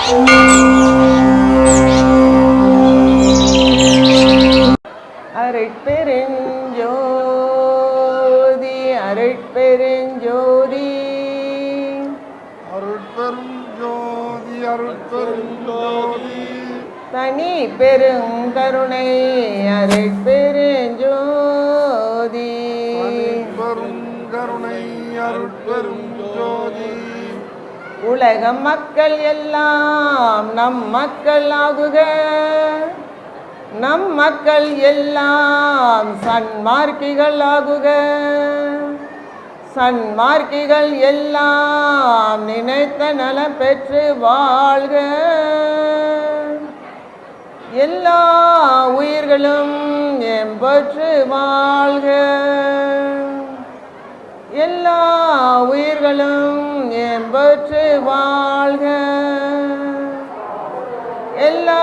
அருட்பெருஞ்சோதி அருட்பெருஞ்சோதி அருட்பெருஞ்சோதி அருட்பெருஞ்சோதி தனி பெருங்கருணை அருட்பெருஞ்சோதி பெருங்கருணை அருட்பெருஞ்சோதி உலக மக்கள் எல்லாம் நம் மக்கள் ஆகுக, நம் மக்கள் எல்லாம் சன்மார்க்கிகள் ஆகுக, சன்மார்க்கிகள் எல்லாம் நினைத்த நலம் பெற்று வாழ்க, எல்லா உயிர்களும் எம்பற்று வாழ்க, எல்லா உயிர்களும் எம்பற்று வாழ்க, எல்லா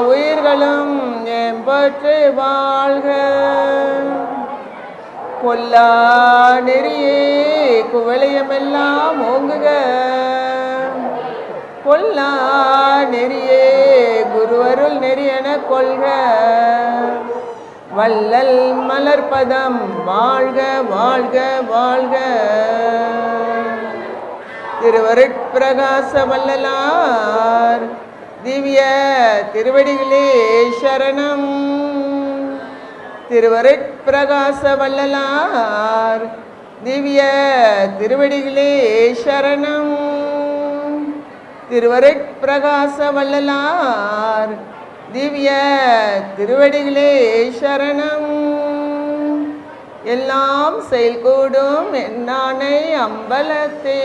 உயிர்களும் எம்பற்று வாழ்க. கொல்லா நெறியே குவளையமெல்லாம் ஓங்குக, கொல்லா நெறியே குருவருள் நெறியென கொள்க, வள்ளல் மலர்பதம் வாழ்க வாழ்க வாழ்க. திருவருட்பிரகாச வள்ளலார் திவ்ய திருவடிகளே சரணம். திருவருட்பிரகாச வள்ளலார் திவ்ய திருவடிகளே சரணம். திருவருட்பிரகாச வள்ளலார் திவ்ய திருவடிகளே சரணம். எல்லாம் செயல்கூடும் என்னானை அம்பலத்தே,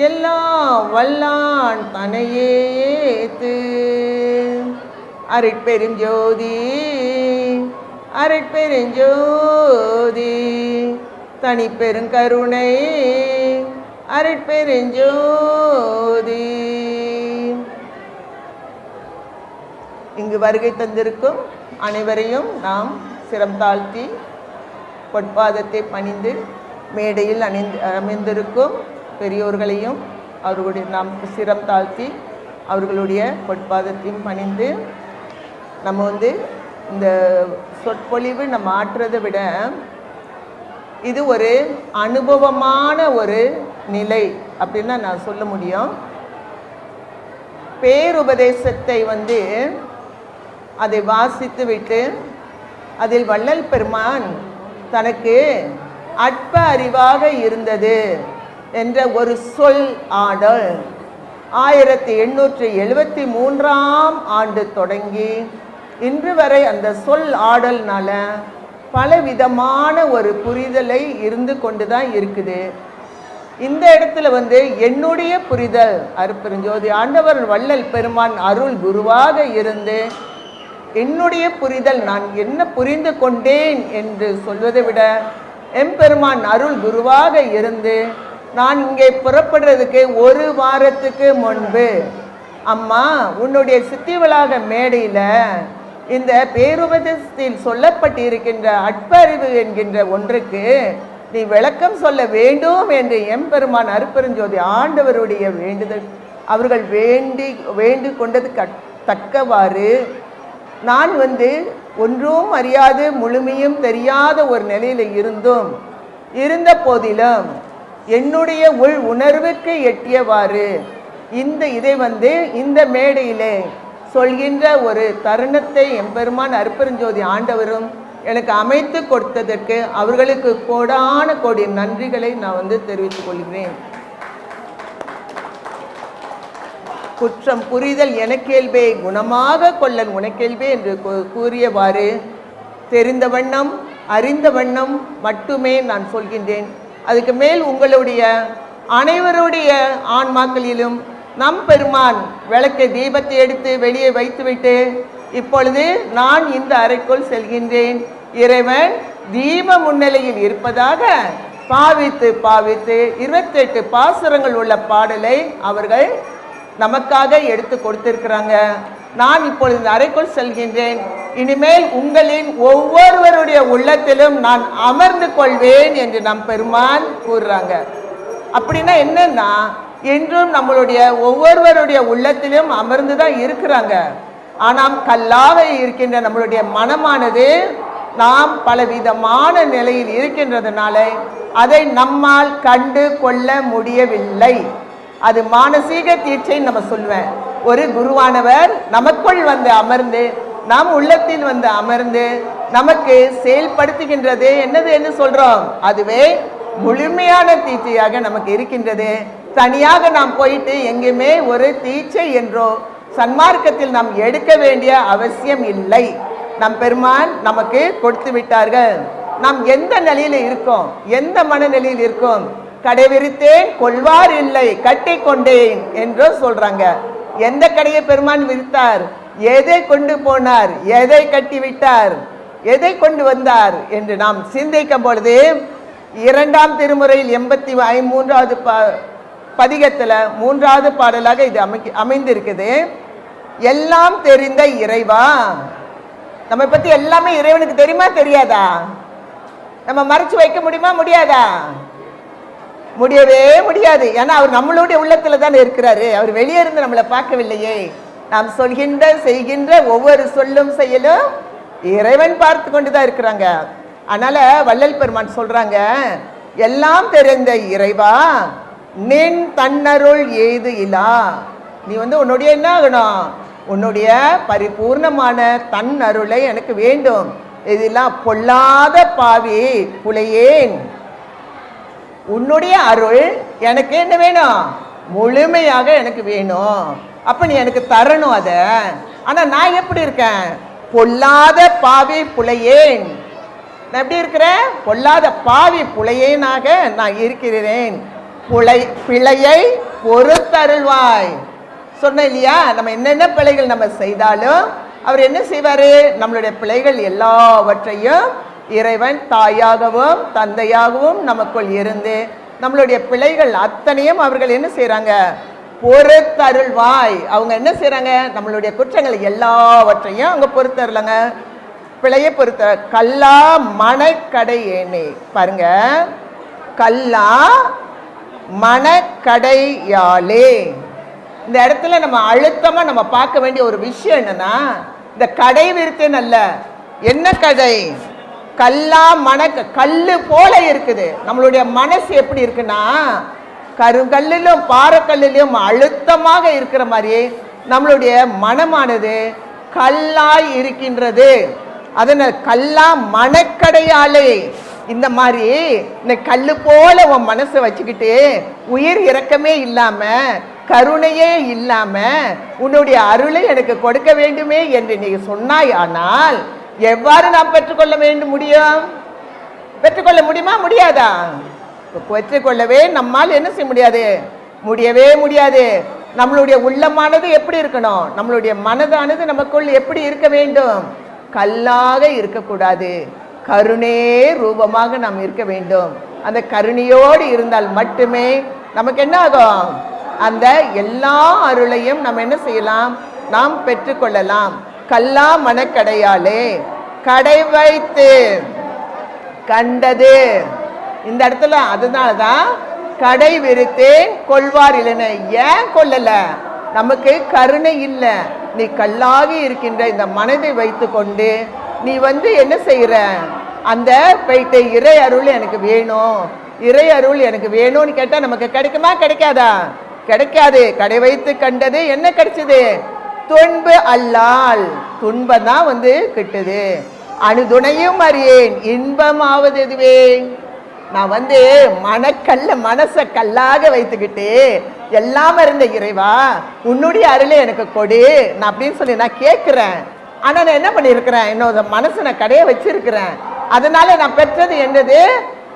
எல்லாம் வல்லான் தனையே ஏத்து. அருட்பெருஞ்சோதி அருட்பெருஞ்சோதி தனிப்பெருங்கருணை அருட்பெருஞ்சோதி. இங்கு வருகை தந்திருக்கும் அனைவரையும் நாம் சிரம் தாழ்த்தி பொற்பாதத்தை பணிந்து, மேடையில் அமைந்திருக்கும் பெரியோர்களையும் அவர்களுடைய நாம் சிரம் தாழ்த்தி அவர்களுடைய பொற்பாதத்தையும் பணிந்து, நம்ம இந்த சொற்பொழிவு நம்ம ஆற்றுறதை விட இது ஒரு அனுபவமான ஒரு நிலை அப்படின்னு நான் சொல்ல முடியும். பேருபதேசத்தை அதை வாசித்து விட்டு அதில் வள்ளல் பெருமான் தனக்கு அற்ப அறிவாக இருந்தது என்ற ஒரு சொல் ஆடல் 1873ஆம் ஆண்டு தொடங்கி இன்று வரை அந்த சொல் ஆடல்னால பலவிதமான ஒரு புரிதலை இருந்து கொண்டு தான் இருக்குது. இந்த இடத்துல என்னுடைய புரிதல் அருட்பெருஞ்சோதி ஆண்டவர் வள்ளல் பெருமான் அருள் குருவாக இருந்து என்னுடைய புரிதல் நான் என்ன புரிந்து கொண்டேன் என்று சொல்வதை விட எம்பெருமான் அருள் குருவாக இருந்து நான் இங்கே புறப்படுறதுக்கு ஒரு வாரத்துக்கு முன்பு, அம்மா உன்னுடைய சித்திவளாக மேடையில் இந்த பேருபதத்தில் சொல்லப்பட்டிருக்கின்ற அற்பறிவு என்கின்ற ஒன்றுக்கு நீ விளக்கம் சொல்ல வேண்டும் என்று எம்பெருமான் அருட்பெருஞ்சோதி ஆண்டவருடைய வேண்டுதல் அவர்கள் வேண்டி கொண்டது தக்கவாறு நான் ஒன்றும் அறியாது முழுமையும் தெரியாத ஒரு நிலையில் இருந்த போதிலும் என்னுடைய உள் உணர்வுக்கு எட்டியவாறு இதை இந்த மேடையிலே சொல்கின்ற ஒரு தருணத்தை எம்பெருமான் அருட்பெருஞ்சோதி ஆண்டவரும் எனக்கு அமைத்து கொடுத்ததற்கு அவர்களுக்கு கோடான கோடி நன்றிகளை நான் தெரிவித்துக் கொள்கிறேன். குற்றம் புரிதல் எனக்கேல்வே குணமாக கொள்ளன் உனக்கேல்வே என்று கூறியவாறு தெரிந்த வண்ணம் அறிந்த வண்ணம் மட்டுமே நான் சொல்கின்றேன். அதுக்கு மேல் உங்களுடைய அனைவருடைய ஆன்மாக்களிலும் நம் பெருமான் விளக்கை தீபத்தை எடுத்து வெளியே வைத்துவிட்டு இப்பொழுது நான் இந்த அறைக்குள் செல்கின்றேன். இறைவன் தீப முன்னிலையில் இருப்பதாக பாவித்து 28 பாசுரங்கள் உள்ள பாடலை அவர்கள் நமக்காக எடுத்து கொடுத்திருக்கிறாங்க. நான் இப்பொழுது இந்த அறைக்குள் செல்கின்றேன். இனிமேல் உங்களின் ஒவ்வொருவருடைய உள்ளத்திலும் நான் அமர்ந்து கொள்வேன் என்று நம் பெருமான் கூறுறாங்க. அப்படின்னா என்னன்னா இன்றும் நம்மளுடைய ஒவ்வொருவருடைய உள்ளத்திலும் அமர்ந்து தான் இருக்கிறாங்க. ஆனால் கல்லாக இருக்கின்ற நம்மளுடைய மனமானது நாம் பலவிதமான நிலையில் இருக்கின்றதுனால அதை நம்மால் கண்டு கொள்ள முடியவில்லை. அது மானசீக தீட்சை நம்ம சொல்வேன். ஒரு குருவானவர் நமக்குள் வந்து அமர்ந்து நம் உள்ளத்தில் வந்து அமர்ந்து நமக்கு செயல்படுத்துகின்றது என்ன சொல்றோம், அதுவே முழுமையான தீட்சையாக நமக்கு இருக்கின்றது. தனியாக நாம் போயிட்டு எங்கேயுமே ஒரு தீட்சை என்றோ சன்மார்க்கத்தில் நாம் எடுக்க வேண்டிய அவசியம் இல்லை. நம் பெருமான் நமக்கு கொடுத்து விட்டார்கள். நாம் எந்த நிலையில இருக்கோம், எந்த மனநிலையில் இருக்கோம், கடை விரித்தேன் கொள்வார் இல்லை கட்டி கொண்டேன் என்று சொல்றாங்க. எந்த கடையை பெருமான் விரித்தார், எதை கொண்டு போனார், எதை கட்டி விட்டார், எதை கொண்டு வந்தார் என்று நாம் சிந்திக்கும் பொழுது 2ஆம் திருமுறையில் 83வது பதிகத்துல 3வது பாடலாக இது அமைந்திருக்குது. எல்லாம் தெரிந்த இறைவா. நம்ம பத்தி எல்லாமே இறைவனுக்கு தெரியுமா தெரியாதா? நம்ம மறைச்சு வைக்க முடியுமா முடியாதா? முடியவே முடியாது. ஏன்னா அவர் நம்மளுடைய உள்ளத்துல தான் இருக்கிறாரு. அவர் வெளியே இருந்து நம்மளை பார்க்கவில்லையே. நாம் சொல்கின்ற செய்கின்ற ஒவ்வொரு சொல்லும் செயலும் இறைவன் பார்த்து கொண்டுதான் இருக்கிறாங்க. அதனால வள்ளல் பெருமான் சொல்றாங்க, எல்லாம் தெரிந்த இறைவா நின் தன்னருள் ஏது இல்லா. நீ உன்னுடைய என்ன ஆகணும், உன்னுடைய பரிபூர்ணமான தன் அருளை எனக்கு வேண்டும். இதெல்லாம் பொல்லாத பாவி புலையேன். உன்னுடைய அருள் எனக்கு என்ன வேணும், முழுமையாக எனக்கு வேணும். அப்ப நீ எனக்கு தரணும் அத. ஆனா நான் எப்படி இருக்கேன், பொல்லாத பாவி புலையேன். நான் எப்படி இருக்கிறேன், பொல்லாத பாவி புலையேனாக நான் இருக்கிறேன். பிழையை பொறுத்தருள்வாய் சொன்ன இல்லையா? நம்ம என்னென்ன பிழைகள் நம்ம செய்தாலும் அவர் என்ன செய்வாரு, நம்மளுடைய பிழைகள் எல்லாவற்றையும் இறைவன் தாயாகவும் தந்தையாகவும் நமக்குள் இருந்து நம்மளுடைய பிழைகள் அத்தனையும் அவர்கள் என்ன செய்யறாங்க, பொறுத்தருள்வாய். அவங்க என்ன செய்யறாங்க, நம்மளுடைய குற்றங்கள் எல்லாவற்றையும் அவங்க பொறுத்தருளாங்க. பிழையை பொறுத்த கல்லா மனக்கடை ஏனே பாருங்க, கல்லா மனக்கடையாலே. இந்த இடத்துல நம்ம அழுத்தமா நம்ம பார்க்க வேண்டிய ஒரு விஷயம் என்னன்னா, இந்த கடை விருத்தேன் அல்ல, என்ன கடை, கல்லா கல்லு போல இருக்குது. நம்மளுடைய மனசு எப்படி இருக்குன்னா, கருங்கல்லிலும் பாறைக்கல்லிலும் அழுத்தமாக இருக்கிற மாதிரி நம்மளுடைய மனமானது கல்லாய் இருக்கின்றது. அதனால் கல்லா மனக்கடையாலே. இந்த மாதிரி இந்த கல்லு போல உன் மனசை வச்சுக்கிட்டு உயிர் இரக்கமே இல்லாம கருணையே இல்லாம உன்னுடைய அருளை எனக்கு கொடுக்க வேண்டுமே என்று நீ சொன்னாய். ஆனால் எவ்வாறு நாம் பெற்றுக்கொள்ள முடியும், பெற்றுக்கொள்ள முடியுமா முடியாதா? பெற்றுக்கொள்ளவே நம்மால் என்ன செய்ய முடியாது, முடியவே முடியாது. நம்மளுடைய உள்ளமானது எப்படி இருக்கணும், நம்மளுடைய மனதானது நமக்குள் எப்படி இருக்க வேண்டும், கல்லாக இருக்கக்கூடாது, கருணே ரூபமாக நாம் இருக்க வேண்டும். அந்த கருணையோடு இருந்தால் மட்டுமே நமக்கு என்ன ஆகும், அந்த எல்லா அருளையும் நம்ம என்ன செய்யலாம், நாம் பெற்றுக்கொள்ளலாம். கல்லா மனக்கடையாலே கடை வைத்து கண்டது. இந்த இடத்துல அதனாலதான் கடை விரித்தேன் கொள்வார் இல்லைன்னு. ஏன் கொள்ளல, நமக்கு கருணை இல்லை. நீ கல்லாகி இருக்கின்ற இந்த மனதை வைத்து கொண்டு நீ என்ன செய்யற, அந்த போயிட்ட இறை அருள் எனக்கு வேணும், இறை அருள் எனக்கு வேணும்னு கேட்டா நமக்கு கிடைக்குமா கிடைக்காதா? கிடைக்காது. கடை வைத்து கண்டது என்ன கிடைச்சது, துன்பு அல்லால். துன்பம் தான் கிட்டுது. அணுதுணையும் அறியேன் இன்பமாவது எதுவே. நான் மனசை கல்லாக வைத்துக்கிட்டு எல்லாம் இருந்த இறைவா உன்னுடைய அருளை எனக்கு கொடு நான் அப்படின்னு சொல்லி நான் கேட்கிறேன். ஆனா நான் என்ன பண்ணிருக்கிறேன், என்னோட மனசை நான் கடைய வச்சிருக்கிறேன். அதனால நான் பெற்றது என்னது,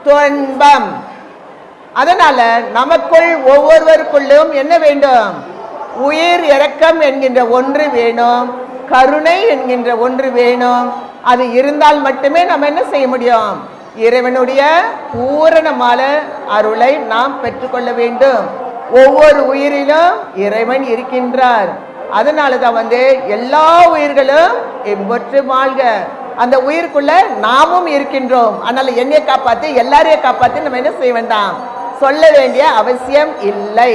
துன்பம். அதனால நமக்குள் ஒவ்வொருவருக்குள்ளும் என்ன வேண்டும், உயிர் இரக்கம் என்கின்ற ஒன்று வேணும், கருணை என்கின்ற ஒன்று வேணும். அது இருந்தால் மட்டுமே நம்ம என்ன செய்ய முடியும், இறைவனுடைய பூரணமான அருளை நாம் பெற்றுக்கொள்ள வேண்டும். ஒவ்வொரு உயிரிலும் இறைவன் இருக்கின்றார். அதனாலதான் எல்லா உயிர்களும் எம்பொற்று வாழ்க. அந்த உயிருக்குள்ள நாமும் இருக்கின்றோம். அதனால என்னைய காப்பாத்து எல்லாரையும் காப்பாத்து நம்ம என்ன செய்ய வேண்டாம், சொல்ல வேண்டிய அவசியம் இல்லை.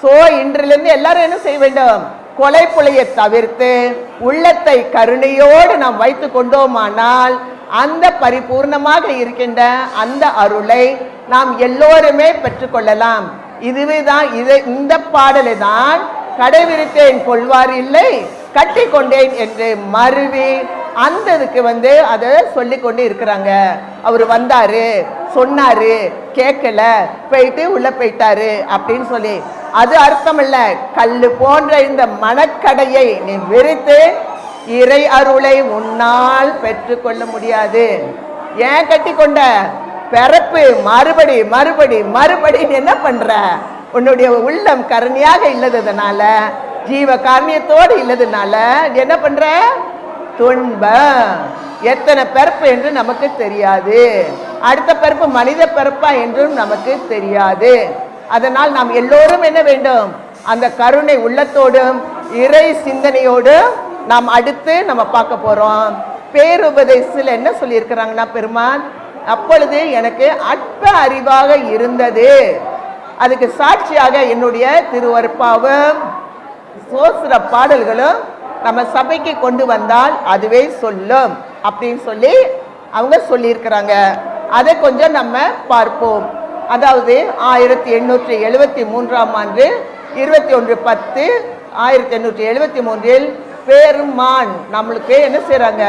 சோ இன்றிலிருந்து எல்லாரும் என்ன செய்ய வேண்டும்? கொலை புலையை தவிர்த்து உள்ளத்தை கருணையோடு நாம் வைத்து கொண்டோமானால் அந்த பரிபூர்ணமாக இருக்கின்ற அந்த அருளை நாம் எல்லோருமே பெற்றுக்கொள்ளலாம். இதுவே தான் இந்த பாடலை தான் கடைவிரித்தேன் கொள்வார் இல்லை கட்டி கொண்டேன் என்று மருவி அந்த இதுக்கு அதை சொல்லி கொண்டு இருக்கிறாங்க. அவர் வந்தாரு, சொன்னாரு, கேட்கல, போயிட்டு உள்ள போயிட்டாரு அப்படின்னு சொல்லி அது அர்த்தம் இல்ல. கல்லு போன்ற இந்த மனக்கடையை நீ விரித்து இறை அருளை உன்னால் பெற்றுக்கொள்ள முடியாது. ஏன் கட்டி கொண்ட? பிறப்பு மறுபடி மறுபடி மறுபடின்னு என்ன பண்ற? உன்னுடைய உள்ளம் கருணையாக இல்லதுனால, ஜீவ காரணியத்தோடு இல்லதுனால என்ன பண்ற? துன்பம். எத்தனை பிறப்பு என்று நமக்கு தெரியாது. அடுத்த பிறப்பு மனித பிறப்பா என்றும் நமக்கு தெரியாது. அதனால் நாம் எல்லோரும் என்ன வேண்டும்? அந்த கருணை உள்ளத்தோடும் இறை சிந்தனையோடும் நாம் அடுத்து நம்ம பார்க்க போறோம். பேருபதேசத்தில் என்ன சொல்லி இருக்கிறாங்கன்னா, பெருமான் அப்பொழுது எனக்கு அற்ப அறிவாக இருந்தது. அதுக்கு சாட்சியாக என்னுடைய திருவருப்பாவும் சோஸ்திர பாடல்களும் நம்ம சபைக்கு கொண்டு வந்தால் அதுவே சொல்லும் அப்படின்னு சொல்லி அவங்க சொல்லியிருக்கிறாங்க. அதை கொஞ்சம் நம்ம பார்ப்போம். அதாவது 1873 ஆண்டு 21/10/1873 பெருமான் நம்மளுக்கு என்ன செய்றாங்க?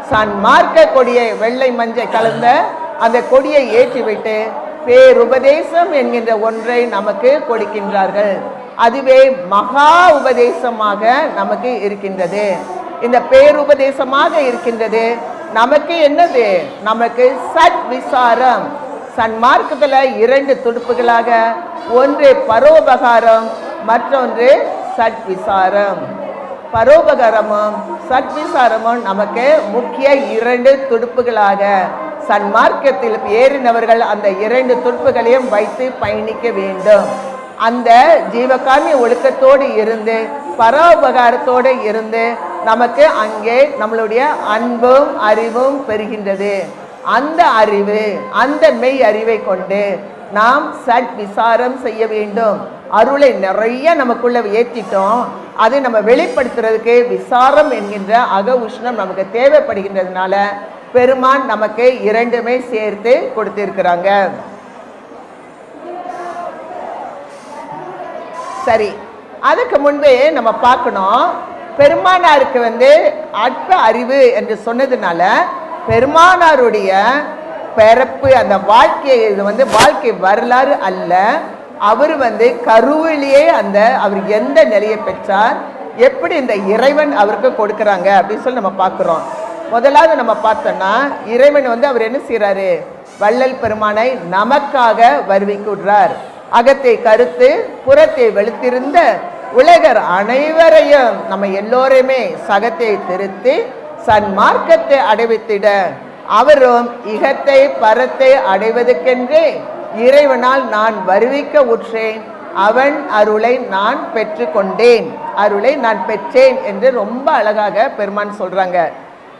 சன்மார்க்க கொடியை வெள்ளை மஞ்சள் கலந்த அந்த கொடியை ஏற்றிவிட்டு பேருபதேசம் என்கின்ற ஒன்றை நமக்கு கொடுக்கின்றார்கள். அதுவே மகா உபதேசமாக நமக்கு இருக்கின்றது. இந்த பேருபதேசமாக இருக்கின்றது நமக்கு என்னது? நமக்கு சட் விசாரம். சன்மார்க்கத்தில் 2 துடுப்புகளாக, ஒன்று பரோபகாரம், மற்றொன்று சட் விசாரம். பரோபகாரமும் சட் விசாரமும் நமக்கு முக்கிய 2 துடுப்புகளாக சன்மார்க்கத்தில் ஏறினவர்கள் அந்த 2 துடுப்புகளையும் வைத்து பயணிக்க வேண்டும். அந்த ஜீவகாமிய ஒழுக்கத்தோடு இருந்து பரோபகாரத்தோடு இருந்து நமக்கு அங்கே நம்மளுடைய அன்பும் அறிவும் பெறுகின்றது. அந்த அறிவு, அந்த மெய் அறிவை கொண்டு நாம் சட் விசாரம் செய்ய வேண்டும். அருளை நிறைய நமக்குள்ள ஏற்றிட்டோம், அதை நம்ம வெளிப்படுத்துறதுக்கு விசாரம் என்கின்ற அக உஷ்ணம் நமக்கு தேவைப்படுகின்றதுனால பெருமான் நமக்கு 2மே சேர்த்து கொடுத்திருக்கிறாங்க. சரி, அதுக்கு முன்பே நம்ம பார்க்கணும், பெருமானாருக்கு அற்ப அறிவு என்று சொன்னதுனால பெருமானாருடைய பிறப்பு அந்த வாழ்க்கை இது வாழ்க்கை வரலாறு அல்ல. அவர் கருவிலேயே அவர் எந்த நிலையை பெற்றார், எப்படி இந்த இறைவன் அவருக்கு கொடுக்குறாங்க அப்படின்னு சொல்லி நம்ம பார்க்குறோம். முதலாவது நம்ம பார்த்தோம்னா இறைவன் அவர் என்ன செய்கிறாரு? வள்ளல் பெருமானை நமக்காக வருவிக்கிறார். அகத்தை கருத்து புறத்தை வெளுத்திருந்த உலகர் அனைவரையும் நம்ம எல்லோருமே சகத்தை திருத்தி சன்மார்க்கத்தை அடைவித்திட அவரும் இகத்தை பரத்தை அடைவதற்கென்றே இறைவனால் நான் வருவிக்க உற்றேன், அவன் அருளை நான் பெற்று கொண்டேன், அருளை நான் பெற்றேன் என்று ரொம்ப அழகாக பெருமான் சொல்றாங்க.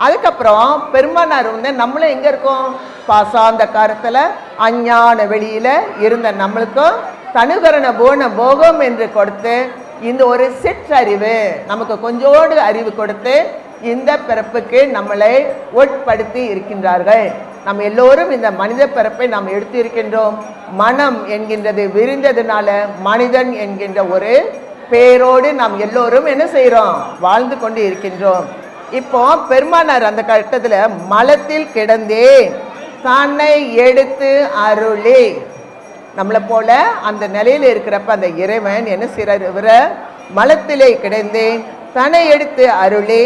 அதுக்கப்புறம் பெருமானார் நம்மளும் எங்க இருக்கோம்? பாசாந்த காலத்துல அஞ்ஞான வெளியில இருந்த நம்மளுக்கும் தனுகரண போன போகம் என்று கொடுத்து இந்த ஒரு சிற்றறிவு நமக்கு கொஞ்சோடு அறிவு கொடுத்து இந்த பிறப்புக்கு நம்மளை உட்படுத்தி இருக்கின்றார்கள். நம்ம எல்லோரும் இந்த மனித பிறப்பை நாம் எடுத்து இருக்கின்றோம். மனம் என்கின்றது விரிந்ததுனால மனிதன் என்கின்ற ஒரு பேரோடு நாம் எல்லோரும் என்ன செய்கிறோம்? வாழ்ந்து கொண்டு இருக்கின்றோம். இப்போ பெருமானார் அந்த கட்டத்தில் மலத்தில் கிடந்தே தன்னை எடுத்து அருளி, நம்மளை போல அந்த நிலையில் இருக்கிறப்ப அந்த இறைவன் என்ன செய்கிறார்? இவரை மலத்திலே கிடந்தேன் தன்னை எடுத்து அருளி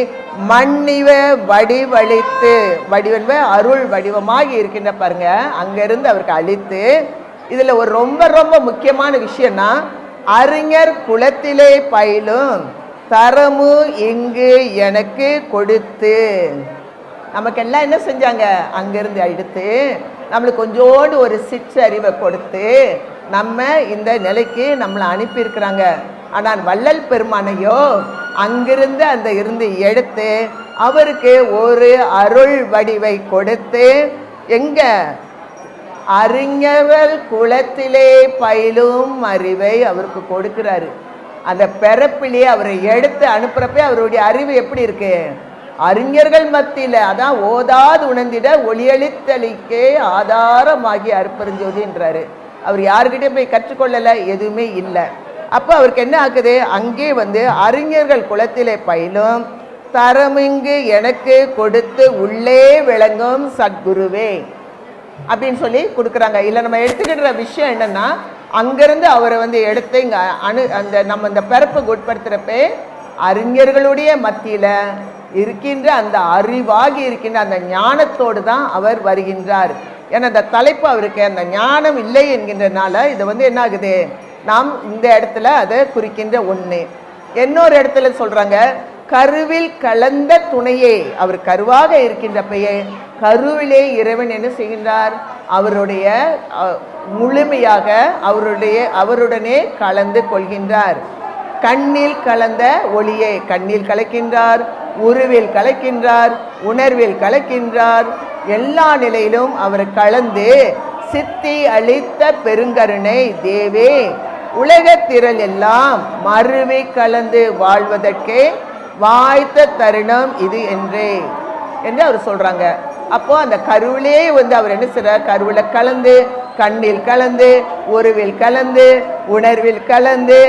மன்னிவ வடிவழித்து, வடிவ அருள் வடிவமாகி இருக்கின்ற பாருங்க, அங்கிருந்து அவருக்கு அழித்து. இதுல ஒரு ரொம்ப ரொம்ப முக்கியமான விஷயம்னா, அறிஞர் குலத்திலே பயிலும் தரமு இங்கு எனக்கு கொடுத்து, நமக்கெல்லாம் என்ன செஞ்சாங்க? அங்கிருந்து எடுத்து நம்மளுக்கு கொஞ்சோடு ஒரு சிற்றறிவை கொடுத்து நம்ம இந்த நிலைக்கு நம்மளை அனுப்பியிருக்கிறாங்க. ஆனால் வள்ளல் பெருமானையோ அங்கிருந்து அந்த இருந்து எடுத்து அவருக்கு ஒரு அருள் வடிவை கொடுத்து எங்க அறிஞர்கள் குலத்திலே பயிலும் அறிவை அவருக்கு கொடுக்கிறாரு. அந்த பிறப்பிலே அவரை எடுத்து அனுப்புறப்ப அவருடைய அறிவு எப்படி இருக்கு? அறிஞர்கள் மத்தியில், அதான் ஓதாது உணர்ந்திட ஒளியளித்தளிக்கே ஆதாரமாகி அருப்பெருஞ்சோதின்றாரு. அவர் யாருக்கிட்டே போய் கற்றுக்கொள்ளலை, எதுவுமே இல்லை. அப்போ அவருக்கு என்ன ஆகுது? அங்கே அறிஞர்கள் குலத்திலே பயிலும் தரமிங்கு எனக்கு கொடுத்து உள்ளே விளங்கும் சத்குருவே அப்படின்னு சொல்லி கொடுக்குறாங்க. இல்லை நம்ம எடுத்துக்கிற விஷயம் என்னன்னா, அங்கிருந்து அவரை எடுத்து இங்கே நம்ம இந்த பிறப்புக்கு உட்படுத்துகிறப்ப அறிஞர்களுடைய மத்தியில் இருக்கின்ற அந்த அறிவாகி இருக்கின்ற அந்த ஞானத்தோடு தான் அவர் வருகின்றார். ஏன்னா அந்த தலைப்பு அவருக்கு அந்த ஞானம் இல்லை என்கின்றனால இது என்ன ஆகுது? நாம் இந்த இடத்துல அதை குறிக்கின்ற ஒன்று. இன்னொரு இடத்துல சொல்றாங்க, கருவில் கலந்த துணையே. அவர் கருவாக இருக்கின்றப்பையே கருவிலே இறைவன் என்ன செய்கின்றார்? அவருடைய முழுமையாக அவருடனே கலந்து கொள்கின்றார். கண்ணில் கலந்த ஒளியே, கண்ணில் கலக்கின்றார், உருவில் கலக்கின்றார், உணர்வில் கலக்கின்றார். எல்லா நிலையிலும் அவர் கலந்து சித்தி அளித்த பெருங்கருணை தேவே உலகத்திரள் எல்லாம் மறுவி கலந்து வாழ்வதற்கே வாய்த்த தருணம் இது என்று அவர் சொல்றாங்க. அப்போ அந்த கருவிலே அவர் என்ன செய்றார்? கருவில கலந்து, கண்ணில் கலந்து, உருவில் கலந்து, உணர்வில் கலந்து,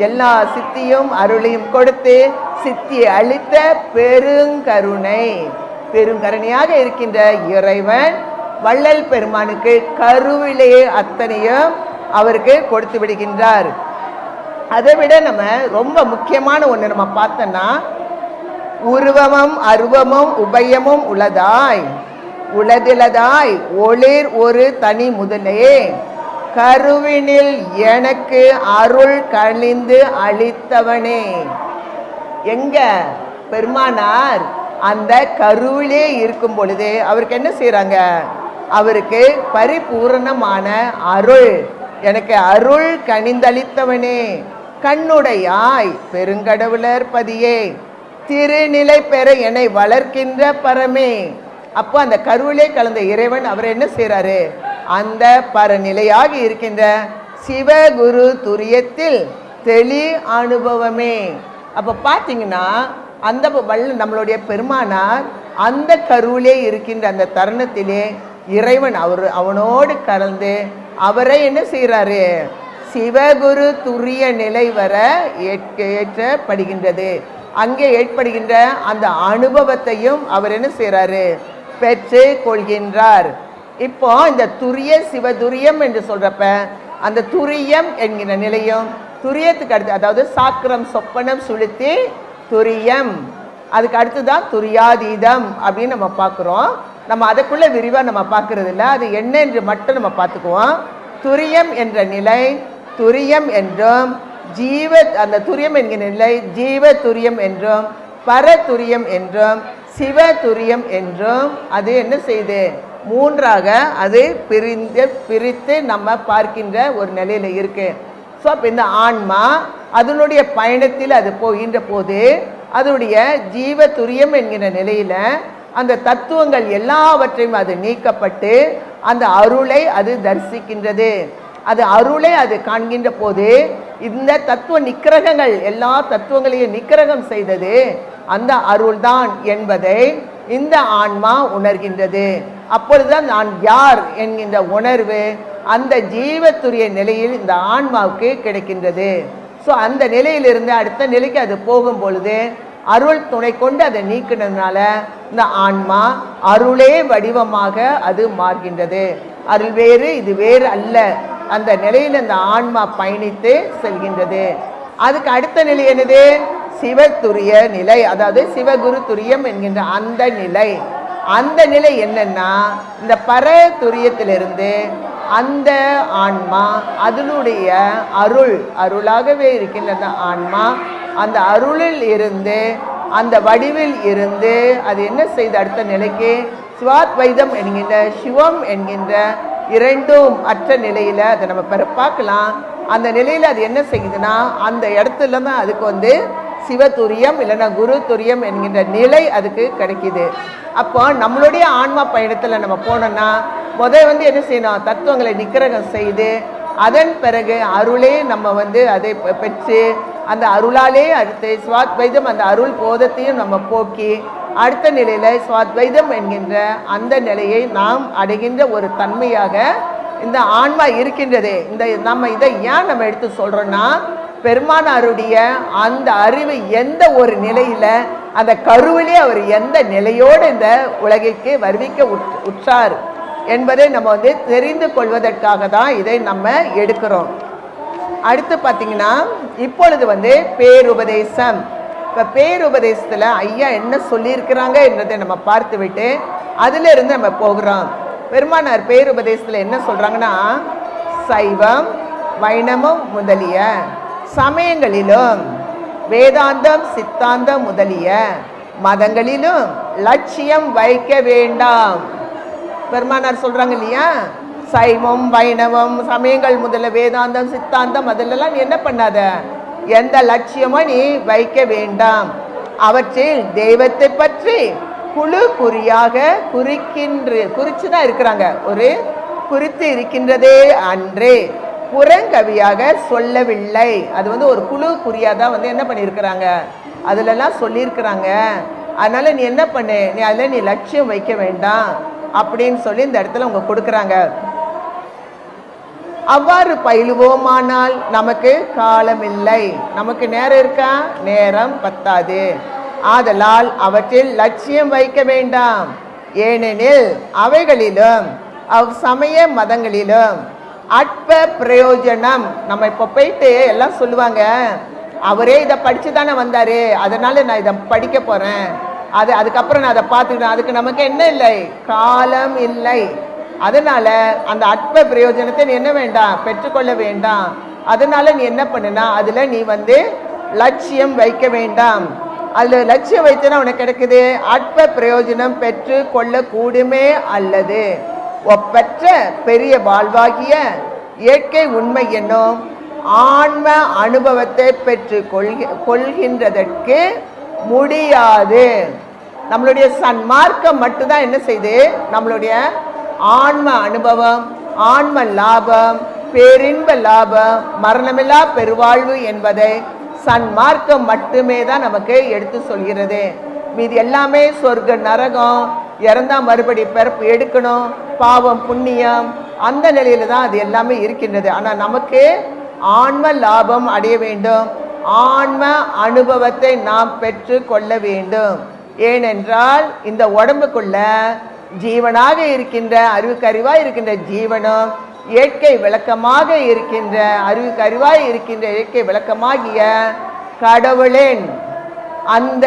எல்லா சித்தியும் அருளையும் கொடுத்து சித்தியை அளித்த பெருங்கருணையாக இருக்கின்ற இறைவன் வள்ளல் பெருமானுக்கு கருவிலே அத்தனையும் அவருக்கு கொடுத்து விடுகின்றார். அதை விட நம்ம ரொம்ப முக்கியமான ஒன்று நம்ம பார்த்தோன்னா, உருவமும் அருவமும் உபயமும் உளதிலதாய் ஒளிர் ஒரு தனி முதலே கருவினில் எனக்கு அருள் கழிந்து அளித்தவனே. எங்க பெருமானார் அந்த கருவிலே இருக்கும் பொழுது அவருக்கு என்ன செய்யறாங்க? அவருக்கு பரிபூரணமான அருள், எனக்கு அருள் கனிந்தளித்தவனே, கண்ணுடையாய் பெருங்கடவுளர் பதியே, திருநிலை பெற என்னை வளர்க்கின்ற பரமே. அப்போ அந்த கருவிலே கலந்த இறைவன் அவர் என்ன செய்யறாரு? அந்த பரநிலையாகி இருக்கின்ற சிவகுரு துரியத்தில் தெளி அனுபவமே. அப்போ பார்த்தீங்கன்னா அந்த நம்மளுடைய பெருமானார் அந்த கருவிலே இருக்கின்ற அந்த தருணத்திலே இறைவன் அவனோடு கலந்து அவரை என்ன செய்கிறாரு? சிவகுரு துரிய நிலை வர ஏற்றப்படுகின்றது. அங்கே ஏற்படுகின்ற அந்த அனுபவத்தையும் அவர் என்ன செய்கிறாரு? பெற்று கொள்கின்றார். இப்போ இந்த துரிய சிவதுரியம் என்று சொல்றப்ப அந்த துரியம் என்கிற நிலையும் துரியத்துக்கு அடுத்து, அதாவது சாக்கிரம் சொப்பனம் சுளுத்தி துரியம், அதுக்கு அடுத்துதான் துரியாதீதம் அப்படின்னு நம்ம பார்க்குறோம். நம்ம அதுக்குள்ள விரிவாக நம்ம பார்க்கறது இல்லை, அது என்ன என்று மட்டும் நம்ம பார்த்துக்குவோம். துரியம் என்ற நிலை துரியம் என்றும், அந்த துரியம் என்கிற நிலை ஜீவ துரியம் என்றும், பர துரியம் என்றும், சிவ துரியம் என்றும் அது என்ன செய்யுது? மூன்றாக அது பிரித்து நம்ம பார்க்கின்ற ஒரு நிலையில இருக்கு. ஸோ அப்போ இந்த ஆன்மா அதனுடைய பயணத்தில் அது போகின்ற போது அதனுடைய ஜீவ துரியம் என்கிற நிலையில அந்த தத்துவங்கள் எல்லாவற்றையும் அது நீக்கப்பட்டு அந்த அருளை அது தரிசிக்கின்றது. அது அருளை அது காண்கின்ற போது இந்த தத்துவ நிக்கிரகங்கள் எல்லா தத்துவங்களையும் நிக்கிரகம் செய்தது அந்த அருள்தான் என்பதை இந்த ஆன்மா உணர்கின்றது. அப்பொழுதுதான் நான் யார் என்கின்ற உணர்வு அந்த ஜீவத்துரிய நிலையில் இந்த ஆன்மாவுக்கு கிடைக்கின்றது. ஸோ அந்த நிலையிலிருந்து அடுத்த நிலைக்கு அது போகும் பொழுது அருள் துணை கொண்டு அதை நீக்கினதுனால இந்த ஆன்மா அருளே வடிவமாக அது மாறுகின்றது. அருள் வேறு இது வேறு அல்ல, அந்த நிலையில் இந்த ஆன்மா பயணித்து செல்கின்றது. அதுக்கு அடுத்த நிலை என்னது? சிவத்துரிய நிலை, அதாவது சிவகுரு துரியம் என்கின்ற அந்த நிலை. அந்த நிலை என்னன்னா, இந்த பர துரியத்திலிருந்து அந்த ஆன்மா அதனுடைய அருளாகவே இருக்கின்ற அந்த ஆன்மா அந்த அருளில் இருந்து அந்த வடிவில் இருந்து அது என்ன செய்த அடுத்த நிலைக்கு சிவாத்வைதம் என்கின்ற சிவம் என்கின்ற இரண்டும் அற்ற நிலையில அதை நம்ம பார்க்கலாம். அந்த நிலையில அது என்ன செய்யுதுன்னா அந்த இடத்துல தான் அதுக்கு சிவதுரியம் இல்லைன்னா குரு துரியம் என்கின்ற நிலை அதுக்கு கிடைக்குது. அப்போ நம்மளுடைய ஆன்மா பயணத்தில் நம்ம போனோம்னா வந்து என்ன செய்யணும், தத்துவங்களை நிக்கிரகம் செய்து அதன் பிறகு அருளே நம்ம அதை பெற்று அந்த அருளாலே அடுத்து ஸ்வாத்வைதம் அந்த அருள் போதத்தையும் நம்ம போக்கி அடுத்த நிலையில் ஸ்வாத்வைதம் என்கின்ற அந்த நிலையை நாம் அடைகின்ற ஒரு தன்மையாக இந்த ஆன்மா இருக்கின்றது. நம்ம இதை ஏன் நம்ம எடுத்து சொல்கிறோன்னா, பெருமானாருடைய அந்த அறிவு எந்த ஒரு நிலையில் அந்த கருவிலே அவர் எந்த நிலையோடு இந்த உலகிற்கு வருவிக்க உற்றார் என்பதை நம்ம தெரிந்து கொள்வதற்காக தான் இதை நம்ம எடுக்கிறோம். அடுத்து பார்த்தீங்கன்னா இப்பொழுது பேருபதேசம். இப்போ பேருபதேசத்தில் ஐயா என்ன சொல்லியிருக்கிறாங்க என்றதை நம்ம பார்த்து விட்டு அதிலிருந்து நம்ம போகிறோம். பெருமானார் பேருபதேசத்தில் என்ன சொல்கிறாங்கன்னா, சைவம் வைணவம் முதலிய சமயங்களிலும் வேதாந்தம் சித்தாந்தம் முதலிய மதங்களிலும் லட்சியம் வைக்க வேண்டாம். பெருமானார் சொல்றாங்க இல்லையா, சைவம் வைணவம் சமயங்கள் முதல்ல வேதாந்தம் சித்தாந்தம் அதிலெல்லாம் நீ என்ன பண்ணாத, எந்த லட்சியமும் நீ வைக்க வேண்டாம். அவற்றில் தெய்வத்தை பற்றி குழு குறியாக குறிச்சுதான் இருக்கிறாங்க, ஒரு குறித்து இருக்கின்றதே அன்றே புறங்கவியாக சொல்லவில்லை. அது ஒரு குழு குறியாதான் என்ன பண்ணியிருக்கிறாங்க, அதுலலாம் சொல்லியிருக்கிறாங்க. அதனால நீ என்ன பண்ணு, நீ அதில் நீ லட்சியம் வைக்க வேண்டாம் அப்படின்னு சொல்லி இந்த இடத்துல அவங்க கொடுக்குறாங்க. அவ்வாறு பயிலுவோமானால் நமக்கு காலம் இல்லை, நமக்கு நேரம் இருக்கா, நேரம் பத்தாது. ஆதலால் அவற்றில் லட்சியம் வைக்க வேண்டாம். ஏனெனில் அவைகளிலும் சமய மதங்களிலும் அற்ப பிரயோஜனம். நம்ம இப்போ போயிட்டு எல்லாம் சொல்லுவாங்க, அவரே இதை படித்து தானே வந்தார், அதனால நான் இதை படிக்க போகிறேன், அதுக்கப்புறம் நான் அதை பார்த்துக்கிட்டேன், அதுக்கு நமக்கு என்ன இல்லை, காலம் இல்லை. அதனால அந்த அற்ப பிரயோஜனத்தை நீ என்ன வேண்டாம், பெற்றுக்கொள்ள வேண்டாம். அதனால நீ என்ன பண்ணுனா அதில் நீ லட்சியம் வைக்க வேண்டாம். அதில் லட்சியம் வைத்தனா உனக்கு கிடைக்குது, அற்ப பிரயோஜனம் பெற்று கொள்ள கூடுமே அல்லது ஒப்பற்ற பெரிய வாழ்வாகிய இயற்கை உண்மை என்னும் ஆன்ம அனுபவத்தை பெற்று கொள்கின்றதற்கு முடியாது. நம்மளுடைய சன்மார்க்கம் மட்டும்தான் என்ன செய்து நம்மளுடைய ஆன்ம அனுபவம், ஆன்ம லாபம், பேரின்ப லாபம், மரணமில்லா பெருவாழ்வு என்பதை சன்மார்க்கம் மட்டுமே தான் நமக்கு எடுத்து சொல்கிறது. மீது எல்லாமே சொர்க்க நரகம், இறந்தா மறுபடி பிறப்பு எடுக்கணும், பாவம் புண்ணியம், அந்த நிலையில தான் அது எல்லாமே இருக்கின்றது. ஆனால் நமக்கு ஆன்ம லாபம் அடைய வேண்டும், ஆன்ம அனுபவத்தை நாம் பெற்று கொள்ள வேண்டும். ஏனென்றால் இந்த உடம்புக்குள்ள ஜீவனாக இருக்கின்ற அறிவுக்கறிவாய் இருக்கின்ற ஜீவனும் இயற்கை விளக்கமாக இருக்கின்ற அறிவுக்கறிவாய் இருக்கின்ற இயற்கை விளக்கமாகிய கடவுளின் அந்த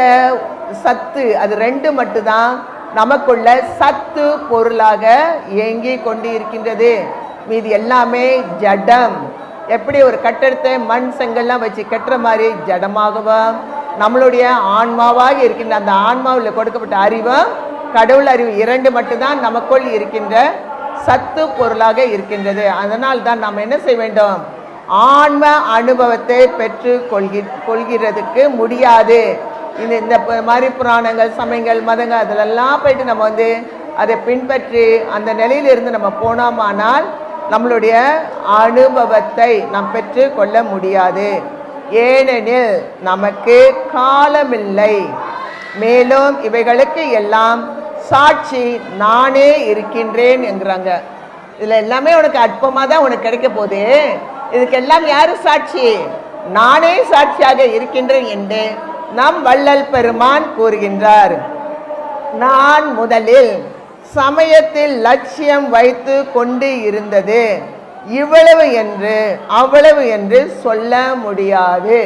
சத்து, அது ரெண்டு மட்டும்தான் நமக்குள்ள சத்து பொருளாக இயங்கி கொண்டு இருக்கின்றது. மீது எல்லாமே ஜடம். எப்படி ஒரு கட்டடத்தை மண் செங்கல்லாம் வச்சு கட்டுற மாதிரி ஜடமாகவும் நம்மளுடைய ஆன்மாவாக இருக்கின்ற அந்த ஆன்மாவில் கொடுக்கப்பட்ட அறிவும் கடவுள் அறிவு இரண்டு மட்டும்தான் நமக்குள் இருக்கின்ற சத்து பொருளாக இருக்கின்றது. அதனால் தான் நாம் என்ன செய்ய வேண்டும், ஆன்ம அனுபவத்தை பெற்று கொள்கிறதுக்கு முடியாது. இந்த மாதிரி புராணங்கள் சமயங்கள் மதங்கள் அதிலெல்லாம் போயிட்டு நம்ம அதை பின்பற்றி அந்த நிலையிலிருந்து நம்ம போனோமானால் நம்மளுடைய அனுபவத்தை நாம் பெற்று கொள்ள முடியாது. ஏனெனில் நமக்கு காலமில்லை. மேலும் இவைகளுக்கு எல்லாம் சாட்சி நானே இருக்கின்றேன் என்கிறாங்க. இதில் எல்லாமே உனக்கு அற்பமாக தான் உனக்கு கிடைக்க போகுது. இதுக்கெல்லாம் யாரு சாட்சி? நானே சாட்சியாக இருக்கின்றேன் என்று நம் வள்ளல் பெருமான் கூறுகின்றார். நான் முதலில் சமயத்தில் லட்சியம் வைத்து கொண்டு இருந்தது இவ்வளவு என்று அவ்வளவு என்று சொல்ல முடியாது.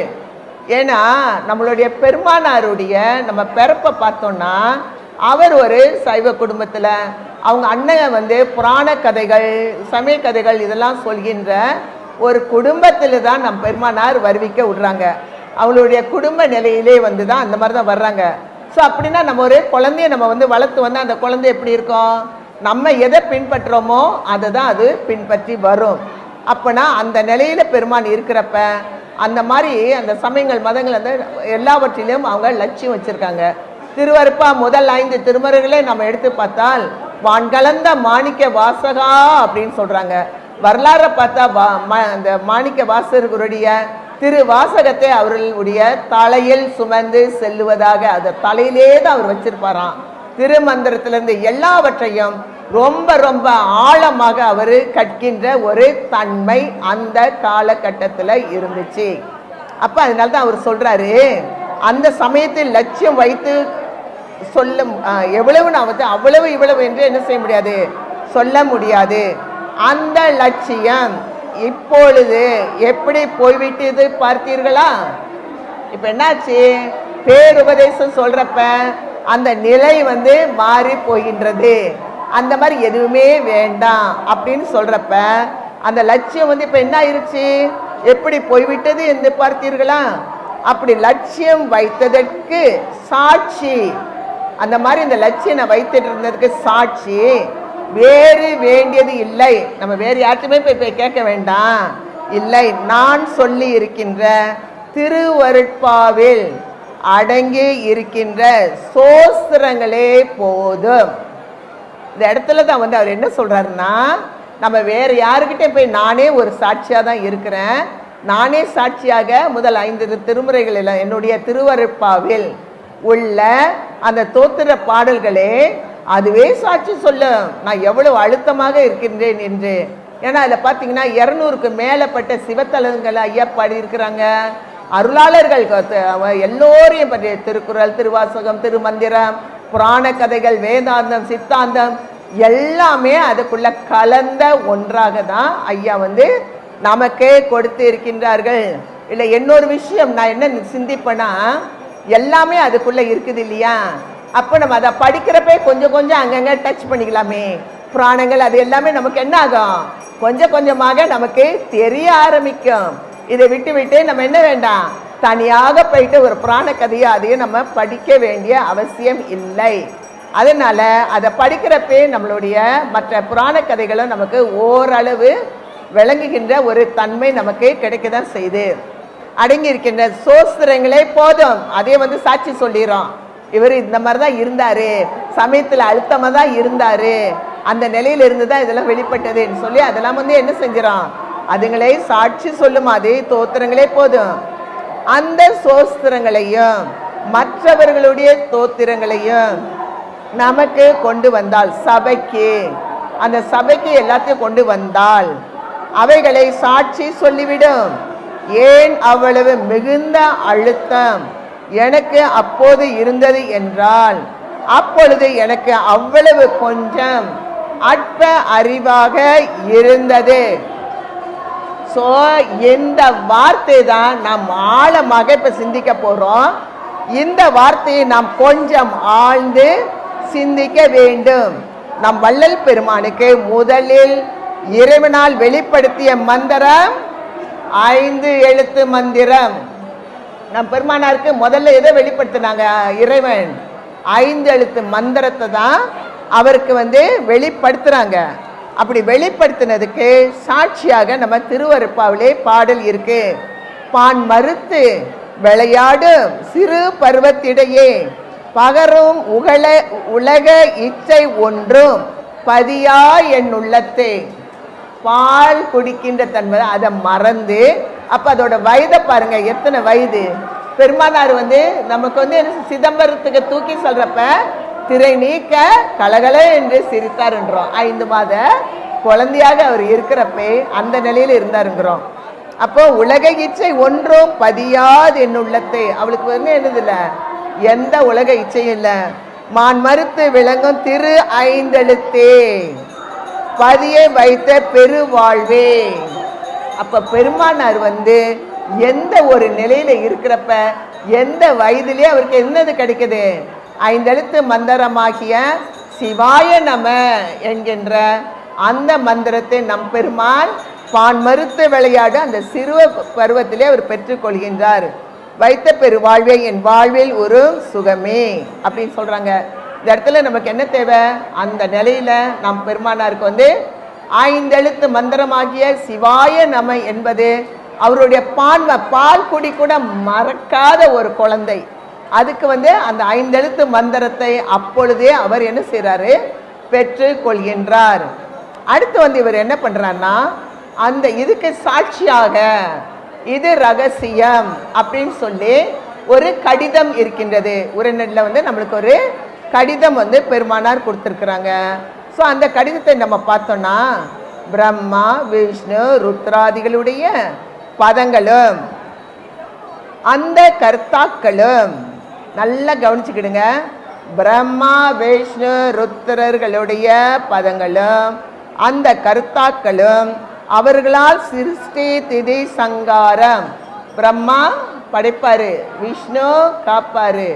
ஏன்னா நம்மளுடைய பெருமானாருடைய நம்ம பிறப்பை பார்த்தோம்னா அவர் ஒரு சைவ குடும்பத்தில், அவங்க அண்ணன் புராண கதைகள் சமய கதைகள் இதெல்லாம் சொல்கின்ற ஒரு குடும்பத்தில் தான் நம் பெருமானார் வருவிக்க விடுறாங்க. அவங்களுடைய குடும்ப நிலையிலே தான் அந்த மாதிரி தான் வர்றாங்க. ஸோ அப்படின்னா நம்ம ஒரு குழந்தைய நம்ம வளர்த்து அந்த குழந்தை எப்படி இருக்கும், நம்ம எதை பின்பற்றுறோமோ அதை தான் அது பின்பற்றி வரும். அப்போனா அந்த நிலையில் பெருமான் இருக்கிறப்ப அந்த மாதிரி அந்த சமயங்கள் மதங்கள் அந்த எல்லாவற்றிலும் அவங்க லட்சியம் வச்சிருக்காங்க. திருவருப்பா முதல் 5 திருமறைகளை நம்ம எடுத்து பார்த்தால் வான்கலந்த மாணிக்க வாசகா அப்படின்னு சொல்றாங்க. வரலாறை பார்த்தா அந்த மாணிக்க வாசகருடைய திருவாசகத்தை அவர்களுடைய தலையில் சுமந்து செல்லுவதாக அதை தலையிலே தான் அவர் வச்சிருப்பாராம். திருமந்திரத்திலிருந்து எல்லாவற்றையும் ரொம்ப ரொம்ப ஆழமாக அவர் கற்கின்ற ஒரு தன்மை அந்த காலகட்டத்தில் இருந்துச்சு. அப்ப அதனால தான் அவர் சொல்றாரு, அந்த சமயத்தில் லட்சியம் வைத்து சொல்ல எவ்வளவு நான் வந்து அவ்வளவு இவ்வளவு என்று என்ன செய்ய முடியாது, சொல்ல முடியாது. அந்த லட்சியம் இப்பொழுது எப்படி போய்விட்டது பார்த்தீர்களா? இப்ப என்னாச்சு, பேருபதேசம் சொல்றப்ப அந்த நிலை வந்து மாறி போகின்றது. அந்த மாதிரி எதுவுமே வேண்டாம் அப்படின்னு சொல்றப்ப அந்த லட்சியம் வந்து இப்ப என்ன ஆயிருச்சு, எப்படி போய்விட்டது என்று பார்த்தீர்களா? அப்படி லட்சியம் வைத்ததற்கு சாட்சி, அந்த மாதிரி இந்த லட்சியம் வைத்துட்டு இருந்ததுக்கு சாட்சி வேறு வேண்டியது இல்லை. நம்ம வேறு யார்ட்டுமே போய் கேட்க வேண்டாம். இல்லை, நான் சொல்லி இருக்கின்ற திருவருட்பாவில் அடங்கி இருக்கின்ற சோஸ்திரங்களே போதும். இந்த இடத்துல தான் வந்து அவர் என்ன சொல்றாருன்னா, நம்ம வேற யாருக்கிட்டே போய் நானே ஒரு சாட்சியா தான் இருக்கிறேன், நானே சாட்சியாக முதல் 5 திருமுறைகளில் என்னுடைய திருவருட்பாவில் உள்ள அந்த தோத்திர பாடல்களே அதுவே சாட்சி சொல்லும் நான் எவ்வளவு அழுத்தமாக இருக்கின்றேன் என்று. ஏன்னா அதில் பார்த்தீங்கன்னா 200க்கு மேலப்பட்ட சிவத்தலங்கள் ஐயா பாடி இருக்கிறாங்க. அருளாளர்கள் எல்லோரையும் பற்றிய திருக்குறள், திருவாசகம், திருமந்திரம், புராண கதைகள், வேதாந்தம், சித்தாந்தம் எல்லாமே அதுக்குள்ள கலந்த ஒன்றாக தான் ஐயா வந்து நமக்கே கொடுத்து இருக்கின்றார்கள். இல்லை இன்னொரு விஷயம் நான் என்ன சிந்திப்பேன்னா, எல்லாமே அதுக்குள்ள இருக்குது இல்லையா? அப்போ நம்ம அதை படிக்கிறப்பே கொஞ்சம் கொஞ்சம் அங்கங்கே டச் பண்ணிக்கலாமே. புராணங்கள் அது எல்லாமே நமக்கு என்ன ஆகும், கொஞ்சம் கொஞ்சமாக நமக்கு தெரிய ஆரம்பிக்கும். இதை விட்டு விட்டு நம்ம என்ன வேண்டாம், தனியாக போயிட்டு ஒரு புராண கதையை அதையும் நம்ம படிக்க வேண்டிய அவசியம் இல்லை. அதனால அதை படிக்கிறப்பே நம்மளுடைய மற்ற புராண கதைகளும் நமக்கு ஓரளவு விளங்குகின்ற ஒரு தன்மை நமக்கு கிடைக்க தான் செய்யுது. அடங்கி இருக்கின்ற சோஸ்திரங்களே போதும், அதே வந்து சாட்சி சொல்லிடுறோம். இவர் இந்த மாதிரி தான் இருந்தாரு, சமயத்தில் அழுத்தமாக தான் இருந்தாரு, அந்த நிலையில இருந்து தான் இதெல்லாம் வெளிப்பட்டதுன்னு சொல்லி அதெல்லாம் வந்து என்ன செஞ்சிடும், அதுங்களே சாட்சி சொல்லும். அதே தோத்திரங்களே போதும். அந்த சோஸ்திரங்களையும் மற்றவர்களுடைய தோத்திரங்களையும் நமக்கு கொண்டு வந்தால், சபைக்கு அந்த சபைக்கு எல்லாத்தையும் கொண்டு வந்தால் அவைகளை சாட்சி சொல்லிவிடும். ஏன் அவ்வளவு மிகுந்த அழுத்தம் எனக்கு அப்போது இருந்தது என்றால், அப்பொழுது எனக்கு அவ்வளவு கொஞ்சம் அற்ப அறிவாக இருந்தது. ஸோ இந்த வார்த்தை தான் நாம் ஆழமாக இப்ப சிந்திக்க போறோம். இந்த வார்த்தையை நாம் கொஞ்சம் ஆழ்ந்து சிந்திக்க வேண்டும். நம் வள்ளல் பெருமானுக்கு முதலில் இறைவனால் வெளிப்படுத்திய மந்திரம் 5 எழுத்து மந்திரம். நம் பெருமானாருக்கு முதல்ல எதை வெளிப்படுத்தினாங்க, இறைவன் 5 எழுத்து மந்திரத்தை தான் அவருக்கு வந்து வெளிப்படுத்துறாங்க. அப்படி வெளிப்படுத்தினதுக்கு சாட்சியாக நம்ம திருவருப்பாவிலே பாடல் இருக்கு. பான் மறுத்து விளையாடும் சிறு பருவத்திடையே பகரும் உலக இச்சை ஒன்றும் பதியா என் உள்ளத்தே. பால் குடிக்கின்ற தன்மை அதை மறந்து, அப்ப அதோட வயதை பாருங்க, எத்தனை வயது. பெருமானார் வந்து நமக்கு வந்து சிதம்பரத்துக்கு தூக்கி சொல்றப்ப திரை நீக்க கலகல என்று சிரித்தாருன்றோம். 5 மாத குழந்தையாக அவர் இருக்கிறப்ப அந்த நிலையில இருந்தாருங்கிறோம். அப்போ உலக இச்சை ஒன்றும் பதியாது என் உள்ளத்தை, அவளுக்கு வந்து என்னது இல்லை, எந்த உலக இச்சையும் இல்லை. மான் மறுத்து விளங்கும் திரு 5 எழுத்தே பதிய வைத்த பெருவாழ்வே. அப்ப பெருமானார் வந்து எந்த ஒரு நிலையில இருக்கிறப்ப, எந்த வயதிலே அவருக்கு என்னது கிடைக்குது, 5 எழுத்து மந்திரமாகிய சிவாய நம என்கின்ற அந்த மந்திரத்தை நம் பெருமான் பான் மறுத்து விளையாடு அந்த சிறுவ பருவத்திலே அவர் பெற்றுக்கொள்கின்றார். வைத்த பெருவாழ்வே என் வாழ்வில் ஒரு சுகமே அப்படின்னு சொல்றாங்க. இந்த இடத்துல நமக்கு என்ன தேவை, அந்த நிலையில நம் பெருமானாருக்கு வந்து 5 எழுத்து மந்திரமாகிய சிவாய நம என்பது அவருடைய பால் குடி கூட மறக்காத ஒரு குழந்தை. அதுக்கு அந்த 5 எழுத்து மந்திரத்தை அப்பொழுதே அவர் என்ன செய்றாரு, பெற்று கொள்கின்றார். அடுத்து இவர் என்ன பண்றாருன்னா, அந்த இதுக்கு சாட்சியாக இது ரகசியம் அப்படின்னு சொல்லி ஒரு கடிதம் இருக்கின்றது. உரைநடையில் நம்மளுக்கு ஒரு கடிதம் பெருமானார் கொடுத்துருக்குறாங்க. ஸோ அந்த கடிதத்தை நம்ம பார்த்தோம்னா, பிரம்மா விஷ்ணு ருத்ராதிகளுடைய பதங்களும் அந்த கர்த்தாக்களும், நல்லா கவனிச்சுக்கிடுங்க, பிரம்மா விஷ்ணு ருத்ரர்களுடைய பதங்களும் அந்த கர்த்தாக்களும் அவர்களால் சிருஷ்டி திதி சங்காரம், பிரம்மா படைப்பாரு, விஷ்ணு காப்பாரு,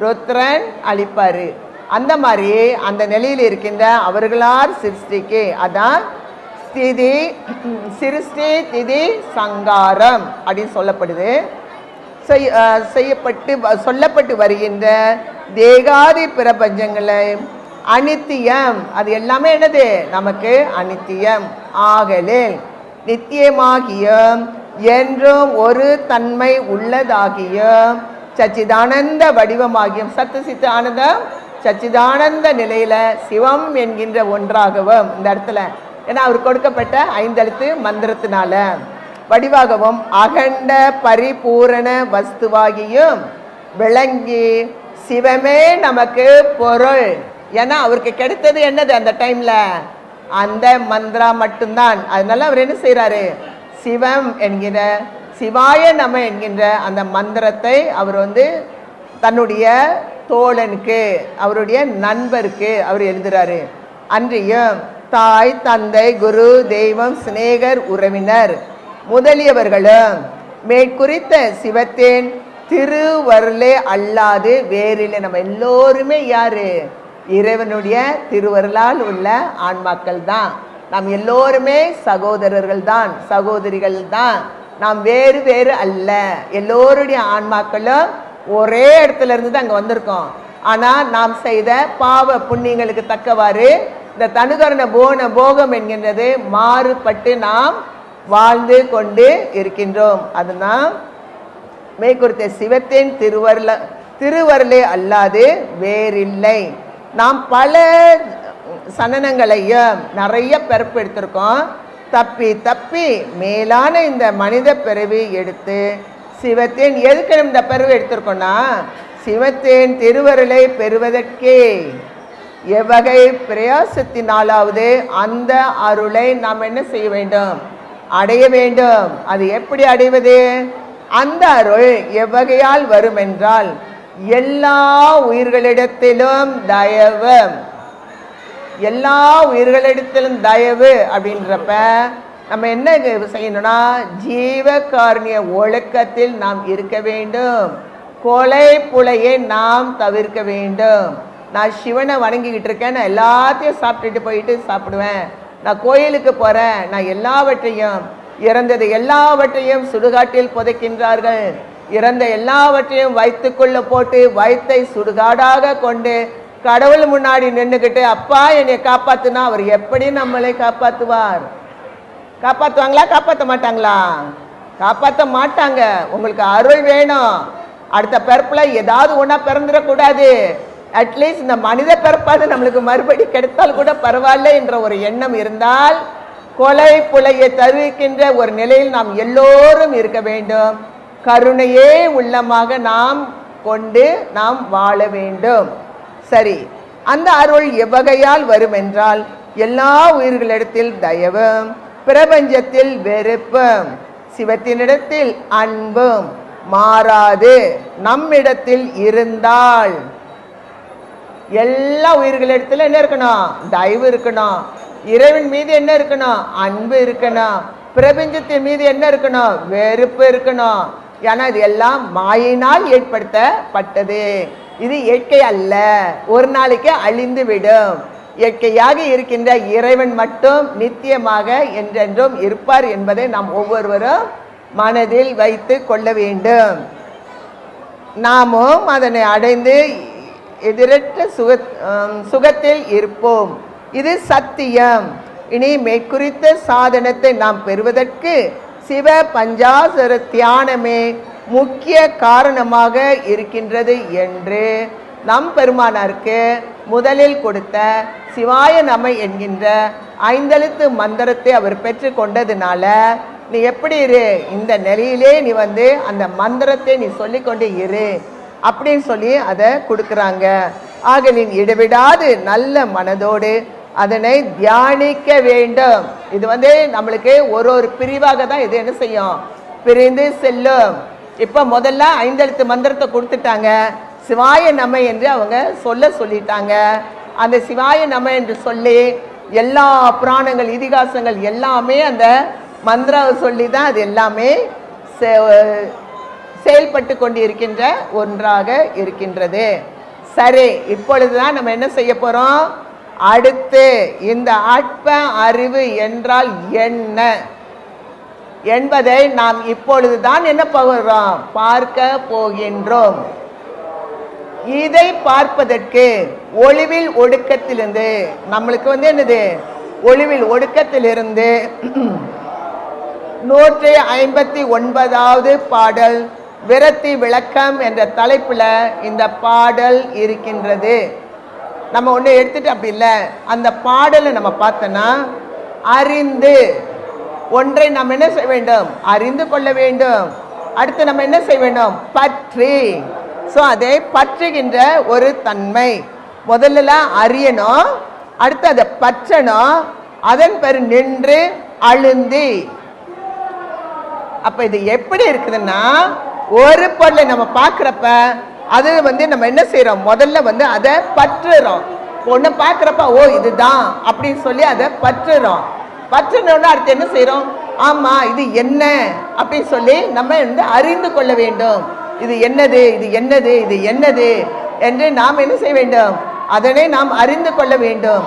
ருத்ரன் அழிப்பாரு. அந்த மாதிரி அந்த நிலையில் இருக்கின்ற அவர்களால் சிருஷ்டிக்கு, அதான் ஸ்திதி சிருஷ்டி திதி சங்காரம் அப்படின்னு சொல்லப்படுது. சொல்லப்பட்டு வருகின்ற தேகாதி பிரபஞ்சங்களை அனித்தியம், அது எல்லாமே என்னது, நமக்கு அனித்தியம் ஆகலில் நித்தியமாகிய என்றும் ஒரு தன்மை உள்ளதாகிய சச்சிதானந்த வடிவமாகியும், சத்து சித்த ஆனந்தம் சச்சிதானந்த நிலையில சிவம் என்கின்ற ஒன்றாகவும், இந்த இடத்துல ஏன்னா அவர் கொடுக்கப்பட்ட 5 எழுத்து மந்திரத்தினால வடிவாகவும் அகண்ட பரிபூரண வஸ்துவாகியும் விளங்கி சிவமே நமக்கு பொருள். ஏன்னா அவருக்கு கிடைத்தது என்னது அந்த டைம்ல, அந்த மந்திரா மட்டும்தான். அதனால அவர் என்ன செய்யறாரு, சிவம் என்கிற சிவாய நம என்கின்ற அந்த மந்திரத்தை அவர் தன்னுடைய தோழனுக்கு, அவருடைய நண்பருக்கு அவர் எழுதுறாரு. அன்றியும் தாய் தந்தை குரு தெய்வம் சிநேகர் உறவினர் முதலியவர்களும் மேற்குறித்த சிவத்தின் திருவருளே அல்லாது வேறில்லை. நம்ம எல்லோருமே யாரு, இறைவனுடைய திருவருளால் உள்ள ஆன்மாக்கள் தான். நாம் எல்லோருமே சகோதரர்கள் தான், சகோதரிகள் தான். நாம் வேறு வேறு அல்ல. எல்லோருடைய ஆன்மாக்களும் ஒரே இடத்துல இருந்து தான் அங்கே வந்திருக்கோம். ஆனால் நாம் செய்த பாவ புண்ணியங்களுக்கு தக்கவாறு இந்த தனுகரண போகம் என்கின்றது மாறுபட்டு நாம் வாழ்ந்து கொண்டு இருக்கின்றோம். அதுதான் மேற்குறித்த சிவத்தின் திருவருளே அல்லாது வேறில்லை. நாம் பல சனனங்களையும் நிறைய பிறப்பு எடுத்திருக்கோம். தப்பி தப்பி மேலான இந்த மனித பிறவி எடுத்து சிவத்தின் எதுக்கு இந்த பிறவி எடுத்திருக்கோம்னா, சிவத்தின் திருவருளை பெறுவதற்கே எவ்வகை பிரயாசத்தினாலாவது அந்த அருளை நாம் என்ன செய்ய வேண்டும், அடைய வேண்டும். அது எப்படி அடைவது? அந்த அருள் எவ்வகையால் வரும் என்றால், எல்லா உயிர்களிடத்திலும் தயவு, எல்லா உயிர்களிடத்திலும் தயவு அப்படின்றப்ப நம்ம என்ன செய்யணும்னா, ஜீவகாருண்ய ஒழுக்கத்தில் நாம் இருக்க வேண்டும். கொலை புலையை நாம் தவிர்க்க வேண்டும். நான் சிவனை வணங்கிக்கிட்டு இருக்கேன், நான் எல்லாத்தையும் சாப்பிட்டுட்டு போயிட்டு சாப்பிடுவேன், நான் கோயிலுக்கு போகிறேன், நான் எல்லாவற்றையும் இறந்தது எல்லாவற்றையும் சுடுகாட்டில் புதைக்கின்றார்கள், இறந்த எல்லாவற்றையும் வயிற்றுக்குள்ள போட்டு வயிற்றை சுடுகாடாக கொண்டு கடவுள் முன்னாடி நின்றுக்கிட்டு அப்பா என்னை காப்பாத்துனா அவர் எப்படி நம்மளை காப்பாற்றுவார்? காப்பாற்றுவாங்களா? காப்பாற்ற மாட்டாங்களா? காப்பாற்ற மாட்டாங்க. உங்களுக்கு அருள் வேணும். அடுத்த பிறப்பில் ஏதாவது ஒன்றா பிறந்துடக்கூடாது. அட்லீஸ்ட் இந்த மனித பிறப்பாது நம்மளுக்கு மறுபடி கிடைத்தால் கூட பரவாயில்ல என்ற ஒரு எண்ணம் இருந்தால், கொலை புலையை தருவிக்கின்ற ஒரு நிலையில் நாம் எல்லோரும் இருக்க வேண்டும். கருணையே உள்ளமாக நாம் கொண்டு நாம் வாழ வேண்டும். சரி, அந்த அருள் எவ்வகையால் வரும் என்றால், எல்லா உயிர்களிடத்தில் தயவும், பிரபஞ்சத்தில் வெறுப்பும், சிவத்தினிடத்தில் அன்பும் மாறாது நம்மிடத்தில் இருந்தால், எல்லா உயிர்களிடத்துல என்ன இருக்கணும்? தயவு இருக்கணும். இறைவன் மீது என்ன இருக்கணும்? அன்பு இருக்கணும். பிரபஞ்சத்தின் மீது என்ன இருக்கணும்? வெறுப்பு இருக்கணும். ஏன்னா இது எல்லாம் மாயினால் ஏற்படுத்தப்பட்டது. இது இயற்கை அல்ல, ஒரு நாளைக்கு அழிந்து விடும். இயற்கையாக இருக்கின்ற இறைவன் மட்டும் நித்தியமாக என்றென்றும் இருப்பார் என்பதை நாம் ஒவ்வொருவரும் மனதில் வைத்து கொள்ள வேண்டும். நாமும் அதனை அடைந்து எதிரற்ற சுகத்தில் இருப்போம். இது சத்தியம். இனி மேற்குறித்த சாதனத்தை நாம் பெறுவதற்கு சிவ பஞ்சாசர தியானமே முக்கிய காரணமாக இருக்கின்றது என்று நம் பெருமானாருக்கு முதலில் கொடுத்த சிவாய நம என்கின்ற 5 எழுத்து மந்திரத்தை அவர் பெற்று கொண்டதுனால நீ எப்படி இரு, இந்த நிலையிலே நீ அந்த மந்திரத்தை நீ சொல்லிக்கொண்டு இரு அப்படின்னு சொல்லி அதை கொடுக்குறாங்க. ஆக நீ இடைவிடாது நல்ல மனதோடு அதனை தியானிக்க வேண்டும். இது நம்மளுக்கு ஒரு பிரிவாக தான் இது என்ன செய்யும், பிரிந்து செல்லும். இப்போ முதல்ல 5 எழுத்து மந்திரத்தை கொடுத்துட்டாங்க, சிவாய நம என்று அவங்க சொல்லிட்டாங்க. அந்த சிவாய நம என்று சொல்லி எல்லா புராணங்கள் இதிகாசங்கள் எல்லாமே அந்த மந்திரம் சொல்லி தான் அது எல்லாமே செயல்பட்டு கொண்டு இருக்கின்ற ஒன்றாக இருக்கின்றது. சரி, இப்பொழுதுதான் நம்ம என்ன செய்ய போறோம், அடுத்து இந்த அற்ப அறிவு என்றால் என்ன என்பதை நாம் இப்பொழுதுதான் என்ன போகிறோம், பார்க்க போகின்றோம். இதை பார்ப்பதற்கு ஒளிவில் ஒடுக்கத்திலிருந்து நம்மளுக்கு என்னது, ஒளிவில் ஒடுக்கத்திலிருந்து 159வது பாடல் விரத்தி விளக்கம் என்ற தலைப்புல இந்த பாடல் இருக்கின்றது. நம்ம ஒன்று எடுத்துட்டு அப்படி இல்லை, அந்த பாடலை நம்ம பார்த்தோன்னா அறிந்து ஒன்றை நம்ம என்ன செய்ய வேண்டும், அறிந்து கொள்ள வேண்டும். அடுத்து நம்ம என்ன செய்ய வேண்டும், பற்றி. ஸோ அதை பற்றுகின்ற ஒரு தன்மை முதல்ல அறியணும், அடுத்து அதை பற்றணும், அதன் பேர் நின்று அழுந்தி. அப்ப இது எப்படி இருக்குதுன்னா, ஒரு பொருளை நம்ம பார்க்குறப்ப அது நம்ம என்ன செய்யறோம், முதல்ல அதை பற்றுறோம். ஒன்று பார்க்குறப்ப ஓ இதுதான் அப்படின்னு சொல்லி அதை பற்றுறோம். பற்றுனோன்னா அடுத்து என்ன செய்யறோம், ஆமா இது என்ன அப்படின்னு சொல்லி நம்ம அறிந்து கொள்ள வேண்டும். இது என்னது, இது என்னது, இது என்னது என்று நாம் என்ன செய்ய வேண்டும், அதனை நாம் அறிந்து கொள்ள வேண்டும்.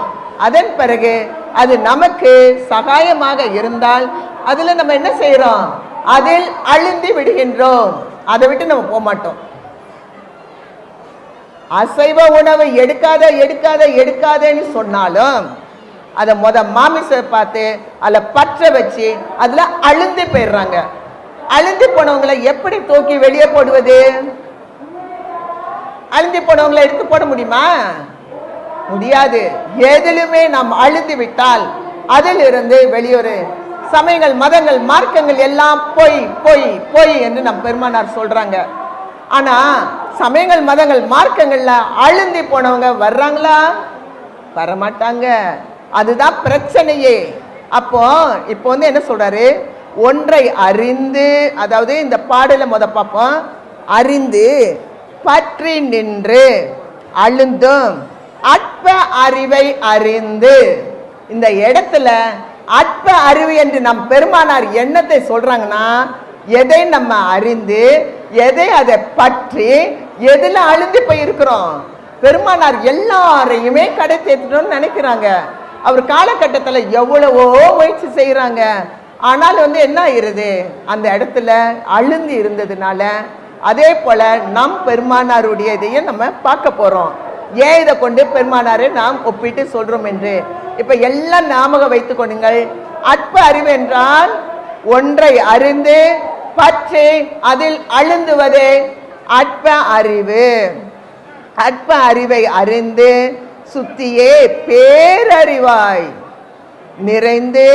அதன் பிறகு அது நமக்கு சகாயமாக இருந்தால் அதுல நம்ம என்ன செய்யறோம், அதில் அழுந்தி விடுகின்றோம். அதை விட்டு நம்ம போக மாட்டோம். அசைவ உணவு எடுக்காத எடுக்காத எடுக்காதன்னு சொன்னாலும் அதை மாமிசை பார்த்து அதில் பற்ற வச்சு அதுல அழுந்தி போயிடுறாங்க. அழுந்தி போனவங்களை எப்படி தூக்கி வெளியே போடுவது, அழுந்தி போனவங்களை எடுத்து போட முடியுமா, முடியாது. எதிலுமே நாம் அழுந்தி விட்டால் அதிலிருந்து வெளியொரு சமயங்கள் மதங்கள் மார்க்கங்கள் எல்லாம் பொய் பொய் பொய் என்று நம் பெருமானார் சொல்றாங்க. ஆனா சமயங்கள் மதங்கள் மார்க்கங்கள்ல அழுந்தி போனவங்க வர்றாங்களா, வரமாட்டாங்க. அதுதான் பிரச்சனையே. அப்போ இப்போ என்ன சொல்றாரு, ஒன்றை அறிந்து, அதாவது இந்த பாடல பார்ப்போம், அறிந்து பற்றி நின்று அழுந்தும் அற்ப அறிவை அறிந்து. இந்த இடத்துல அற்ப அறிவு என்று நம் பெருமானார் என்னத்தை சொல்றாங்கன்னா, எதை நம்ம அறிந்து எதை அதை பற்றி எதுல அழுந்து போயிருக்கிறோம். பெருமானார் எல்லாரையுமே கடை தேர்த்துட்டோம்னு நினைக்கிறாங்க. அவர் காலகட்டத்தில் எவ்வளவோ முயற்சி செய்யறாங்க. ஆனால் என்ன ஆயிருது, அந்த இடத்துல அழுந்து இருந்ததுனால. அதே போல நம் பெருமானாருடைய இதையும் நம்ம பார்க்க போறோம். ஏன் இதை கொண்டு பெருமானாரை நாம் ஒப்பிட்டு சொல்றோம் என்று இப்ப எல்லாம் ஞாபகம் வைத்துக் கொள்ளுங்கள். அற்ப அறிவு என்றால் ஒன்றை அறிந்து பற்றி அதில் அழுந்துவதே அற்ப அறிவு. அற்ப அறிவை அறிந்து சுத்தியே பேரறிவாய் நிறைந்து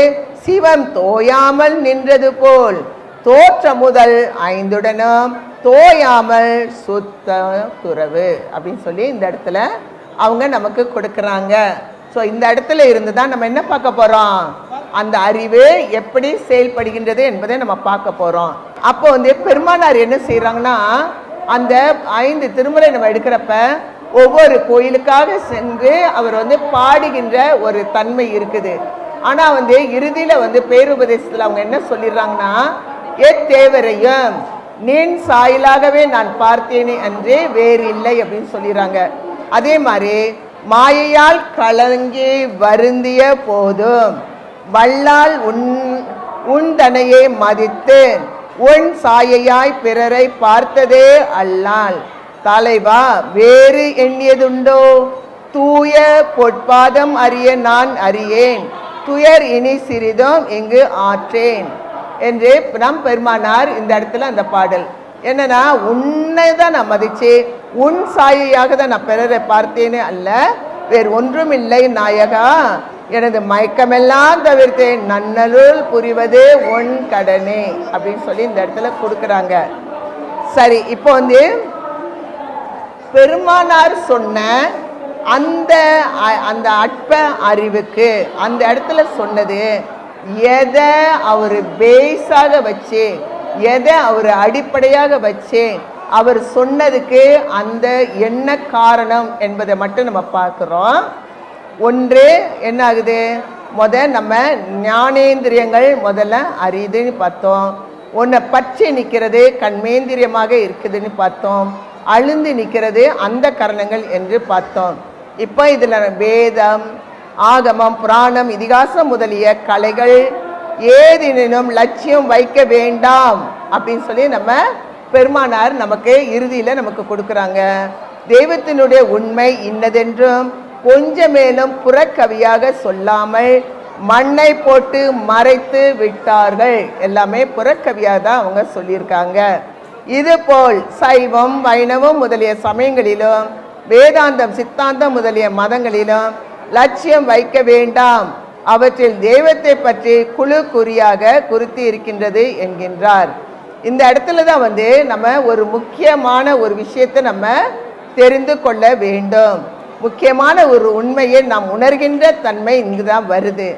சிவம் தோயாமல் நின்றது போல் தோற்ற முதல் 5உடனும் தோயாமல் சுத்த துறவு அப்படின்னு சொல்லி இந்த இடத்துல அவங்க நமக்கு கொடுக்கறாங்க. ஸோ இந்த இடத்துல இருந்து தான் நம்ம என்ன பார்க்க போறோம், அந்த அறிவு எப்படி செயல்படுகின்றது என்பதை நம்ம பார்க்க போறோம். அப்போ பெருமானார் என்ன செய்யறாங்கன்னா, அந்த 5 திருமுறை நம்ம எடுக்கிறப்ப ஒவ்வொரு கோயிலுக்காக சென்று அவர் பாடுகின்ற ஒரு தன்மை இருக்குது. ஆனா இறுதியில பேருபதேசத்துல அவங்க என்ன சொல்லிடுறாங்கன்னா, தேவரையும் நின் சாயலாகவே நான் பார்த்தேனே அன்றே வேறு இல்லை அப்படின்னு சொல்லிடுறாங்க. அதே மாதிரி மாயையால் கலங்கி வருந்திய போதும் வல்லால் உன் தனையை மதித்து உன் சாயையாய் பிறரை பார்த்ததே அல்லால் தலைவா வேறு எண்ணியதுண்டோ, தூய பொற்பாதம் அறிய நான் அறியேன், துயர் இனி சிறிதும் இங்கு ஆற்றேன் என்று நம் பெருமானார் இந்த இடத்துல அந்த பாடல் என்னன்னா, உன்னை தான் நான் மதிச்சு உன் சாயையாக தான் நான் பிறரை பார்த்தேனே அல்ல, வேறு ஒன்றும் இல்லை நாயகா, எனது மயக்கமெல்லாம் தவிர்த்தேன், நன்னருள் புரிவது உன் கடனே அப்படின்னு சொல்லி இந்த இடத்துல கொடுக்குறாங்க. சரி, இப்போ பெருமானார் சொன்ன அந்த அந்த அற்ப அறிவுக்கு அந்த இடத்துல சொன்னது எதை அவர் பேஸாக வச்சு, எதை அவர் அடிப்படையாக வச்சு அவர் சொன்னதுக்கு அந்த என்ன காரணம் என்பதை மட்டும் நம்ம பார்க்குறோம். ஒன்று என்ன ஆகுது, நம்ம ஞானேந்திரியங்கள் முதல்ல அறியுதுன்னு பார்த்தோம். ஒன்றை பற்றி நிற்கிறது கண்மேந்திரியமாக இருக்குதுன்னு பார்த்தோம். அழுந்து நிற்கிறது அந்த கரணங்கள் என்று பார்த்தோம். இப்போ இதில் வேதம், ஆகமம், புராணம், இதிகாசம் முதலிய கலைகள் ஏதேனும் லட்சியம் வைக்க வேண்டாம் அப்படின்னு சொல்லி நம்ம பெருமானார் நமக்கு இறுதியில் நமக்கு கொடுக்குறாங்க. தெய்வத்தினுடைய உண்மை இன்னதென்றும் கொஞ்சம் மேலும் புறக்கவியாக சொல்லாமல் மண்ணை போட்டு மறைத்து விட்டார்கள். எல்லாமே புறக்கவியாக தான் அவங்க சொல்லியிருக்காங்க. இதுபோல் சைவம், வைணவம் முதலிய சமயங்களிலும் வேதாந்தம், சித்தாந்தம் முதலிய மதங்களிலும் லட்சியம் வைக்க வேண்டாம், அவற்றில் தெய்வத்தை பற்றி குழு குறியாக குறித்து இருக்கின்றது என்கின்றார். இந்த இடத்துல தான் நம்ம ஒரு முக்கியமான ஒரு விஷயத்தை நம்ம தெரிந்து கொள்ள வேண்டும். முக்கியமான ஒரு உண்மையை நாம் உணர்கின்ற தன்மை இங்கு தான் வருது.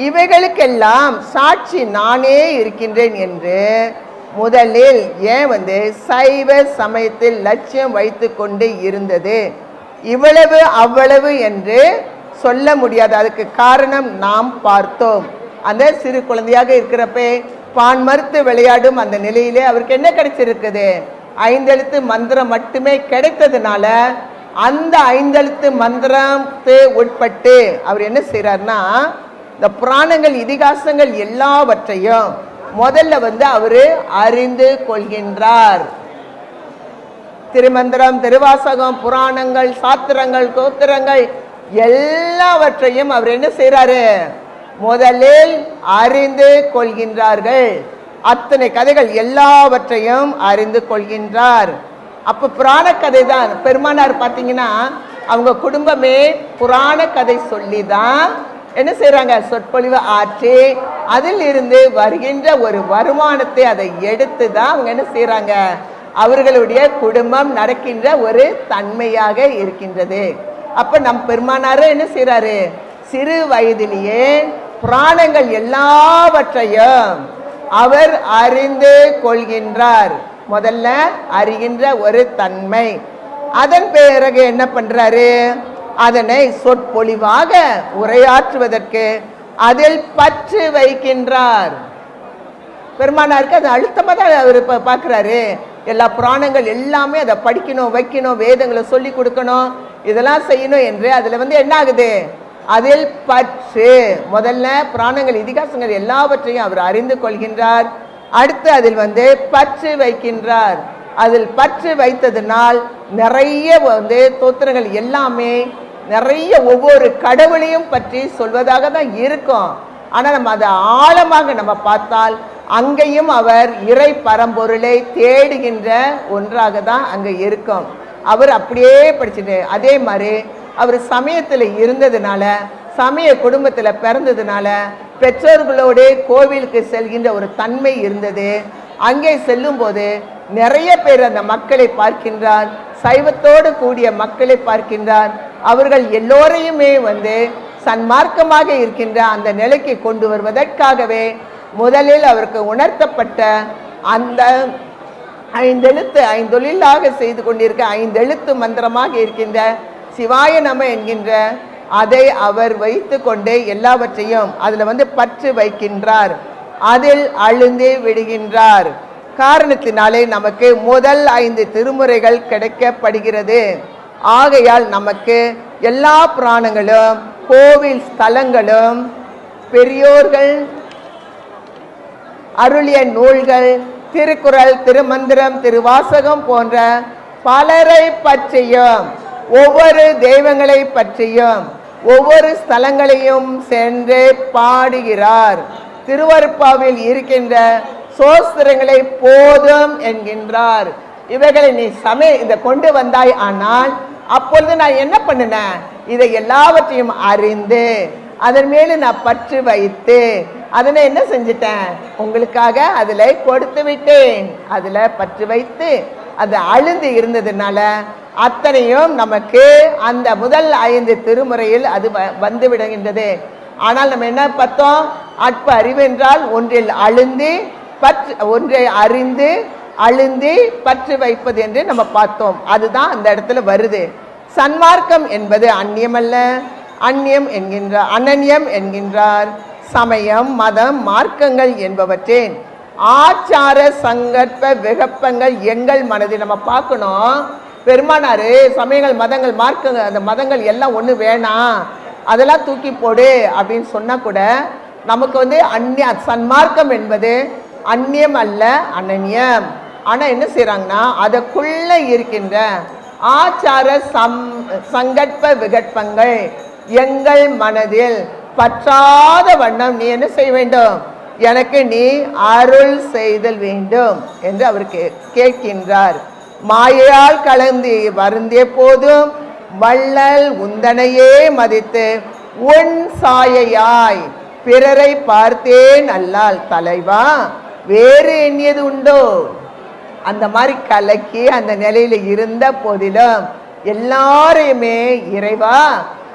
இவைகளுக்கெல்லாம் சாட்சி நானே இருக்கின்றேன் என்று முதலில் ஏன் சைவ சமயத்தில் லட்சியம் வைத்து கொண்டு இருந்தது, இவ்வளவு அவ்வளவு என்று சொல்ல முடியாது. அதுக்கு காரணம் நாம் பார்த்தோம். அந்த சிறு குழந்தையாக இருக்கிறப்ப பான் மறுத்து விளையாடும் அந்த நிலையிலே அவருக்கு என்ன கிடைச்சிருக்குது, 5 எழுத்து மந்திரம் மட்டுமே கிடைத்ததுனால அந்த 5 எழுத்து மந்திரத்தை உட்பட்டு அவர் என்ன செய்யறாருன்னா, இந்த புராணங்கள், இதிகாசங்கள் எல்லாவற்றையும் முதல்ல அவரு அறிந்து கொள்கின்றார். திருமந்திரம், திருவாசகம், புராணங்கள், சாத்திரங்கள், கோத்திரங்கள் எல்லாவற்றையும் அவர் என்ன செய்யறாரு, முதலில் அறிந்து கொள்கின்றார்கள். அத்தனை கதைகள் எல்லாவற்றையும் அறிந்து கொள்கின்றார். அப்ப புராண கதை தான் பெருமானார் பார்த்தீங்கன்னா அவங்க குடும்பமே புராண கதை சொல்லி தான் என்ன செய்யறாங்க, சொற்பொழிவு ஆற்றி அதில் இருந்து வருகின்ற ஒரு வருமானத்தை அதை எடுத்து தான் அவங்க என்ன செய்யறாங்க, அவர்களுடைய குடும்பம் நடக்கின்ற ஒரு தன்மையாக இருக்கின்றது. அப்ப நம் பெருமானாரு என்ன செய்யறாரு, சிறு வயதிலேயே புராணங்கள் எல்லாவற்றையும் அவர் அறிந்து கொள்கின்றார். முதல்ல அறிகின்ற ஒரு தன்மை. அதன் பிறகு என்ன பண்றாரு, அதனை சொற்பொழிவாக உரையாற்றுவதற்கு அதில் பற்று வைக்கின்றார். பெருமானாருக்கு அது அழுத்தமாக தான் அவர் பார்க்குறாரு. எல்லா புராணங்கள் எல்லாமே அதை படிக்கணும், வைக்கணும், வேதங்களை சொல்லி கொடுக்கணும், இதெல்லாம் செய்யணும் என்று அதில் என்ன ஆகுது, அதில் பற்று. முதல்ல புராணங்கள், இதிகாசங்கள் எல்லாவற்றையும் அவர் அறிந்து கொள்கின்றார். அடுத்து அதில் பற்று வைக்கின்றார். அதில் பற்று வைத்ததுனால் நிறைய தோத்திரங்கள் எல்லாமே நிறைய ஒவ்வொரு கடவுளையும் பற்றி சொல்வதாக தான் இருக்கும். ஆனால் நம்ம அதை ஆழமாக நம்ம பார்த்தால் அங்கேயும் அவர் இறை பரம்பொருளை தேடுகின்ற ஒன்றாக தான் அங்கே இருக்கும். அவர் அப்படியே படிச்சுட்டு, அதே மாதிரி அவர் சமயத்தில் இருந்ததுனால, சமய குடும்பத்தில் பிறந்ததுனால பெற்றோர்களோடு கோவிலுக்கு செல்கின்ற ஒரு தன்மை இருந்தது. அங்கே செல்லும்போது நிறைய பேர் அந்த மக்களை பார்க்கின்றார், சைவத்தோடு கூடிய மக்களை பார்க்கின்றார். அவர்கள் எல்லோரையுமே சன்மார்க்கமாக இருக்கின்ற அந்த நிலைக்கு கொண்டு வருவதற்காகவே முதலில் அவருக்கு உணர்த்தப்பட்ட அந்த 5 எழுத்து, 5 தொழிலாக செய்து கொண்டிருக்க 5 எழுத்து மந்திரமாக இருக்கின்ற சிவாய நம என்கின்ற அதை அவர் வைத்து கொண்டே எல்லாவற்றையும் அதில் பற்று வைக்கின்றார். அதில் அழுந்து விடுகின்றார். காரணத்தினாலே நமக்கு முதல் 5 திருமுறைகள் கிடைக்கப்படுகிறது. ஆகையால் நமக்கு எல்லா புராணங்களும், கோவில் ஸ்தலங்களும், பெரியோர்கள் அருளிய நூல்கள், திருக்குறள், திருமந்திரம், திருவாசகம் போன்ற பலரை பற்றியும், ஒவ்வொரு தெய்வங்களை பற்றியும், ஒவ்வொரு ஸ்தலங்களையும் சென்று பாடுகிறார். திருவருப்பாவில் இருக்கின்ற சோஸ்திரங்களை போதும் என்கின்றார். இவைகளை நீ இதை கொண்டு வந்தாய், ஆனால் அப்பொழுது நான் என்ன பண்ணினேன், இதை எல்லாவற்றையும் அறிந்து அதன் மேல நான் பற்று வைத்து அதனை என்ன செஞ்சிட்டேன், உங்களுக்காக அதுல கொடுத்து விட்டேன். அதுல பற்று வைத்து அது அழுந்து இருந்ததுனால அத்தனையும் நமக்கு அந்த முதல் 5 திருமுறையில் அது வந்து விடுகின்றது. ஆனால் நம்ம என்ன பார்த்தோம், அற்ப அறிவு என்றால் ஒன்றில் அழுந்தி ஒன்றை அறிந்து அழுந்தி பற்று வைப்பது என்று நம்ம பார்த்தோம். அதுதான் அந்த இடத்துல வருது. சன்மார்க்கம் என்பது அந்நியம் அல்ல, அனன்யம் என்கின்றார். சமயம், மதம், மார்க்கங்கள் என்பவற்றின் ஆச்சார சங்கற்ப விகப்பங்கள் எங்கள் மனதில் நம்ம பார்க்கணும். பெருமானாரு சமயங்கள், மதங்கள், மார்க்கங்கள், அந்த மதங்கள் எல்லாம் ஒண்ணு வேணாம், அதெல்லாம் தூக்கி போடு அப்படின்னு சொன்னா கூட நமக்கு சன்மார்க்கம் என்பது அந்நியம் அல்ல, அனன்யம். ஆனா என்ன செய்யறாங்கன்னா, அதற்குள்ள இருக்கின்ற ஆச்சார சங்கற்ப விகற்பங்கள் எங்கள் மனதில் பற்றாத வண்ணம் நீ என்ன செய்ய வேண்டும், எனக்கு நீ அருள் செய்தல் வேண்டும் என்று அவர் கேட்கின்றார். மாயையால் கலந்து வருந்திய போதும் வள்ளல் உந்தனையே மதித்து உன் சாயையாய் பிறரை பார்த்தேன் அல்லால் தலைவா வேறு எண்ணியது உண்டோ. அந்த மாதிரி கலக்கி அந்த நிலையில இருந்த போதிலும் எல்லாரையுமே இறைவா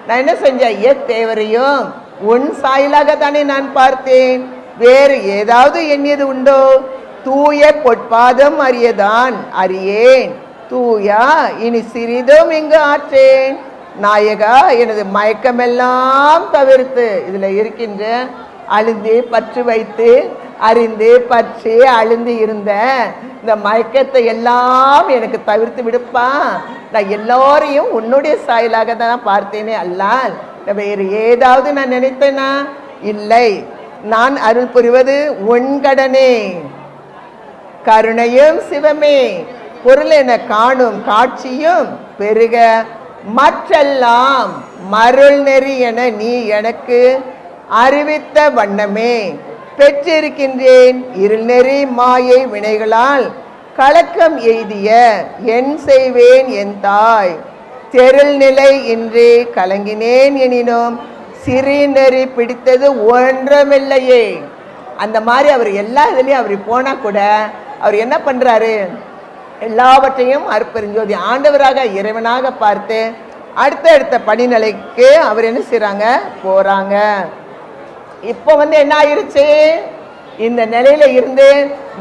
நான் என்ன செஞ்சேன், தேவரையும் உன் சாயலாக தானே நான் பார்த்தேன், வேறு ஏதாவது எண்ணியது உண்டோ. தூய பொற்பாதம் அறியதான் அறியேன், தூயா இனி சிறிதும் இங்கு ஆற்றேன். நாயகா எனது மயக்கமெல்லாம் தவிர்த்து, இதுல இருக்கின்ற அழுந்து பற்று வைத்து அறிந்து பற்றி அழுந்து இருந்த இந்த மயக்கத்தை எல்லாம் எனக்கு தவிர்த்து விடுப்பா. நான் எல்லோரையும் உன்னுடைய சாயலாக தான் பார்த்தேனே அல்லால் வேறு ஏதாவது நான் நினைத்தேனா, இல்லை. நான் அருள் புரிவது உன் கடனே, கருணையும் சிவமே, பொருள் என காணும் காட்சியும் பெருக, மற்றெல்லாம் மருள் நெறி என நீ எனக்கு அறிவித்த வண்ணமே பெற்றிருக்கின்றேன். இருள் நெறி மாயை வினைகளால் கலக்கம் எய்திய என் செய்வேன் என் தாய், தெருள் நிலை இன்றி கலங்கினேன் எனினும் சிறி நெறி பிடித்தது ஒன்றுமில்லையே. அந்த மாதிரி அவர் எல்லா இதுலயும் அவர் போனா கூட அவர் என்ன பண்றாரு, எல்லாவற்றையும் அருட்பெருஞ்சோதி ஆண்டவராக இறைவனாக பார்த்து அடுத்த படிநிலைக்கு அவர் என்ன செய்றாங்க, போறாங்க. இப்போ என்ன ஆயிருச்சு, இந்த நிலையில இருந்து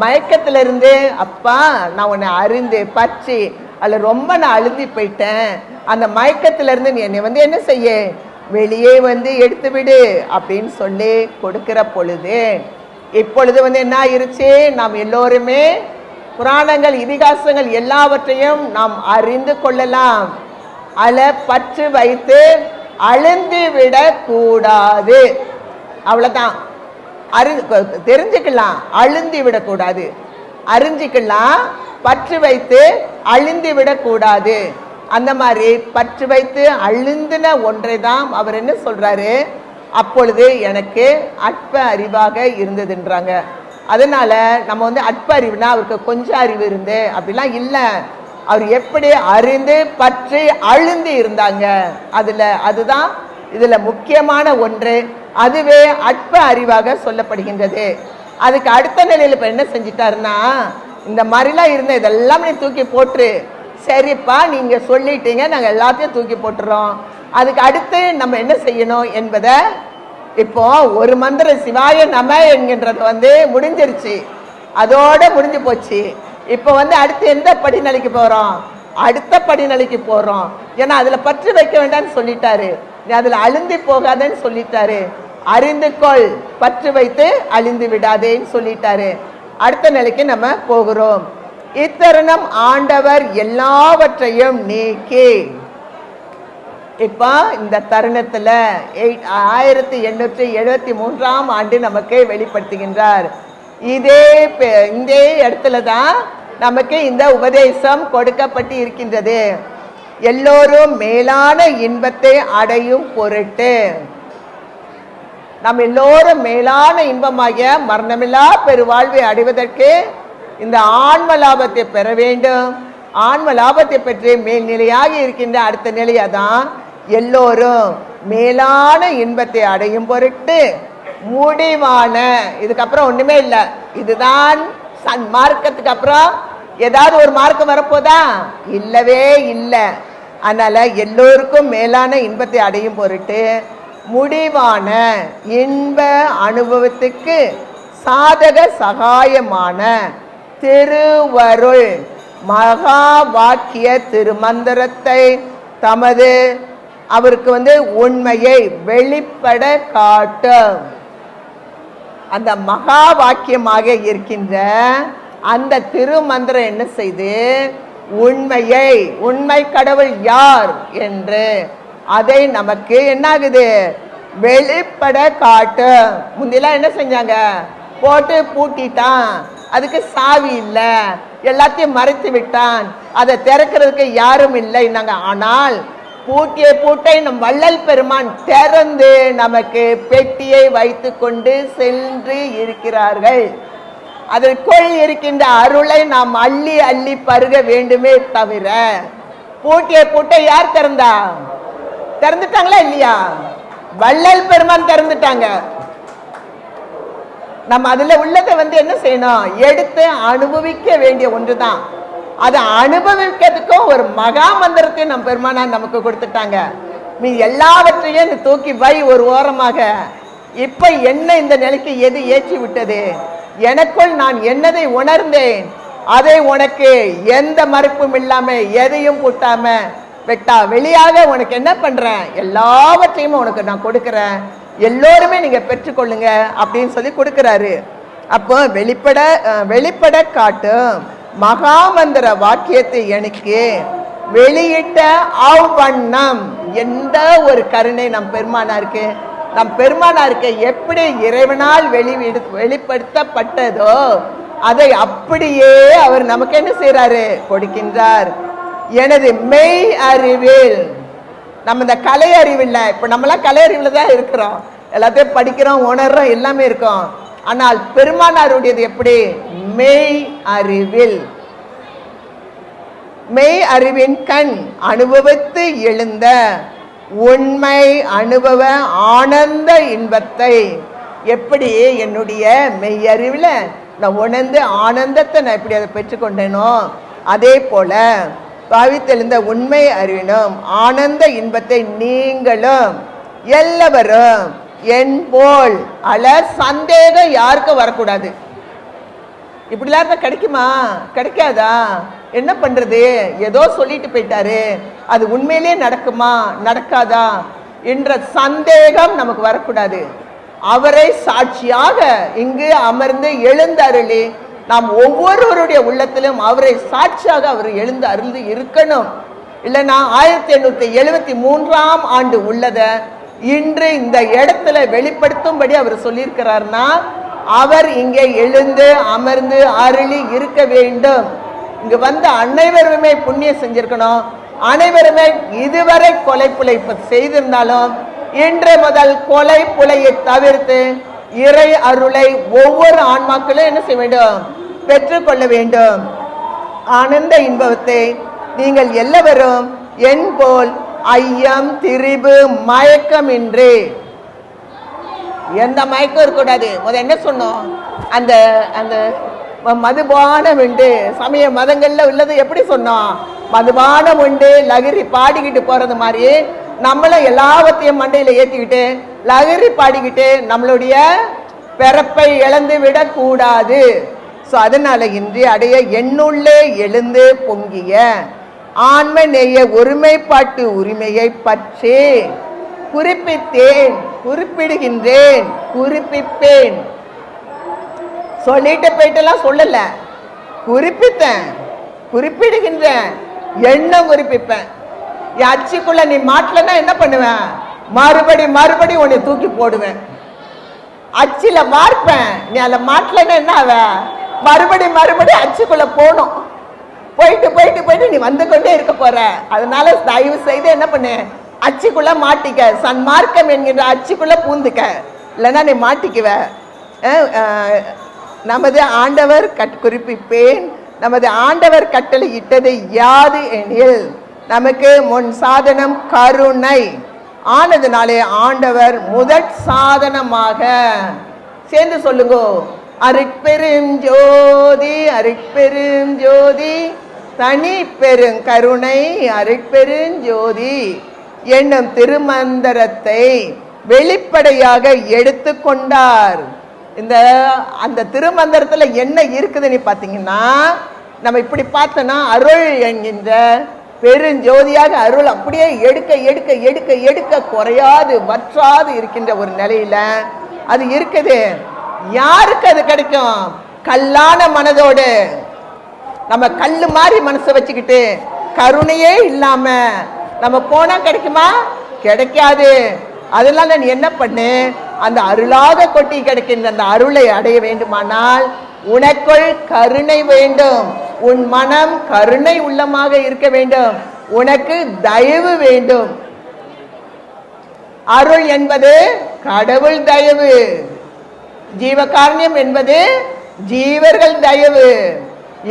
மயக்கத்துல இருந்து அப்பா நான் உன்னை அறிந்து பற்றி அதுல ரொம்ப நான் அழுந்தி போயிட்டேன், அந்த மயக்கத்துல இருந்து நீ என்னை என்ன செய்ய, வெளியே எடுத்து விடு அப்படின்னு சொல்லி கொடுக்கிற பொழுது இப்பொழுது என்ன ஆயிருச்சு, நாம் எல்லோருமே புராணங்கள் இதிகாசங்கள் எல்லாவற்றையும் நாம் அறிந்து கொள்ளலாம். அல பற்று வைத்து அழுந்தி விட கூடாது, அவ்வளவுதான். தெரிஞ்சுக்கலாம், அழுந்தி விடக்கூடாது. அறிஞ்சிக்கலாம், பற்று வைத்து அழுந்தி விடக்கூடாது. அந்த மாதிரி பற்று வைத்து அழுந்தின ஒன்றை தான் அவர் என்ன சொல்றாரு, அப்பொழுது எனக்கு அற்ப அறிவாக இருந்ததுன்றாங்க. அதனால நம்ம அற்ப அறிவுனா அவருக்கு கொஞ்சம் அறிவு இருந்து அப்படிலாம் இல்லை, அவர் எப்படி அறிந்து பற்றி அழுந்தி இருந்தாங்க, அதுதான் இதுல முக்கியமான ஒன்று. அதுவே அற்ப அறிவாக சொல்லப்படுகின்றது. அதுக்கு அடுத்த நிலையில இப்ப என்ன செஞ்சிட்டாருன்னா, இந்த மாதிரிலாம் இருந்த இதெல்லாம் நீ தூக்கி போட்டுரு, சரிப்பா நீங்க சொல்லிட்டீங்க நாங்க எல்லாத்தையும் தூக்கி போட்டுறோம். அதுக்கு அடுத்து நம்ம என்ன செய்யணும் என்பதை இப்போ ஒரு மந்திரம் சிவாய நம என்கின்றது முடிஞ்சிருச்சு, அதோட முடிஞ்சு போச்சு. இப்போ அடுத்து எந்த படிநிலைக்கு போறோம், அடுத்த படிநிலைக்கு போறோம். ஏன்னா அதுல பற்று வைக்க வேண்டாம்னு சொல்லிட்டாரு, நீ அதுல அழுந்தி போகாதன்னு சொல்லிட்டாரு. அறிந்து கொள், பற்று வைத்து அழிந்து விடாதேன்னு சொல்லிட்டாரு. அடுத்த நிலைக்கு நம்ம போகிறோம். இத்தருணம் ஆண்டவர் எல்லாவற்றையும் நீக்கி இப்ப இந்த தருணத்துல 1873ஆம் ஆண்டு நமக்கு வெளிப்படுத்துகின்றார். இந்த இடத்துல தான் நமக்கு இந்த உபதேசம் கொடுக்கப்பட்டு இருக்கின்றது. எல்லோரும் மேலான இன்பத்தை அடையும் பொருட்டு நாம் எல்லோரும் மேலான இன்பமாகிய மரணமில்லா பெருவாழ்வை அடைவதற்கு இந்த ஆன்ம லாபத்தை பெற வேண்டும். ஆன்ம லாபத்தை பெற்று மேல்நிலையாக இருக்கின்ற அடுத்த நிலையை தான் எல்லோரும் மேலான இன்பத்தை அடையும் பொருட்டு முடிவான, இதுக்கப்புறம் ஒண்ணுமே இல்லை, இதுதான் சன்மார்க்கத்துக்கு அப்புறம் ஏதாவது ஒரு மார்க்கம் வரப்போதா? இல்லவே இல்லை. அதனால எல்லோருக்கும் மேலான இன்பத்தை அடையும் பொருட்டு முடிவான இன்ப அனுபவத்துக்கு சாதக சகாயமான திருவருள் மகா வாக்கிய திருமந்திரத்தை தமது அவருக்கு உண்மையை வெளிப்பட காட்டும். அந்த மகா வாக்கியமாக இருக்கின்ற அந்த திருமந்திரம் என்ன செய்து உண்மையை, உண்மை கடவுள் யார் என்று அதை நமக்கு என்னாகுது வெளிப்பட காட்டும். முந்திலாம் என்ன செஞ்சாங்க? போட்டு பூட்டிட்டான், அதுக்கு சாவி இல்லை, எல்லாத்தையும் மறைத்து விட்டான், அதை திறக்கிறதுக்கு யாரும் இல்லை. ஆனால் பூட்டிய பூட்டை நம் வள்ளல் பெருமான் திறந்து நமக்கு பெட்டியை வைத்து கொண்டு சென்று இருக்கிறார்கள். அதற்குள் இருக்கின்ற அருளை நாம் அள்ளி அள்ளி பருக வேண்டுமே தவிர, பூட்டிய பூட்டை யார் திறந்தா? திறந்துட்டாங்களா இல்லையா? வள்ளல் பெருமான் திறந்துட்டாங்க. நம்ம அதுல உள்ளதை என்ன செய்யணும்? எடுத்து அனுபவிக்க வேண்டிய ஒன்றுதான். அதை அனுபவிக்கிறதுக்கும் ஒரு மகா மந்திரத்தை நம் பெருமானார் நமக்கு கொடுத்துட்டாங்க. நீ எல்லாவற்றையும் தூக்கி வை ஒரு ஓரமாக. இப்ப என்ன இந்த நிலைக்கு எது ஏற்றி விட்டது? எனக்குள் நான் என்னதை உணர்ந்தேன், அதை உனக்கு எந்த மறுப்பும் இல்லாம எதையும் கூட்டாம வெட்டா வெளியாக உனக்கு என்ன பண்றேன்? எல்லாவற்றையும் உனக்கு நான் கொடுக்கிறேன், எல்லோருமே நீங்க பெற்றுக்கொள்ளுங்க அப்படின்னு சொல்லி கொடுக்கிறாரு. அப்போ வெளிப்பட காட்டும் மகாமந்திர வாக்கியத்தை எனக்கு வெளியிட்ட அவ்வண்ணம் எந்த ஒரு கருணை நம் பெருமானாருக்கு எப்படி இறைவனால் வெளிப்படுத்தப்பட்டதோ அதை அப்படியே அவர் நமக்கு என்ன செய்யறாரு? கொடுக்கின்றார். எனது மெய் அறிவில், நம்ம இந்த கலை அறிவில், இப்ப நம்மளாம் கலை அறிவில் தான் இருக்கிறோம், எல்லாத்தையும் படிக்கிறோம், உணர்றோம், எல்லாமே இருக்கும். ஆனால் பெருமானாருடையது எப்படி? மெய் அறிவில். மெய் அறிவின் கண் அனுபவித்து எழுந்த உண்மை அனுபவ ஆனந்த இன்பத்தை எப்படி என்னுடைய மெய்யறிவில் நான் உணர்ந்து ஆனந்தத்தை நான் எப்படி அதை பெற்றுக்கொண்டேனோ அதே போல பாவித்தெழுந்த உண்மை அறிவினும் ஆனந்த இன்பத்தை நீங்களும் எல்லாவரும் என் போல் அல்ல சந்தேகம் யாருக்கும் வரக்கூடாது. இப்படிலாம் தான் கிடைக்குமா? கிடைக்காதா? என்ன பண்றது? ஏதோ சொல்லிட்டு போயிட்டாரு, அது உண்மையிலேயே நடக்குமா நடக்காதா என்ற சந்தேகம் நமக்கு வரக்கூடாது. அவரை சாட்சியாக இங்கு அமர்ந்து எழுந்தருளி நாம் ஒவ்வொருவருடைய உள்ளத்திலும் அவரை சாட்சியாக அவர் எழுந்து அருள் இருக்கணும். இல்லைன்னா 1873ஆம் ஆண்டு உள்ளத இன்று இந்த இடத்துல வெளிப்படுத்தும்படி அவர் சொல்லியிருக்கிறார்னா அவர் இங்கே எழுந்து அமர்ந்து அருளி இருக்க வேண்டும். இங்கு வந்த அனைவருமே புண்ணியம் செஞ்சிருக்கணும். அனைவருமே இதுவரை கொலை புலை செய்திருந்தாலும் இன்று முதல் கொலை புலையை தவிர்த்து இறை அருளை ஒவ்வொரு ஆன்மாக்களும் என்ன செய்ய வேண்டும்? பெற்றுக்கொள்ள வேண்டும். ஆனந்த இன்பத்தை நீங்கள் எல்லாவரும் என் போல் ஐயம் திரிபு மயக்கம் இன்றி, எந்த மயக்கம் இருக்கக்கூடாது. முதல் என்ன சொன்னோம்? அந்த அந்த மதுபானம் உண்டு, சமய மதங்கள்ல உள்ளது எப்படி சொன்னோம்? மதுபானம் உண்டு, லகிரி பாடிக்கிட்டு போறது மாதிரி நம்மளும் எல்லாவற்றையும் மண்டையில ஏற்றிக்கிட்டு லகிரி பாடிக்கிட்டு நம்மளுடைய பிறப்பை இழந்து விடக்கூடாது. ஸோ அதனால இன்றி அடைய என்னுள்ளே எழுந்து பொங்கிய ஆன்ம நேய ஒருமைப்பாட்டு உரிமையை பற்றி குறிப்பிட்டேன், குறிப்பிடுகின்றேன், குறிப்பிப்பேன். சொல்லிட்டு போயிட்டுலாம் சொல்லல, குறிப்பிட்டேன், குறிப்பிடுகின்றேன், எண்ணம் குறிப்பிப்பேன். என் அச்சுக்குள்ள நீ மாட்டலன்னா என்ன பண்ணுவேன்? மறுபடி உன்னை தூக்கி போடுவேன். அச்சில மார்ப்பேன், நீ அதில் மாட்டலன்னா என்ன ஆவ? மறுபடி அச்சுக்குள்ள போகணும். போயிட்டு நீ வந்து கொண்டே இருக்க போற. அதனால தயவு செய்து என்ன பண்ணு? அச்சுக்குள்ள மாட்டிக்க, சன்மார்க்கம் என்கின்ற அச்சுக்குள்ள பூந்துக்க. இல்லைன்னா நீ மாட்டிக்குவ. நமது ஆண்டவர் குறிப்பிப்பேன், நமது ஆண்டவர் கட்டளை இட்டது யாது எனில் நமக்கு முன் சாதனம் கருணை ஆனதுனாலே ஆண்டவர் முதற் சாதனமாக. சேர்ந்து சொல்லுங்க, அருட்பெரும் ஜோதி அருட்பெரும் ஜோதி தனி பெருங்கருணை அருட்பெரும் ஜோதி என்னும் திருமந்திரத்தை வெளிப்படையாக எடுத்து கொண்டார். அந்த திருமந்திரத்துல என்ன இருக்குதுன்னு பார்த்தீங்கன்னா, நம்ம இப்படி பார்த்தோன்னா அருள் என்கின்ற பெருஞ்சோதியாக அருள் அப்படியே எடுக்க எடுக்க எடுக்க எடுக்க குறையாது வற்றாது இருக்கின்ற ஒரு நிலையில அது இருக்குது. யாருக்கு அது கிடைக்கும்? கல்லான மனதோடு. நம்ம கல்லு மாதிரி மனசை வச்சுக்கிட்டு கருணையே இல்லாம நம்ம போனா கிடைக்குமா? கிடைக்காது. அதனால நீ என்ன பண்ணு, அந்த அருளாக கொட்டி கிடைக்கின்ற அந்த அருளை அடைய வேண்டுமானால் உனக்குள் கருணை வேண்டும். உன் மனம் கருணை உள்ளமாக இருக்க வேண்டும். உனக்கு தயவு வேண்டும். அருள் என்பது கடவுள் தயவு, ஜீவகாருண்யம் என்பது ஜீவர்கள் தயவு.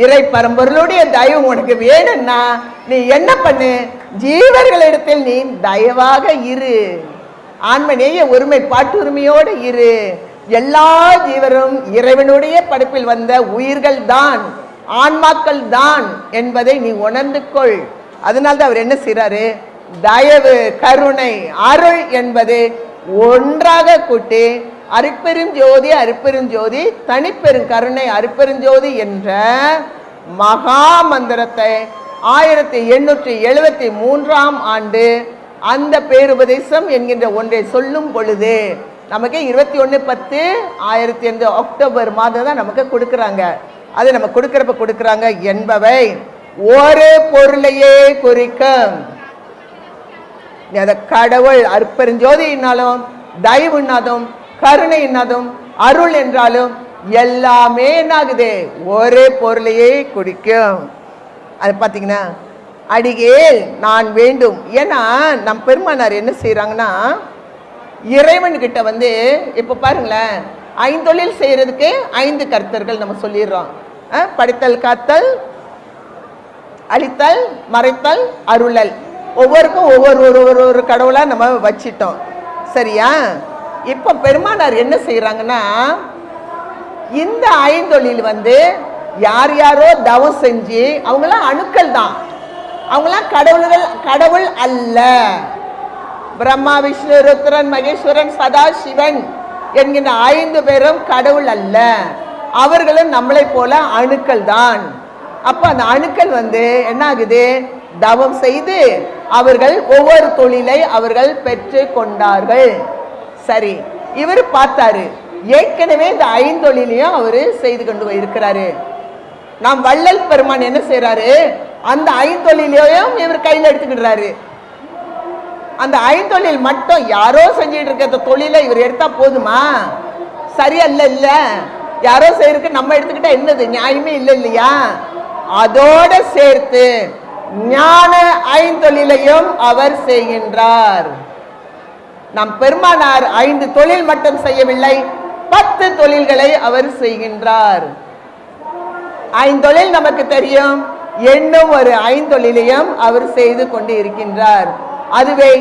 இறை பரம்பொருளுடைய தயவு உனக்கு வேணும்னா நீ என்ன பண்ணு, ஜீவர்களிடத்தில் நீ தயவாக இரு. ஆன்மநேய ஒருமை பாட்டுரிமையோடு இரு. எல்லா ஜீவரும் இறைவனுடைய படைப்பில் வந்த உயிர்கள் தான், ஆன்மாக்கள் தான் என்பதை நீ உணர்ந்து கொள். அதனால்தான் அவர் என்ன செய்றாரு, தயவு கருணை அருள் என்பது ஒன்றாக கூட்டி அருட்பெரும் ஜோதி அருட்பெரும் ஜோதி தனிப்பெரும் கருணை அருட்பெரும் ஜோதி என்ற மகா மந்திரத்தை 1873ஆம் ஆண்டு அந்த பேருபதேசம் என்கின்ற ஒன்றை சொல்லும் பொழுது நமக்கு 21/10/1800 அக்டோபர் மாதம் தான் நமக்கு கொடுக்குறாங்க. அது நம்ம கொடுக்குறாங்க என்பவை ஒரு பொருளையே குறிக்கும். கடவுள் அருட்பெருஞ்சோதினாலும் தயவுனாலும் கருணையினாலும் அருள் என்றாலும் எல்லாமே என்னாகுது, ஒரே பொருளையே குறிக்கும். அது பார்த்தீங்கன்னா அடிகேல் நான் வேண்டும். ஏன்னா நம் பெருமானார் என்ன செய்யறாங்கன்னா, இறைவன்கிட்ட இப்போ பாருங்களேன், 5 தொழில் செய்யறதுக்கு 5 கர்த்தர்கள் நம்ம சொல்லிடுறோம். படைத்தல், காத்தல், அழித்தல், மறைத்தல், அருளல். ஒவ்வொருக்கும் ஒவ்வொரு கடவுளா நம்ம வச்சிட்டோம். சரியா? இப்போ பெருமானார் என்ன செய்யறாங்கன்னா, இந்த 5 தொழில் யார் யாரோ தவம் செஞ்சு அவங்களாம் அணுக்கள் தான், அவங்களாம் கடவுள் அல்ல. பிரம்மா, விஷ்ணு, ருத்ரன், மகேஸ்வரன், சதா சிவன் என்கின்ற 5 பேரும் கடவுள் அல்ல. அவர்களும் நம்மளை போல அணுக்கள் தான். அப்ப அந்த அணுக்கள் என்ன ஆகுது, தவம் செய்து அவர்கள் ஒவ்வொரு தொழிலை அவர்கள் பெற்று கொண்டார்கள். சரி, இவர் பார்த்தாரு, ஏற்கனவே இந்த 5 தொழிலையும் அவரு செய்து கொண்டு இருக்கிறாரு. நாம் வள்ளல் பெருமான் என்ன செய்யறாரு, அந்த 5 தொழிலையும் இவர் கையில் எடுத்துக்கிடுறாரு. அந்த 5 தொழில் மட்டும் யாரோ செஞ்சிட்டு இருக்க தொழிலை இவர் எடுத்தா போதுமா? சரியல்ல. இல்ல, யாரோ செய்யறதுக்கு நம்ம எடுத்துக்கிட்டா என்னது, நியாயமே இல்லை இல்லையா? அதோட சேர்த்து ஞான 5 தொழிலையும் அவர் செய்கின்றார். நம் பெருமானார் 5 தொழில் மட்டும் செய்யவில்லை, 10 தொழில்களை அவர் செய்கின்றார். 5 தொழில் நமக்கு தெரியும், இன்னும் ஒரு 5 தொழிலையும் அவர் செய்து கொண்டு இருக்கின்றார். அதுவே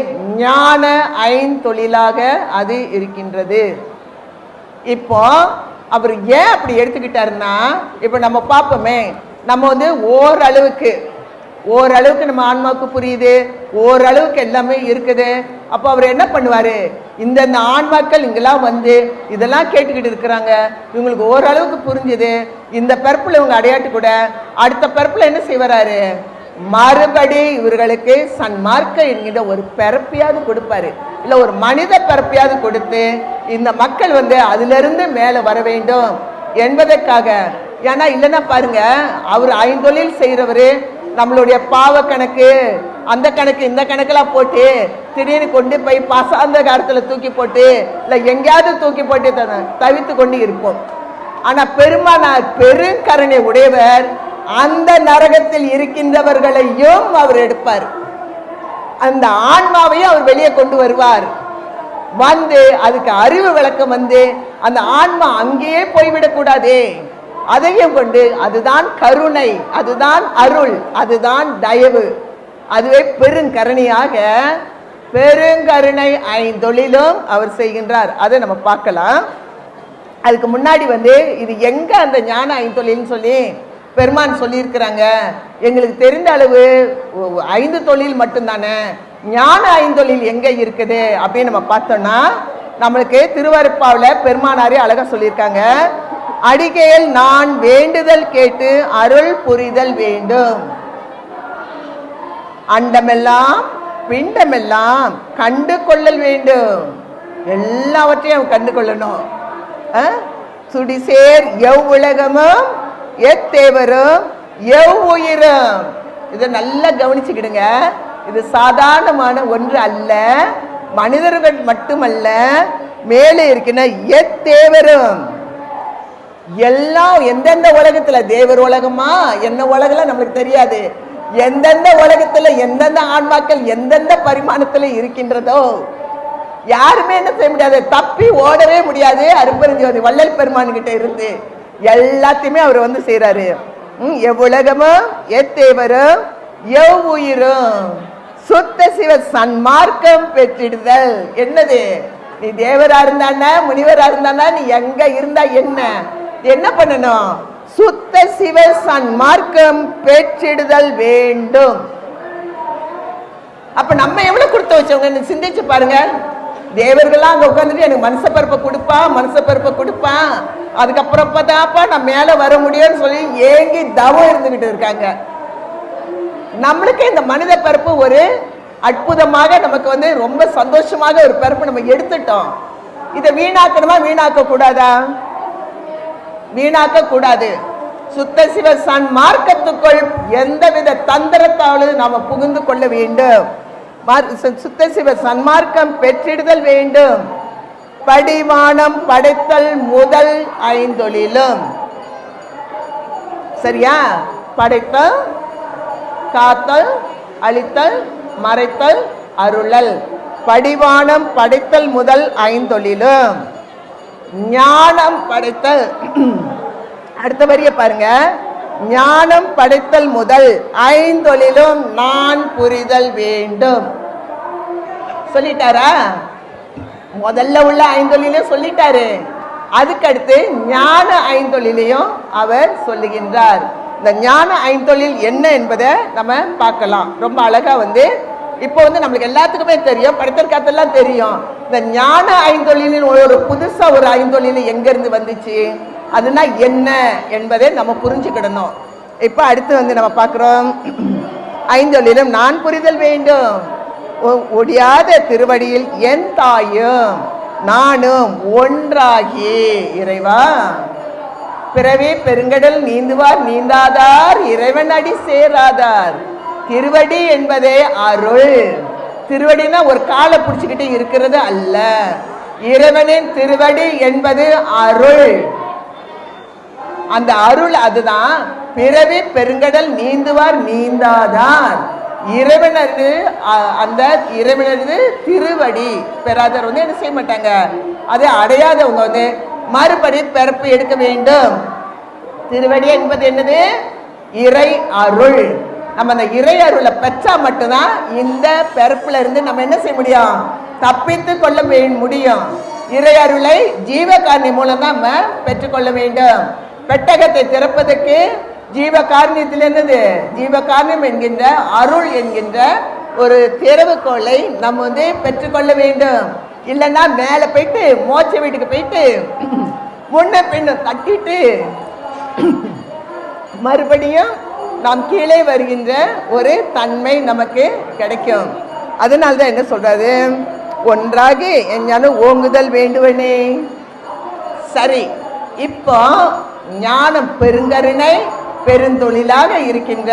ஞான 5 தொழிலாக அது இருக்கின்றது. இப்போ அவர் ஏன் அப்படி எடுத்துக்கிட்டாருன்னா, இப்போ நம்ம பார்ப்போமே, நம்ம ஓரளவுக்கு நம்ம ஆன்மாவுக்கு புரியுது, ஓரளவுக்கு எல்லாமே இருக்குது. அப்போ அவர் என்ன பண்ணுவாரு, இந்த ஆன்மாக்கள் இங்கெல்லாம் இதெல்லாம் கேட்டுக்கிட்டு இருக்கிறாங்க, இவங்களுக்கு ஓரளவுக்கு புரிஞ்சுது, இந்த பிறப்புல இவங்க அடையாட்டு கூட அடுத்த பிறப்புல என்ன செய்வாரு, மறுபடி இவர்களுக்கு சன்மார்க்க என்கிற ஒரு பிறப்பையாவது கொடுப்பாரு, இல்ல ஒரு மனித பிறப்பையாவது கொடுத்து இந்த மக்கள் அதுல இருந்து மேல வர வேண்டும் என்பதற்காக. ஏன்னா இல்லைன்னா பாருங்க, அவர் 5 தொழில் செய்யறவரு நம்மளுடைய பாவ கணக்கு, அந்த கணக்கு, இந்த கணக்கெல்லாம் போட்டு திடீர்னு கொண்டு போய் பாசாந்த காலத்துல தூக்கி போட்டு இல்ல எங்கேயாவது தூக்கி போட்டு தவித்து கொண்டு இருப்போம். ஆனா பெருமானார் பெருங்கருணை உடையவர், அந்த நரகத்தில் இருக்கின்றவர்களையும் அவர் எடுப்பார், அந்த ஆன்மாவையும் அவர் வெளியே கொண்டு வருவார். வந்து அதுக்கு அறிவு விளக்கம் வந்து அந்த ஆன்மா அங்கேயே போய்விடக்கூடாதே, அதையும் கொண்டு அதுதான் கருணை, அதுதான் அருள், அதுதான் தயவு, அதுவே பெருங்கருணையாக பெருங்கருணை ஐந்தொழிலும் அவர் செய்கின்றார். அதை நம்ம பார்க்கலாம். அதுக்கு முன்னாடி வந்து இது எங்க அந்த ஞான ஐந்தொழில்னு சொல்லி பெருமான் சொல்லியிருக்கிறாங்க. எங்களுக்கு தெரிந்த அளவு 5 தொழில் மட்டும்தானே, ஞான ஐந்தொழில் எங்க இருக்குது அப்படின்னு நம்ம பார்த்தோம்னா நம்மளுக்கு திருவருப்பாவில் பெருமானாரே அழகா சொல்லியிருக்காங்க. அடிகையில் நான் வேண்டுதல் கேட்டு அருள் புரிதல் வேண்டும், அண்டமெல்லாம் பிண்டமெல்லாம் கண்டு கொள்ளல் வேண்டும், எல்லாவற்றையும் கண்டு கொள்ளணும். சுடிசேர் எவ் உலகமும் எத்தேவரும் எவ் உயிரும். இதை நல்லா கவனிச்சுக்கிடுங்க. இது சாதாரணமான ஒன்று அல்ல, மனிதர்கள் மட்டுமல்ல, மேலே இருக்கின்ற எத்தேவரும் எல்லாம் எந்தெந்த உலகத்துல, தேவர் உலகமா என்ன உலகம் நம்மளுக்கு தெரியாது, எந்தெந்த உலகத்துல எந்தெந்த ஆன்மாக்கள் எந்தெந்த பரிமாணத்துல இருக்கின்றதோ யாருமே என்ன செய்ய முடியாது, தப்பி ஓடவே முடியாது. அருப்பெருஞ்சோதி வள்ளல் பெருமான் கிட்ட இருந்து எல்லாத்தையுமே அவர் வந்து செய்யறாரு. எவ்வுலகமும் எத்தேவரும் எவ் உயிரும் சுத்த சிவ சன்மார்க்கம் பெற்றிடுதல். என்னது, நீ தேவரா இருந்தானா முனிவரா இருந்தானா நீ எங்க இருந்தா என்ன பண்ணணும், சுத்த சிவ சன்மார்க்கம் பெற்றிடுதல் வேண்டும். அப்ப நம்ம எவ்வளவு கொடுத்து வச்சவங்க சிந்திச்சு பாருங்க. தேவர்கள்லாம் அங்க உட்காந்துட்டு எனக்கு மனுஷ பருப்பை கொடுப்பான் அதுக்கப்புறம் பார்த்தாப்பா நான் மேல வர முடியும்னு சொல்லி ஏங்கி தவம் இருந்துகிட்டு இருக்காங்க. நம்மளுக்கு இந்த மனித பிறப்பு ஒரு அற்புதமாக நமக்கு வந்து ரொம்ப சந்தோஷமாக ஒரு பிறப்பு நம்ம எடுத்துட்டோம். இதை வீணாக்கணுமா, வீணாக்க கூடாதா? வீணாக்க கூடாது. சுத்த சிவ சன்மார்க்கத்துக்குள் எந்தவித தந்திரத்தாலும் நாம புகுந்து கொள்ள வேண்டும். சுத்த சிவ சன்மார்க்கம் பெற்றிடுதல் வேண்டும். படிவானம் படைத்தல் முதல் 5 தொழிலும். சரியா? படைத்தல், காத்தல், அழித்தல், மறைத்தல், அருளல். படிவானம் படைத்தல் முதல் 5 தொழிலும். ஞானம் படைத்தல். அடுத்த வரிய பாருங்க. ஞானம் படைத்தல் முதல் 5 தொழிலும் நான் புரிதல் வேண்டும். சொல்லிட்டாரா? முதல்ல உள்ள 5 தொழிலையும் சொல்லிட்டாரு. அதுக்கடுத்து ஞான 5 தொழிலையும் அவர் சொல்லுகின்றார். இந்த ஞான 5 தொழில் என்ன என்பதை நம்ம பார்க்கலாம். ரொம்ப அழகா வந்து இப்போ வந்து நம்மளுக்கு எல்லாத்துக்குமே தெரியும், படைத்தல் காத்தெல்லாம் தெரியும். இந்த ஞான 5 தொழிலின் ஒரு புதுசா ஒரு 5 தொழில் எங்க இருந்து வந்துச்சு, அதுனா என்ன என்பதை நம்ம புரிஞ்சுக்கிடணும். இப்ப அடுத்து வந்து நம்ம பார்க்கிறோம், 5 தொழிலும் நான் புரிதல் வேண்டும். ஒடியாத திருவடியில் என் தாயும் நானும் ஒன்றாகி இறைவா பிறவி பெருங்கடல் நீந்துவார் நீந்தாதார் இறைவன் அடி சேராதார். திருவடி என்பதே அருள். திருவடினா ஒரு காலை பிடிச்சுக்கிட்டு இருக்கிறது அல்ல, இறைவனின் திருவடி என்பது அருள். அந்த அருள் அதுதான். பிறவி பெருங்கடல் நீந்துவார் நீந்தாதார் இறைவனது, அந்த இறைவனது திருவடி பெறாதவர் வந்து என்ன செய்ய மாட்டாங்க, அதை அடையாதவங்க வந்து மறுபடி பிறப்பு எடுக்க வேண்டும். திருவடி என்பது என்னது, இறை அருள். நம்ம அந்த இறை அருளை பெற்றா மட்டும்தான் இந்த பிறப்புல இருந்து நம்ம என்ன செய்ய முடியும், தப்பித்து கொள்ள முடியும். இறை அருளை ஜீவகாரணி மூலம் தான் நம்ம பெற்றுக்கொள்ள வேண்டும். பெட்டகத்தை திறப்பதற்கு ஜீவகாரணியத்தில் என்னது, ஜீவகாரணியம் என்கின்ற அருள் என்கின்ற ஒரு திறவுகோலை நம்ம வந்து பெற்றுக்கொள்ள வேண்டும். இல்லைன்னா மேலே போயிட்டு மோட்ச வீட்டுக்கு போயிட்டு முன்ன பின்ன தட்டிட்டு மறுபடியும் நாம் கீழே வருகின்ற ஒரு தன்மை நமக்கு கிடைக்கும். அதனால தான் என்ன சொல்றாரு, ஒன்றாகி எஞ்ஞானம் ஓங்குதல் வேண்டுவனே. சரி, இப்போ ஞானம் பெருங்கருணை பெருந்தொழிலாக இருக்கின்ற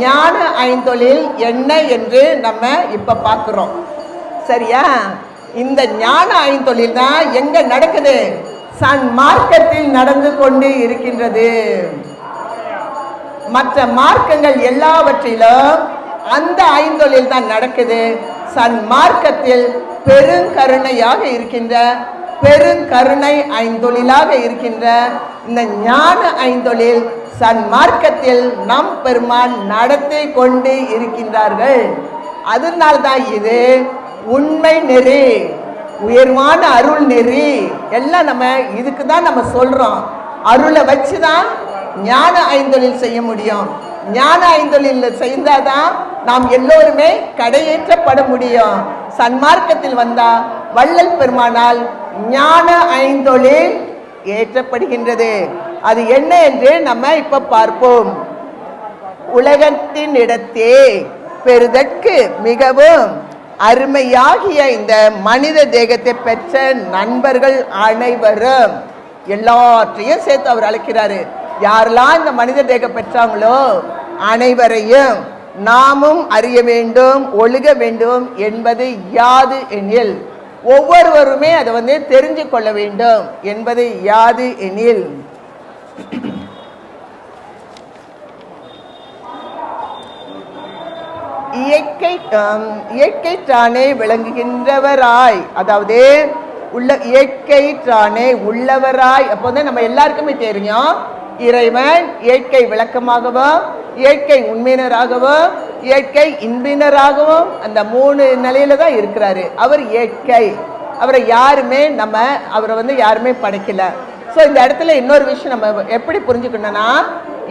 ஞான 5 தொழில் என்ன என்று நம்ம இப்ப பார்க்கிறோம். சரியா? இந்த ஞான 5 தொழில் தான் எங்க நடக்குது, சன்மார்க்கத்தில் நடந்து கொண்டு இருக்கின்றது. மற்ற மார்க்கங்கள் எல்லாவற்றிலும் அந்த 5 தொழில் தான் நடக்குது. சன்மார்க்கத்தில் பெருங்கருணையாக இருக்கின்ற பெருங்கருணை ஐந்தொழிலாக இருக்கின்ற இந்த ஞான ஐந்தொழில் சன்மார்க்கத்தில் நம் பெருமான் நடத்தி கொண்டு இருக்கின்றார்கள். அதனால்தான் இது உண்மை நெறி, உயர்வான அருள் நெறி. எல்லாம் நம்ம இதுக்கு தான் நம்ம சொல்றோம். அருளை வச்சுதான் ஞான ஐந்தொழில் செய்ய முடியும். ஞான ஐந்தொழில் செய்தாதான் நாம் எல்லோருமே கடையேற்றப்பட முடியும். சன்மார்க்கத்தில் வந்தா வள்ளல் பெருமானால் ஞான ஐந்தொழில் ஏற்றப்படுகின்றது. அது என்ன என்று நம்ம இப்ப பார்ப்போம். உலகத்தின் இடத்தே பெறுதற்கு மிகவும் அருமையாகிய இந்த மனித தேகத்தை பெற்ற நண்பர்கள் அனைவரும், எல்லாற்றையும் சேர்த்து அவர் அழைக்கிறாரு. யாரெல்லாம் இந்த மனித தேகம் பெற்றாங்களோ அனைவரையும் நாமும் அறிய வேண்டும், ஒழுக வேண்டும் என்பது யாது எனில், ஒவ்வொருவருமே அதை தெரிஞ்சு கொள்ள வேண்டும் என்பது யாது எனில், இயற்கைத்தானே விளங்குகின்றவராய், அதாவது இயற்கைத்தானே உள்ளவராய். அப்போ நம்ம எல்லாருக்குமே தெரியும், இறைவன் இயற்கை விளக்கமாகவும் இயற்கை உண்மையினராகவும் இயற்கை இன்பினராகவும் அந்த 3 நிலையில தான் இருக்கிறாரு. அவர் இயற்கை, அவரை யாருமே அவரை யாருமே படைக்கல. ஸோ இந்த இடத்துல இன்னொரு விஷயம் நம்ம எப்படி புரிஞ்சுக்கணும்னா,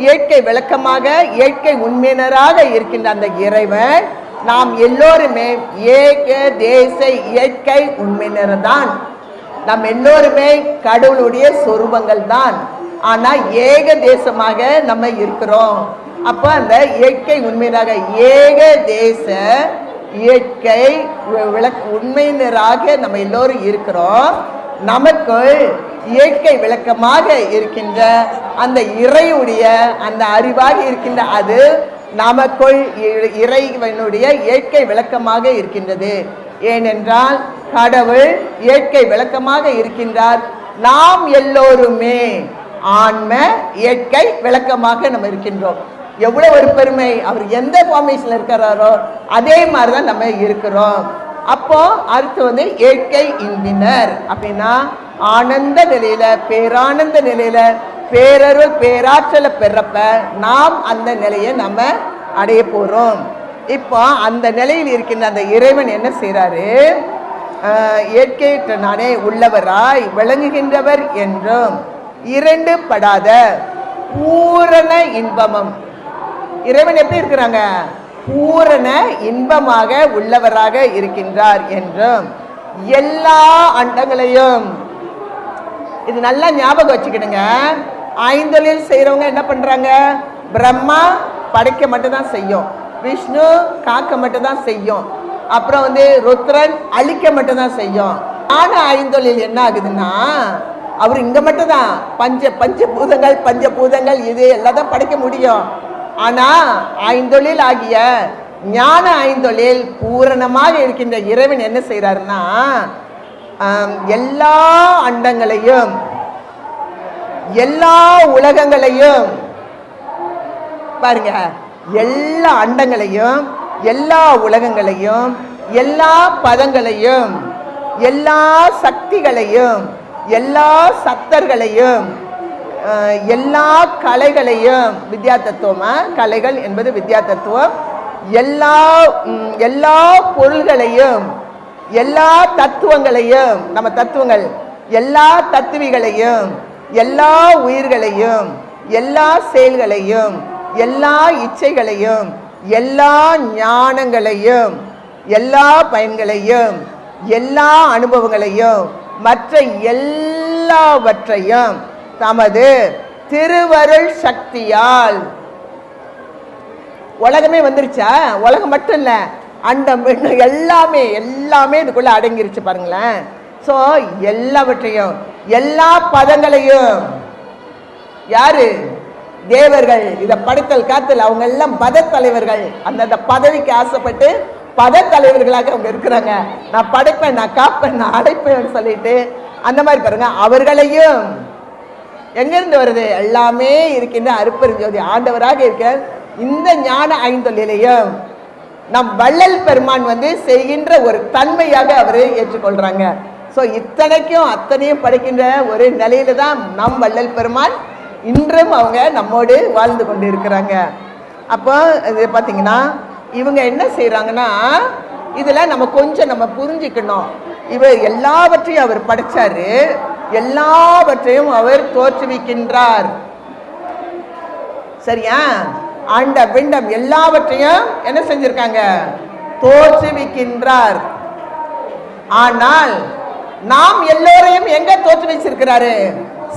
இயற்கை விளக்கமாக இயற்கை உண்மையினராக இருக்கின்ற அந்த இறைவன் நாம் எல்லோருமே ஏக தேச இயற்கை உண்மையினர் தான். நாம் எல்லோருமே கடவுளுடைய சொரூபங்கள் தான். ஆனா ஏக தேசமாக நம்ம இருக்கிறோம். அப்ப அந்த இயற்கை உண்மையினராக ஏக தேச இயற்கை உண்மையினராக நம்ம எல்லோரும் இருக்கிறோம். நமக்கு இயற்கை விளக்கமாக இருக்கின்ற அந்த இறையுடைய அந்த அறிவாக இருக்கின்ற அது நமக்குள் இறைவனுடைய இயற்கை விளக்கமாக இருக்கின்றது. ஏனென்றால் கடவுள் இயற்கை விளக்கமாக இருக்கின்றார். நாம் எல்லோருமே ஆன்ம இயற்கை விளக்கமாக நம்ம இருக்கின்றோம். எவ்வளவு ஒரு பெருமை! அவர் எந்த ஃபார்மேஷன்ல இருக்கிறாரோ அதே மாதிரிதான் நம்ம இருக்கிறோம். அப்போ அடுத்து இயற்கை இன்பினர் அப்படின்னா ஆனந்த நிலையில, பேரானந்த நிலையில, பேரருள் பேராற்றலை பெறப்ப நாம் அந்த நிலையை நம்ம அடைய போறோம். இப்போ அந்த நிலையில் இருக்கின்ற அந்த இறைவன் என்ன செய்யறாரு? இயற்கையற்றனானே உள்ளவராய் விளங்குகின்றவர் என்றும் 2 படாத பூரண இன்பமும். இறைவன் எப்படி இருக்கிறாங்க? பூரண இன்பமாக உள்ளவராக இருக்கின்றார் என்றும் எல்லா அண்டங்களையும், இது நல்லா ஞாபகம் வச்சுக்கிடுங்க. ஐந்தொழில் செய்யறவங்க என்ன பண்றாங்க? பிரம்மா படைக்க மட்டும்தான் செய்யும், விஷ்ணு காக்க மட்டும்தான் செய்யும், அப்புறம் ருத்ரன் அழிக்க மட்டும்தான் செய்யும். ஆனா ஐந்தொழில் என்ன ஆகுதுன்னா, அவர் இங்க மட்டும்தான் பஞ்சபூதங்கள் இது எல்லாம் தான் படைக்க முடியும். ஆனா ஐந்தொழில் ஆகிய ஞான ஐந்தொழில் பூரணமாக இருக்கின்ற இறைவன் என்ன செய்யறாருன்னா, எல்லா அண்டங்களையும் எல்லா உலகங்களையும் பாருங்க, எல்லா அண்டங்களையும் எல்லா உலகங்களையும் எல்லா பதங்களையும் எல்லா சக்திகளையும் எல்லா சத்தர்களையும் எல்லா கலைகளையும், வித்யா தத்துவமா கலைகள் என்பது வித்யா தத்துவம், எல்லா பொருள்களையும் எல்லா தத்துவங்களையும், நம்ம தத்துவங்கள் எல்லா தத்துவிகளையும் எல்லா உயிர்களையும் எல்லா செயல்களையும் எல்லா இச்சைகளையும் எல்லா ஞானங்களையும் எல்லா பயன்களையும் எல்லா அனுபவங்களையும் மற்ற எல்லாவற்றையும் தமது திருவருள் சக்தியால், உலகமே வந்துருச்சா? உலகம் மட்டும் இல்ல, அண்டம் எல்லாமே இதுக்குள்ள அடங்கிருச்சு பாருங்களேன். சோ எல்லாவற்றையும் எல்லா பதங்களையும் யாரு? தேவர்கள். இத படைத்தல் காத்தல் அவங்க எல்லாம் பத தலைவர்கள். அந்த பதவிக்கு ஆசைப்பட்டு பத தலைவர்களாக அவங்க இருக்கிறாங்க. நான் படைப்பேன், நான் காப்பேன், நான் அடைப்பேன் சொல்லிட்டு அந்த மாதிரி பாருங்க. அவர்களையும் எங்கிருந்து வருது? எல்லாமே இருக்கின்ற அருப்பெருஞ்சோதி ஆண்டவராக இருக்க இந்த ஞான ஐந்தொழிலையும் நம் வள்ளல் பெருமான் செய்கின்ற ஒரு தன்மையாக அவரு ஏற்றுக்கொள்றாங்க. ஸோ இத்தனைக்கும் அத்தனையும் படிக்கின்ற ஒரு நிலையில தான் நம் வள்ளல் பெருமான் இன்றும் அவங்க நம்மோடு வாழ்ந்து கொண்டு இருக்கிறாங்க. அப்போ இது பார்த்தீங்கன்னா இவங்க என்ன செய்யறாங்கன்னா இதுல நம்ம கொஞ்சம் நம்ம புரிஞ்சுக்கணும். இவர் எல்லாவற்றையும் அவர் படைச்சாரு, எல்லாவற்றையும் அவர் தோற்றுவிக்கின்றார். சரியா? அண்ட பிண்டம் எல்லாவற்றையும் என்ன செஞ்சிருக்காங்க? தோற்றுவிக்கின்றார். ஆனால் நாம் எல்லோரையும் எங்க தோற்று வச்சிருக்கிறாரு?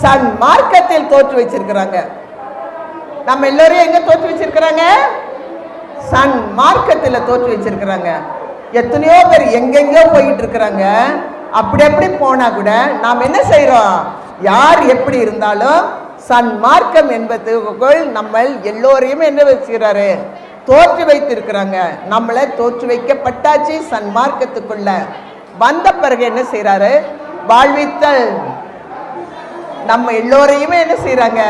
சன்மார்க்கத்தில் தோற்று வச்சிருக்கிறாங்க. நம்ம எல்லோரையும் எங்க தோற்று வச்சிருக்கிறாங்க? சன்மார்க்கத்தில் தோற்று வச்சிருக்கிறாங்க. எத்தனையோ பேர் எங்கெங்கோ போயிட்டு இருக்கிறாங்க. அப்படி போனா கூட நாம் என்ன செய்யறோம்? யார் எப்படி இருந்தாலும் சன்மார்க்கம் என்பதுக்குள் நம்ம எல்லோரையும் என்ன வச்சுக்கிறாரு? தோற்று வைத்திருக்கிறாங்க. நம்மளை தோற்று வைக்கப்பட்டாச்சு. சன்மார்க்கத்துக்குள்ள வந்த பிறகு என்ன செய்யறாரு? வாழ்வித்தல். நம்ம எல்லோரையுமே என்ன செய்யறாங்க?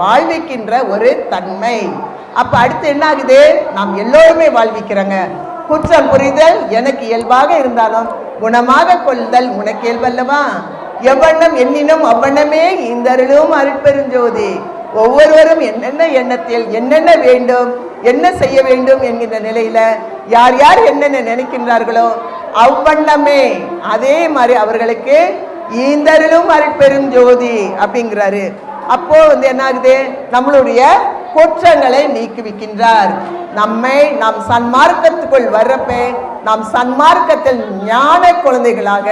வாழ்விக்கின்ற ஒரு தன்மை. அப்ப அடுத்து என்ன ஆகுது? நாம் எல்லோருமே வாழ்விக்கிறாங்க. குற்றம் புரிதல் எனக்கு இயல்பாக இருந்தாலும் குணமாக கொள்ளுதல் உனக்கு இயல்பல்லவா? எவ்வண்ணம் எண்ணினும் அவ்வண்ணமே இந்தருளும் அருட்பெருஞ்சோதி. ஒவ்வொருவரும் என்னென்ன எண்ணத்தில் என்னென்ன வேண்டும், என்ன செய்ய வேண்டும் என்கின்ற நிலையில யார் யார் என்னென்ன நினைக்கின்றார்களோ அவ்வண்ணமே அதே மாதிரி அவர்களுக்கு ஈந்தருளும் அருட்பெருஞ்சோதி அப்படிங்கிறாரு. அப்போ என்ன ஆகுது? நம்மளுடைய குற்றங்களை நீக்குவிக்கின்றார். நம்மை நாம் சன்மார்க்கத்துக்குள் வர்றப்ப நாம் சன்மார்க்கத்தில் ஞான குழந்தைகளாக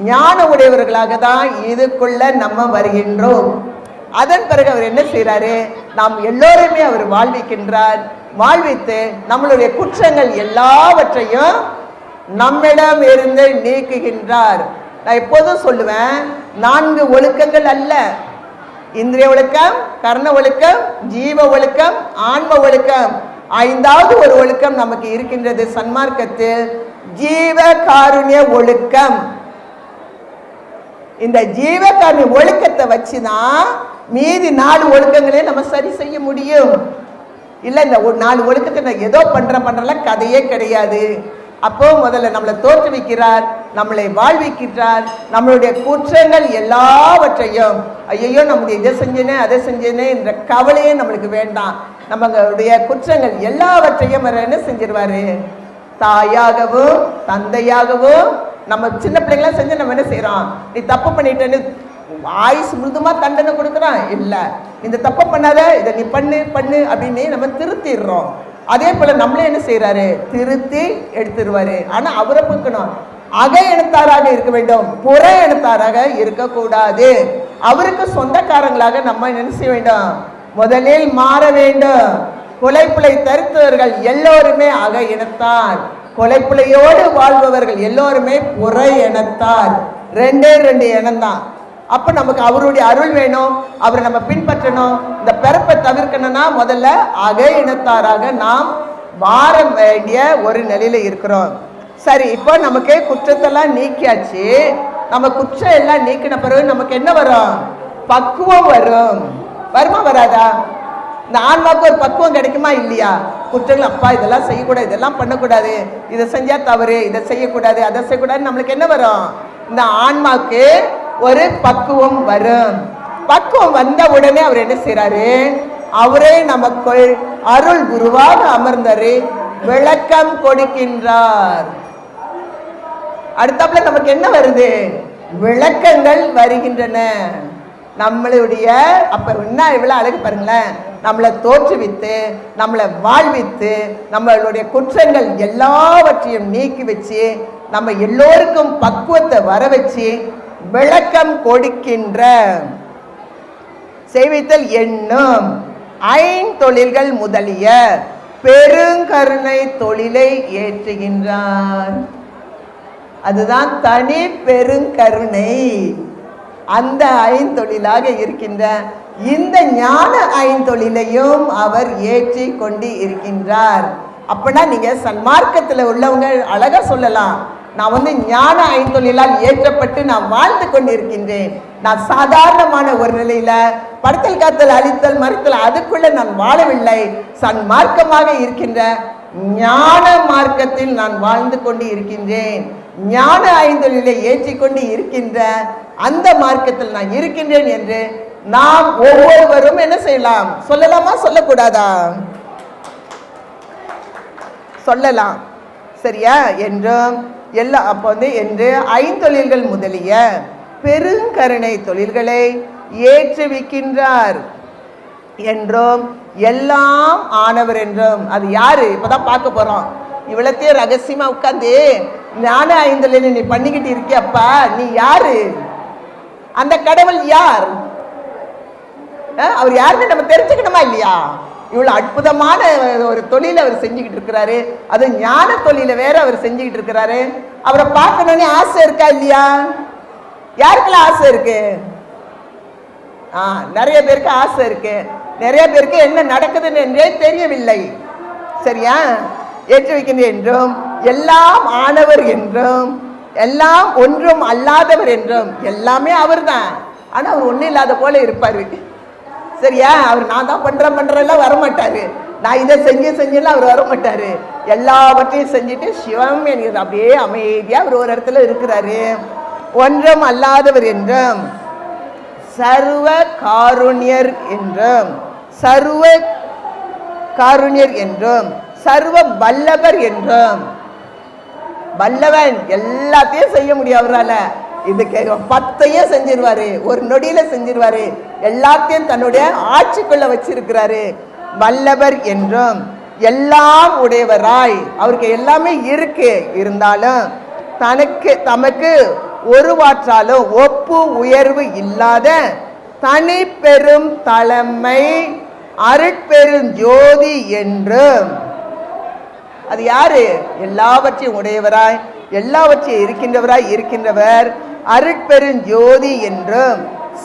ஞான உடையவர்களாக தான் இதுக்குள்ள நம்ம வருகின்றோம். அதன் பிறகு அவர் என்ன செய்யறாரு? நாம் எல்லோருமே அவர் வாழ்விக்கின்றார். வாழ்வித்து நம்மளுடைய குற்றங்கள் எல்லாவற்றையும் நம்மிடம் இருந்து நீக்குகின்றார். நான் எப்போதும் சொல்லுவேன், 4 ஒழுக்கங்கள் அல்ல. இந்திரிய ஒழுக்கம், கர்ண ஒழுக்கம், ஜீவ ஒழுக்கம், ஆன்ம ஒழுக்கம், 5வது ஒரு ஒழுக்கம் நமக்கு இருக்கின்றது சன்மார்க்கத்தில், ஜீவ காருண்ய ஒழுக்கம். இந்த ஜீவ காருண்ய ஒழுக்கத்தை வச்சுதான் மீதி 4 ஒழுக்கங்களையும் நம்ம சரி செய்ய முடியும். இல்ல இந்த 4 ஒழுக்கத்தை நான் ஏதோ பண்றல கதையே கிடையாது. அப்போ முதல்ல நம்மளை தோற்றுவிக்கிறார், நம்மளை வாழ்விக்கிறார். நம்மளுடைய குற்றங்கள் எல்லாவற்றையும் ஐயோ நம்முடைய இதை செஞ்சேனே அதை செஞ்சேனே என்ற கவலையே நம்மளுக்கு வேண்டாம். நம்மளுடைய குற்றங்கள் எல்லாவற்றையும் என்ன செஞ்சிருவாரு? தாயாகவும் தந்தையாகவும் நம்ம சின்ன பிள்ளைங்களாம் செஞ்சு நம்ம என்ன செய்யறோம்? நீ தப்பு பண்ணிட்டேன்னு ஆயுசு முழுதுமா தண்டனை கொடுக்குறான். இல்ல, இந்த தப்பு பண்ணாத, இதை நீ பண்ணு பண்ணு அப்படின்னு நம்ம திருத்திடுறோம். அதே போல நம்மளே என்ன செய்யறாரு? திருத்தி எடுத்துருவாரு. ஆனா அவரை பார்க்கணும், அக இனத்தாராக இருக்க வேண்டும், புற இனத்தாராக இருக்கக்கூடாது. அவருக்கு சொந்தக்காரங்களாக நம்ம என்ன செய்ய வேண்டும்? முதலில் மாற வேண்டும். கொலைப்புலை தருத்தவர்கள் எல்லோருமே அக இனத்தார், கொலைப்புலையோடு வாழ்பவர்கள் எல்லோருமே புற இனத்தார். 2 இனம்தான். அப்ப நமக்கு அவருடைய அருள் வேணும், அவரை நம்ம பின்பற்றணும். இந்த பிறப்பை தவிர்க்கணும்னா முதல்ல அக இனத்தாராக நாம் மாற வேண்டிய ஒரு நிலையில இருக்கிறோம். சரி, இப்போ நமக்கு குற்றத்தெல்லாம் நீக்கியாச்சு. நம்ம குற்றம் எல்லாம் நீக்கின பிறகு நமக்கு என்ன வரும்? பக்குவம் வரும். வருமா வராதா? இந்த ஆன்மாவுக்கு ஒரு பக்குவம் கிடைக்குமா இல்லையா? குற்றங்கள் அப்பா இதெல்லாம் செய்யக்கூடாது, இதெல்லாம் பண்ணக்கூடாது, இதை செஞ்சா தவறு, இதை செய்யக்கூடாது, அதை செய்யக்கூடாது. நம்மளுக்கு என்ன வரும்? இந்த ஆன்மாவுக்கு ஒரு பக்குவம் வரும். பக்குவம் வந்த உடனே அவர் என்ன செய்யறாரு? அவரே நமக்குள் அருள் குருவாக அமர்ந்தாரு, விளக்கம் கொடுக்கின்றார். அடுத்தப்பல நமக்கு என்ன வருது? விளக்கங்கள் வருகின்றன. நம்மளுடைய அப்ப என்ன இவ்வளவு அழகு பாருங்களேன். நம்மளை தோற்றுவித்து நம்மளை வாழ்வித்து நம்மளுடைய குற்றங்கள் எல்லாவற்றையும் நீக்கி வச்சு நம்ம எல்லோருக்கும் பக்குவத்தை வர வச்சு விளக்கம் கொடுக்கின்ற செய்வித்தல் என்னும் 5 தொழில்கள் முதலிய பெருங்கருணை தொழிலை ஏற்றுகின்றார். அதுதான் தனி பெருங்கருணை. அந்த 5 தொழிலாக இருக்கின்ற இந்த ஞான 5 தொழிலையும் அவர் ஏற்றி கொண்டு இருக்கின்றார். அப்படின்னா நீங்க சன்மார்க்கத்தில் உள்ளவங்க அழகா சொல்லலாம், நான் ஞான 5 தொழிலால் ஏற்றப்பட்டு நான் வாழ்ந்து கொண்டிருக்கின்றேன். நான் சாதாரணமான ஒரு நிலையில படுத்தல் காத்தல் அழித்தல் மறுத்தல் அதுக்குள்ள நான் வாழவில்லை. சன்மார்க்கமாக இருக்கின்ற ஞான மார்க்கத்தில் நான் வாழ்ந்து கொண்டு இருக்கின்றேன், ஞான ஐந்தொழிலை ஏற்றிக்கொண்டு இருக்கின்ற அந்த மார்க்கத்தில் நான் இருக்கின்றேன் என்று நாம் ஒவ்வொருவரும் என்ன செய்யலாம்? சொல்லலாமா, சொல்லக்கூடாதா? சொல்லலாம், சரியா? என்றும் எல்லாம் அப்போ என்று ஐந்தொழில்கள் முதலிய பெருங்கருணை தொழில்களை ஏற்றுவிக்கின்றார் என்றும் எல்லாம் ஆனவர் என்றும். அது யாரு? இப்பதான் பார்க்க போறோம். இவ்வளத்தையும் ரகசியமா உட்கார்ந்து ஞான ஐந்தொழில் நீ பண்ணிக்கிட்டு இருக்கியப்பா, நீ யாரு? அந்த கடவுள் யார்? அவர் யாருன்னு நம்ம தெரிஞ்சுக்கணுமா இல்லையா? இவ்வளவு அற்புதமான ஒரு தொழிலை அவர் செஞ்சுக்கிட்டு இருக்கிறாரு, அது ஞான தொழில வேற அவர் செஞ்சுக்கிட்டு இருக்கிறாரு. அவரை பார்க்கணும்னு ஆசை இருக்கா இல்லையா? யாருக்கெல்லாம் ஆசை இருக்கு? நிறைய பேருக்கு ஆசை இருக்கு. நிறைய பேருக்கு என்ன நடக்குதுன்னு என்றே தெரியவில்லை, சரியா? ஏற்று வைக்கின்ற என்றும் எல்லாம் ஆனவர் என்றும் எல்லாம் ஒன்றும் அல்லாதவர் என்றும் எல்லாமே அவர் தான். ஆனா அவர் ஒன்றும் இல்லாத போல இருப்பாரு, சரியா? அவர் நான் தான் பண்றேன் வரமாட்டாரு, நான் இதை செஞ்செல்லாம் அவர் வரமாட்டாரு. எல்லாவற்றையும் செஞ்சுட்டு சிவம் என்கிறது அப்படியே அமைதியா அவர் ஒரு இடத்துல இருக்கிறாரு. ஒன்றும் அல்லாதவர் என்றும் சர்வ காருண்யர் என்றும் சர்வ வல்லவர் என்றும். வல்லவன் எல்லாத்தையும் செய்ய முடியும் அவரால. இதுக்கு 10ஐயும் செஞ்சிருவாரு, ஒரு நொடியில செஞ்சிருவாரு, எல்லாத்தையும் தன்னுடைய ஆட்சிக்குள்ள வச்சிருக்கிறாரு. வல்லவர் என்றும் எல்லாம் உடையவராய், அவருக்கு எல்லாமே இருக்கு, இருந்தாலும் தமக்கு ஒரு வாற்றாலும் ஒப்பு உயர்வு இல்லாத தனி பெரும் தலைமை அருட்பெரும் ஜோதி என்றும். அது யாரு? எல்லாவற்றையும் உடையவராய் எல்லாவற்றையும் இருக்கின்றவர் அருட்பெரும் ஜோதி என்றும்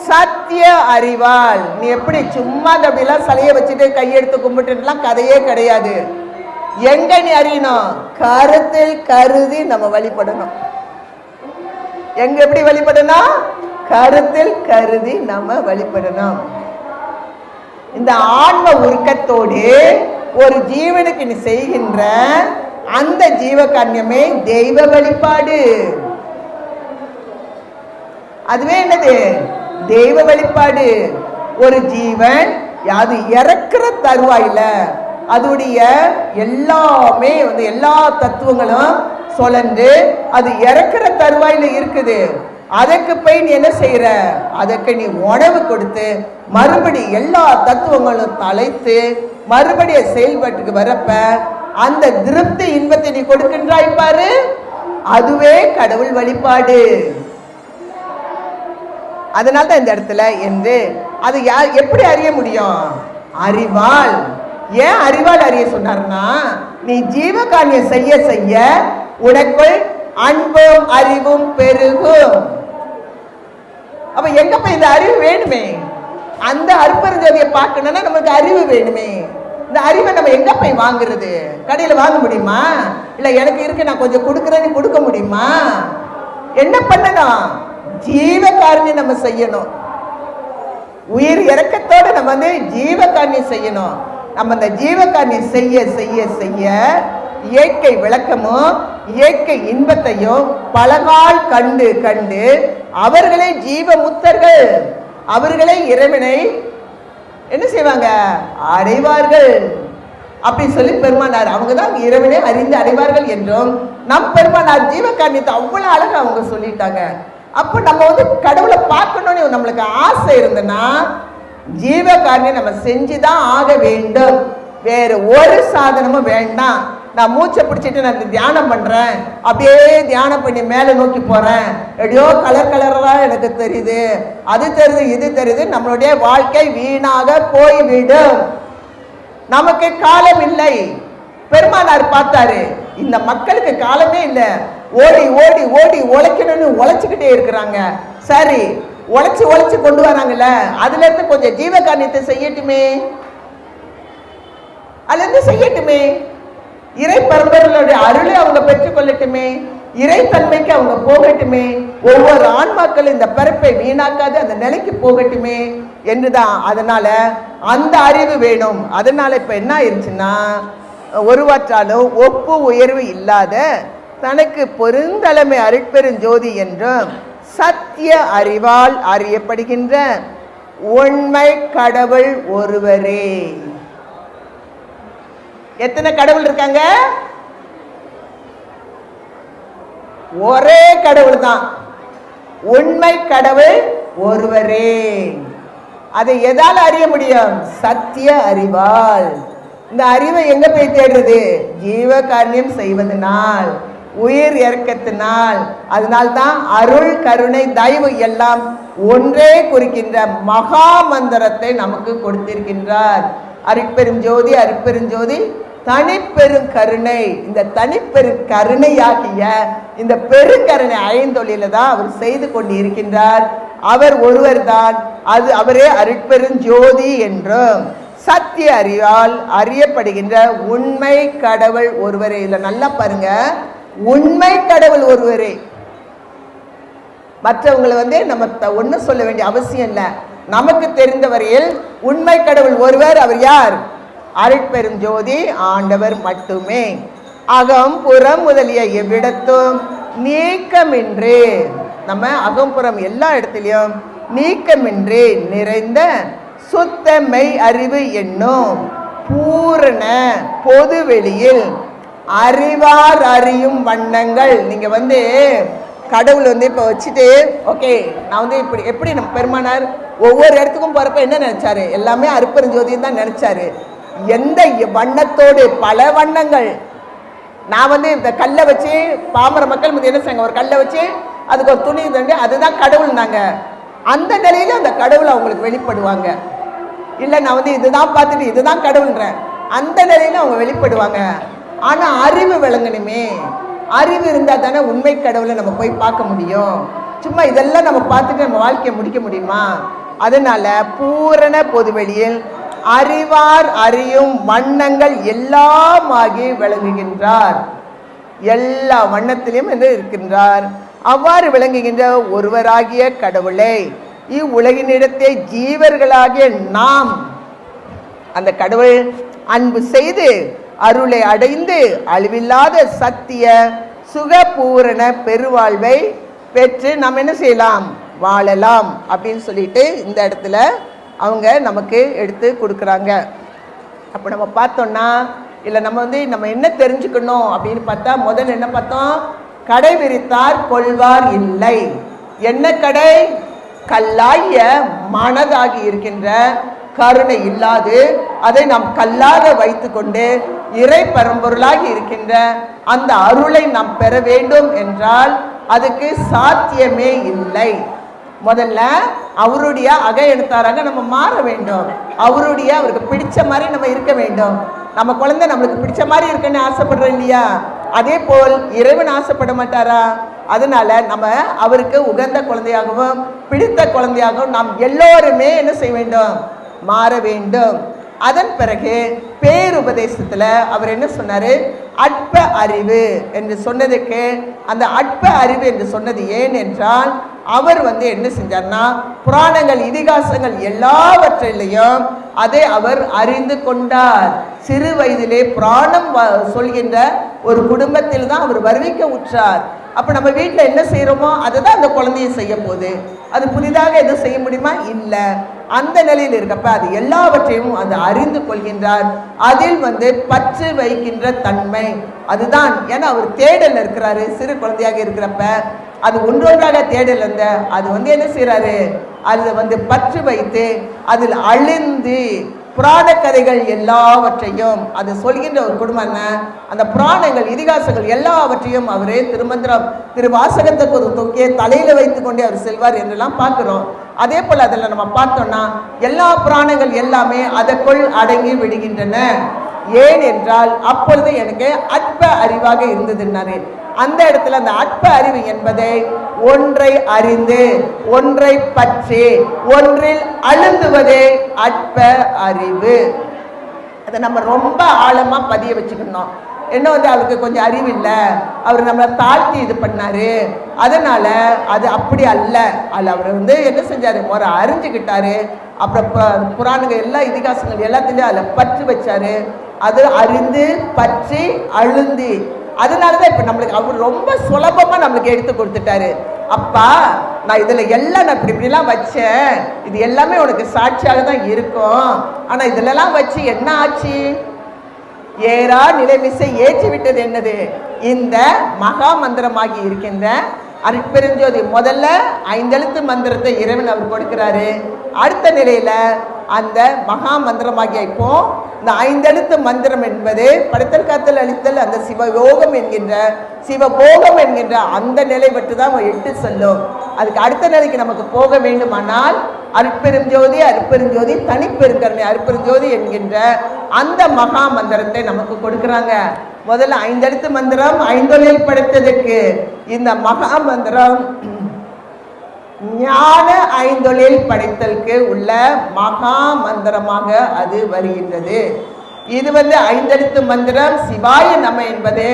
சத்திய அறிவால். நீ எப்படி சும்மா அப்படிலாம் சலைய வச்சுட்டு கையெடுத்து கும்பிட்டுலாம் கதையே கிடையாது. எங்க நீ அறியணும்? கருத்தில் கருதி நம்ம வழிபடணும். எங்க எப்படி வழிபடணும்? கருத்தில் கருதி நம்ம வழிபடணும். இந்த ஆன்ம உருக்கத்தோடு ஒரு ஜீவனுக்கு நீ செய்கின்ற அந்த ஜீவகாரியமே தெய்வ வழிபாடு. அதுவே என்னது? தெய்வ வழிபாடு. ஒரு ஜீவன் அது இறக்குற தருவாயில அதோடைய எல்லாமே எல்லா தத்துவங்களும் சொலந்து அது இறக்குற தருவாயில இருக்குது. அதற்கு போய் நீ என்ன செய்யற? அதற்கு நீ உணவு கொடுத்து மறுபடி எல்லா தத்துவங்களும் தலைத்து மறுபடியும் செயல்பாட்டுக்கு வரப்ப அந்த திருப்தி இன்பத்தை நீ கொடுக்கின்றாய் பாரு, அதுவே கடவுள் வழிபாடு. அதனால்தான் இந்த இடத்துல என்று அது எப்படி அறிய முடியும்? அறிவால். ஏன் அறிவால் அறிய சொன்னார்னா, நீ ஜீவகாரியம் செய்ய செய்ய உனக்குள் அன்பும் அறிவும் பெருகும். அப்ப எங்க போய் இந்த அறிவு வேணுமே? அந்த அற்புதத்தை பார்க்கணும்னா நமக்கு அறிவு வேணுமே. இந்த அறிவை நம்ம எங்க போய் வாங்குறது? கடையில வாங்க முடியுமா? இல்ல எனக்கு இருக்கு நான் கொஞ்சம் கொடுக்குறேன்னு கொடுக்க முடியுமா? என்ன பண்ணணும்? ஜீவகாரியம் நம்ம செய்யணும். உயிர் இறக்கத்தோட நம்ம ஜீவகாரியம் செய்யணும். நம்ம அந்த ஜீவகாரியம் செய்ய செய்ய செய்ய இயற்கை விளக்கமும் இயற்கை இன்பத்தையும் பலகால் கண்டு கண்டு அவர்களே ஜீவ முத்தர்கள், அவர்களே இறைவனை என்ன செய்வாங்க? அடைவார்கள். அப்படி சொல்லி பெருமானார் அவங்கதான் இறைவனை அறிந்து அடைவார்கள் என்றும் நம் பெருமானார் ஜீவகாரியத்தை அவ்வளவு அழகா அவங்க சொல்லிட்டாங்க. அப்ப நம்ம கடவுளை பார்க்கணும்னு நம்மளுக்கு ஆசை இருந்ததுன்னா ஜீவகாரியம் நம்ம செஞ்சுதான் ஆக வேண்டும். வேற ஒரு சாதனமும் வேண்டாம். நான் மூச்சை பிடிச்சிட்டு நான் தியானம் பண்றேன், அப்படியே தியானம் பண்ணி மேல நோக்கி போறேன், எப்படியோ கலர் கலரா எனக்கு தெரியுது, அது தெரியுது இது தெரியுது, நம்மளுடைய வாழ்க்கை வீணாக போய்விடும். நமக்கு காலம் இல்லை. பெருமானார் பார்த்தாரு, இந்த மக்களுக்கு காலமே இல்லை, ஓடி ஓடி ஓடி உழைக்கணும்னு உழைச்சுக்கிட்டே இருக்கிறாங்க. சரி, உழைச்சு உழைச்சு கொண்டு வராங்கல்ல, அதுல இருந்து கொஞ்சம் ஜீவகாரியத்தை செய்யட்டுமே, அதுல இருந்து செய்யட்டுமே, இறை பரம்பரைகளுடைய அருளை அவங்க பெற்றுக்கொள்ளட்டுமே, இறைத்தன்மைக்கு அவங்க போகட்டுமே, ஒவ்வொரு ஆன்மாக்கள் இந்த பிறப்பை வீணாக்காது அந்த நிலைக்கு போகட்டுமே என்றுதான். அதனால அந்த அறிவு வேணும். அதனால இப்ப என்ன ஆயிடுச்சுன்னா, ஒருவற்றாலும் ஒப்பு உயர்வு இல்லாத தனக்கு பொருந்தலைமை அருட்பெருஞ்சோதி என்றும் சத்திய அறிவால் அறியப்படுகின்ற உண்மை கடவுள் ஒருவரே. எத்தனை கடவுள் இருக்காங்க? ஒரே கடவுள் தான். உண்மை கடவுள் ஒருவரே. அதை எதால அறிய முடியும்? சத்திய அறிவால். இந்த அறிவை எங்க போய் தேடுறது? ஜீவ காரியம் செய்வதனால், உயிர் இறக்கத்தினால். அதனால்தான் அருள், கருணை, தயவு எல்லாம் ஒன்றே குறிக்கின்ற மகா மந்திரத்தை நமக்கு கொடுத்திருக்கின்றார். அருட்பெருஞ்சோதி அருட்பெருஞ்சோதி தனிப்பெரும் கருணை. இந்த தனிப்பெரும் கருணையாகிய இந்த பெருங்கருணை ஐந்தொழில தான் அவர் செய்து கொண்டு இருக்கின்றார். அவர் ஒருவர் தான். அவரே அருட்பெருஞ்சோதி என்றும் சத்திய அறிவால் அறியப்படுகின்ற உண்மை கடவுள் ஒருவரே. இல்ல நல்லா பாருங்க, உண்மை கடவுள் ஒருவரே. மற்றவங்களை நம்ம ஒன்னும் சொல்ல வேண்டிய அவசியம் இல்லை. நமக்கு தெரிந்த வரையில் உண்மை கடவுள் ஒருவர். அவர் யார்? அருட்பெருஞ்சோதி ஆண்டவர் மட்டுமே. அகம் புறம் முதலிய எவ்விடத்தும் நீக்கமின்றி, நம்ம அகம்புறம் எல்லா இடத்திலையும் நீக்கமின்றி நிறைந்த சுத்த மெய் அறிவு என்னும் பூரண பொது வெளியில் அறிவார் அறியும் வண்ணங்கள். நீங்க கடவுள் இப்போ வச்சுட்டு ஓகே, நான் இப்படி எப்படி நம்ம பெருமானார் ஒவ்வொரு இடத்துக்கும் போறப்ப என்ன நினைச்சாரு? எல்லாமே அருட்பெருஞ்சோதின்னு தான் நினைச்சாரு. எந்த வண்ணத்தோடு பல வண்ணங்கள். நான் இந்த கல்லை வச்சு பாமர மக்கள் என்ன செய்ய, ஒரு கல்லை வச்சு அதுக்கு ஒரு துணி தண்டு, அதுதான் கடவுள்னாங்க. அந்த நிலையில அந்த கடவுள் அவங்களுக்கு வெளிப்படுவாங்க. இல்லை நான் இதுதான் பார்த்துட்டு இதுதான் கடவுள்ன்றேன், அந்த நிலையில அவங்க வெளிப்படுவாங்க. ஆனா அறிவு விளங்கணுமே. அறிவு இருந்தா தானே உண்மை கடவுளை நம்ம போய் பார்க்க முடியும். சும்மா இதெல்லாம் நம்ம பார்த்துட்டு நம்ம வாழ்க்கையை முடிக்க முடியுமா? அதனால பூரண பொதுவெளியில் அறிவார் அறியும் வண்ணங்கள் எல்லாமாகி விளங்குகின்றார். எல்லா வண்ணத்திலும் இருக்கின்றார். அவ்வாறு விளங்குகின்ற ஒருவராகிய கடவுளை இவ்வுலகினிடத்தை ஜீவர்களாகிய நாம் அந்த கடவுள் அன்பு செய்து அருளை அடைந்து அழிவில்லாத சத்திய சுகபூரண பெருவாழ்வை பெற்று நாம் என்ன செய்யலாம்? வாழலாம் அப்படின்னு சொல்லிட்டு இந்த இடத்துல அவங்க நமக்கு எடுத்து கொடுக்குறாங்க. அப்போ நம்ம பார்த்தோம்னா இல்லை நம்ம என்ன தெரிஞ்சுக்கணும் அப்படின்னு பார்த்தா, முதல்ல என்ன பார்த்தோம்? கடை விரித்தார் கொள்வார் இல்லை. என்ன கடை? கல்லாய மனதாகி இருக்கின்ற கருணை இல்லாது அதை நாம் கல்லாக வைத்து கொண்டு இறை பரம்பொருளாகி இருக்கின்ற அந்த அருளை நாம் பெற வேண்டும் என்றால் அதுக்கு சாத்தியமே இல்லை. முதல்ல அவருடைய எழுத்தாராக நம்ம மாற வேண்டும். அவருக்கு பிடிச்ச மாதிரி நம்ம இருக்க வேண்டும். நம்ம குழந்தை நம்மளுக்கு பிடிச்ச மாதிரி இருக்குன்னு ஆசைப்படுறோம் இல்லையா? அதே போல் இறைவன் ஆசைப்பட மாட்டாரா? அதனால நம்ம அவருக்கு உகந்த குழந்தையாகவும் பிடித்த குழந்தையாகவும் நாம் எல்லோருமே என்ன செய்ய வேண்டும்? மாற வேண்டும். அதன் பிறகு பேருபதேசத்துல அவர் என்ன சொன்னாரு? அற்ப அறிவு என்று சொன்னதுக்கு, அந்த அற்ப அறிவு என்று சொன்னது ஏன் என்றால், அவர் என்ன செஞ்சார்னா புராணங்கள் இதிகாசங்கள் எல்லாவற்றிலையும் அதை அவர் அறிந்து கொண்டார். சிறு வயதிலே புராணம் சொல்கின்ற ஒரு குடும்பத்தில் தான் அவர் வருவிக்க உற்றார். அப்ப நம்ம வீட்டில் என்ன செய்யறோமோ அதை தான் அந்த குழந்தைய செய்ய போகுது. அது புதிதாக எதுவும் செய்ய முடியுமா? இல்லை. அந்த நிலையில் இருக்கப்ப அது எல்லாவற்றையும் அது அறிந்து கொள்கின்றார். அதில் பற்று வைக்கின்ற தன்மை அதுதான். ஏன்னா அவர் தேடல் இருக்கிறாரு. சிறு குழந்தையாக இருக்கிறப்ப அது ஒன்றொன்றாக தேடல் இருந்த அது என்ன செய்யறாரு? அது பற்று வைத்து அதில் அழிந்து புராண கதைகள் எல்லாவற்றையும் அது சொல்கின்ற ஒரு குடும்பம். அந்த புராணங்கள் இதிகாசங்கள் எல்லாவற்றையும் அவரே திருமந்திரம் திருவாசகத்துக்கு ஒரு தொக்கிய தலையில வைத்து கொண்டே அவர் செல்வார் என்றெல்லாம் பார்க்கிறோம். அதே போல அதில் நம்ம பார்த்தோம்னா எல்லா புராணங்கள் எல்லாமே அதற்குள் அடங்கி விடுகின்றன. ஏன் என்றால் அப்பொழுது எனக்கு அற்ப அறிவாக இருந்ததுன்னாரு. அந்த இடத்துல அந்த அற்ப அறிவு என்பதை ஒன்றை அறிந்து ஒன்றை பற்றி ஒன்றில் அழுந்துவதே அற்ப அறிவு. அதை நம்ம ரொம்ப ஆழமா பதிய வச்சுக்கணும். என்ன அவருக்கு கொஞ்சம் அறிவு இல்லை, அவர் நம்மளை தாழ்த்தி இது பண்ணாரு, அதனால அது அப்படி அல்ல. அதில் அவர் என்ன செஞ்சாரு? முறை அறிஞ்சுக்கிட்டாரு. அப்புறம் புராணங்கள் எல்லா இதிகாசங்கள் எல்லாத்திலையும் அதில் பற்று வச்சாரு. அது அறிந்து பற்றி அழுந்தி. அதனாலதான் இப்ப நம்மளுக்கு அவர் ரொம்ப சுலபமா நம்மளுக்கு எடுத்து கொடுத்துட்டாரு. அப்பா, நான் இதுல எல்லாம் நான் இப்படிலாம் வச்சேன், இது எல்லாமே உனக்கு சாட்சியாக தான் இருக்கும். ஆனா இதுல எல்லாம் வச்சு என்ன ஆச்சு? ஏறா நிலைமிசை ஏற்றி விட்டது என்னது? இந்த மகா மந்திரமாகி இருக்கின்ற அருட்பெருஞ்சோதி. முதல்ல 5 எழுத்து மந்திரத்தை இறைவன் அவர் கொடுக்கிறாரு. அடுத்த நிலையில அந்த மகா மந்திரமாகிய இப்போ இந்த 5 எழுத்து மந்திரம் என்பது படைத்தல் காத்தல் அளித்தல் அந்த சிவயோகம் என்கின்ற சிவபோகம் என்கின்ற அந்த நிலை பற்றி தான் 8 சொல்லும். அதுக்கு அடுத்த நிலைக்கு நமக்கு போக வேண்டுமானால் அருட்பெருஞ்சோதி அருட்பெருஞ்சோதி தனிப்பெருங்கருணை அருட்பெருஞ்சோதி என்கின்ற அந்த மகா மந்திரத்தை நமக்கு கொடுக்கிறாங்க. முதல்ல 5 எழுத்து மந்திரம் 5 படைத்ததற்கு இந்த மகா மந்திரம் ஞான 5 படைத்தலுக்கு உள்ள மகா மந்திரமாக அது வருகின்றது. இது 5 எழுத்து மந்திரம் சிவாய நம என்பது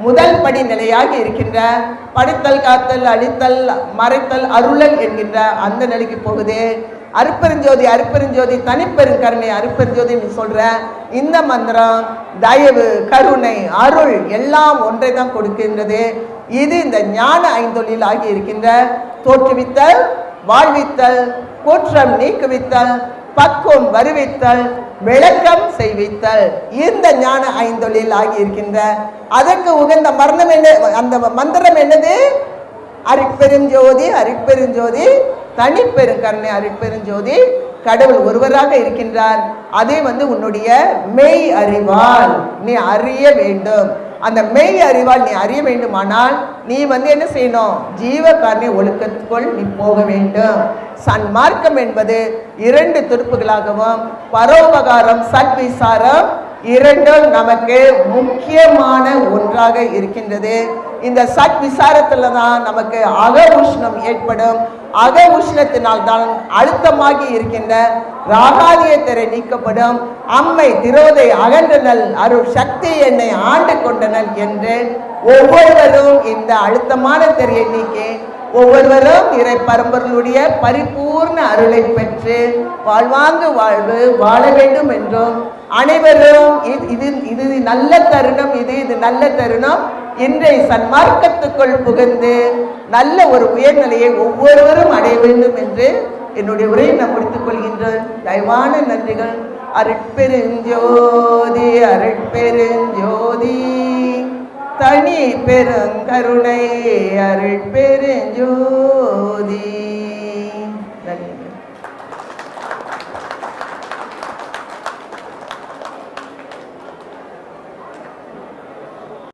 முதல் படி நிலையாக இருக்கின்ற படைத்தல் காத்தல் அழித்தல் மறைத்தல் அருளல் என்கின்ற அந்த நிலைக்கு போகுது. அருட்பெருஞ்சோதி அருட்பெருஞ்சோதி தனிப்பெருங்கருணை அருட்பெருஞ்சோதி சொல்ற இந்த மந்திரம் தயவு கருணை அருள் எல்லாம் ஒன்றை தான் கொடுக்கின்றது. இது இந்த ஞான 5 ஆகி இருக்கின்ற தோற்றுவித்தல் வாழ்வித்தல் குற்றம் நீக்குவித்தல் பக்குவம் வருவித்தல் விளக்கம் செய்வித்தல் இந்த ஞான 5 ஆகி இருக்கின்ற அதற்கு உகந்த மரணம் என்ன? அந்த மந்திரம் என்னது? அருட்பெருஞ்சோதி அருட்பெருஞ்சோதி தனிப்பெருங்கருணை அருட்பெருஞ்சோதி. கடவுள் ஒருவராக இருக்கின்றார். அதே உன்னுடைய மெய் அறிவால் நீ அறிய வேண்டும். அந்த மெய் அறிவால் நீ அறிய வேண்டுமானால் நீ என்ன செய்யணும்? ஜீவகாரணி ஒழுக்கத்துக்குள் நீ போக வேண்டும். சன்மார்க்கம் என்பது 2 துருப்புகளாகவும் பரோபகாரம் சத்விசாரம் 2 நமக்கு முக்கியமான ஒன்றாக இருக்கின்றது. இந்த சத் விசாரத்துல தான் நமக்கு அக உஷ்ணம் ஏற்படும். அக உஷ்ணத்தினால் தான் அழுத்தமாகி இருக்கின்ற ராகாதிய திரை நீக்கப்படும். அம்மை திரோதை அகன்றனல் அருள் சக்தி என்னை ஆண்டு கொண்டனல் என்று ஒவ்வொருவரும் இந்த அழுத்தமான திரையை நீக்கி ஒவ்வொருவரும் இறை பரம்பரையுடைய பரிபூர்ண அருளை பெற்று வாழ்வாங்கு வாழ்வு வாழ வேண்டும் என்றும் அனைவரும் இது நல்ல தருணம், இது நல்ல தருணம், இன்றைய சன்மார்க்கத்துக்குள் புகுந்து நல்ல ஒரு உயர்நிலையை ஒவ்வொருவரும் அடைய வேண்டும் என்று என்னுடைய உரையை நான் முடித்துக் கொள்கின்றேன். தயவான நன்றிகள். அருட்பெருஞ்சோதி அருட்பெருஞ்சோதி தனி பெருங்கருணை அருட்பெருஞ்சோதி. நன்றி.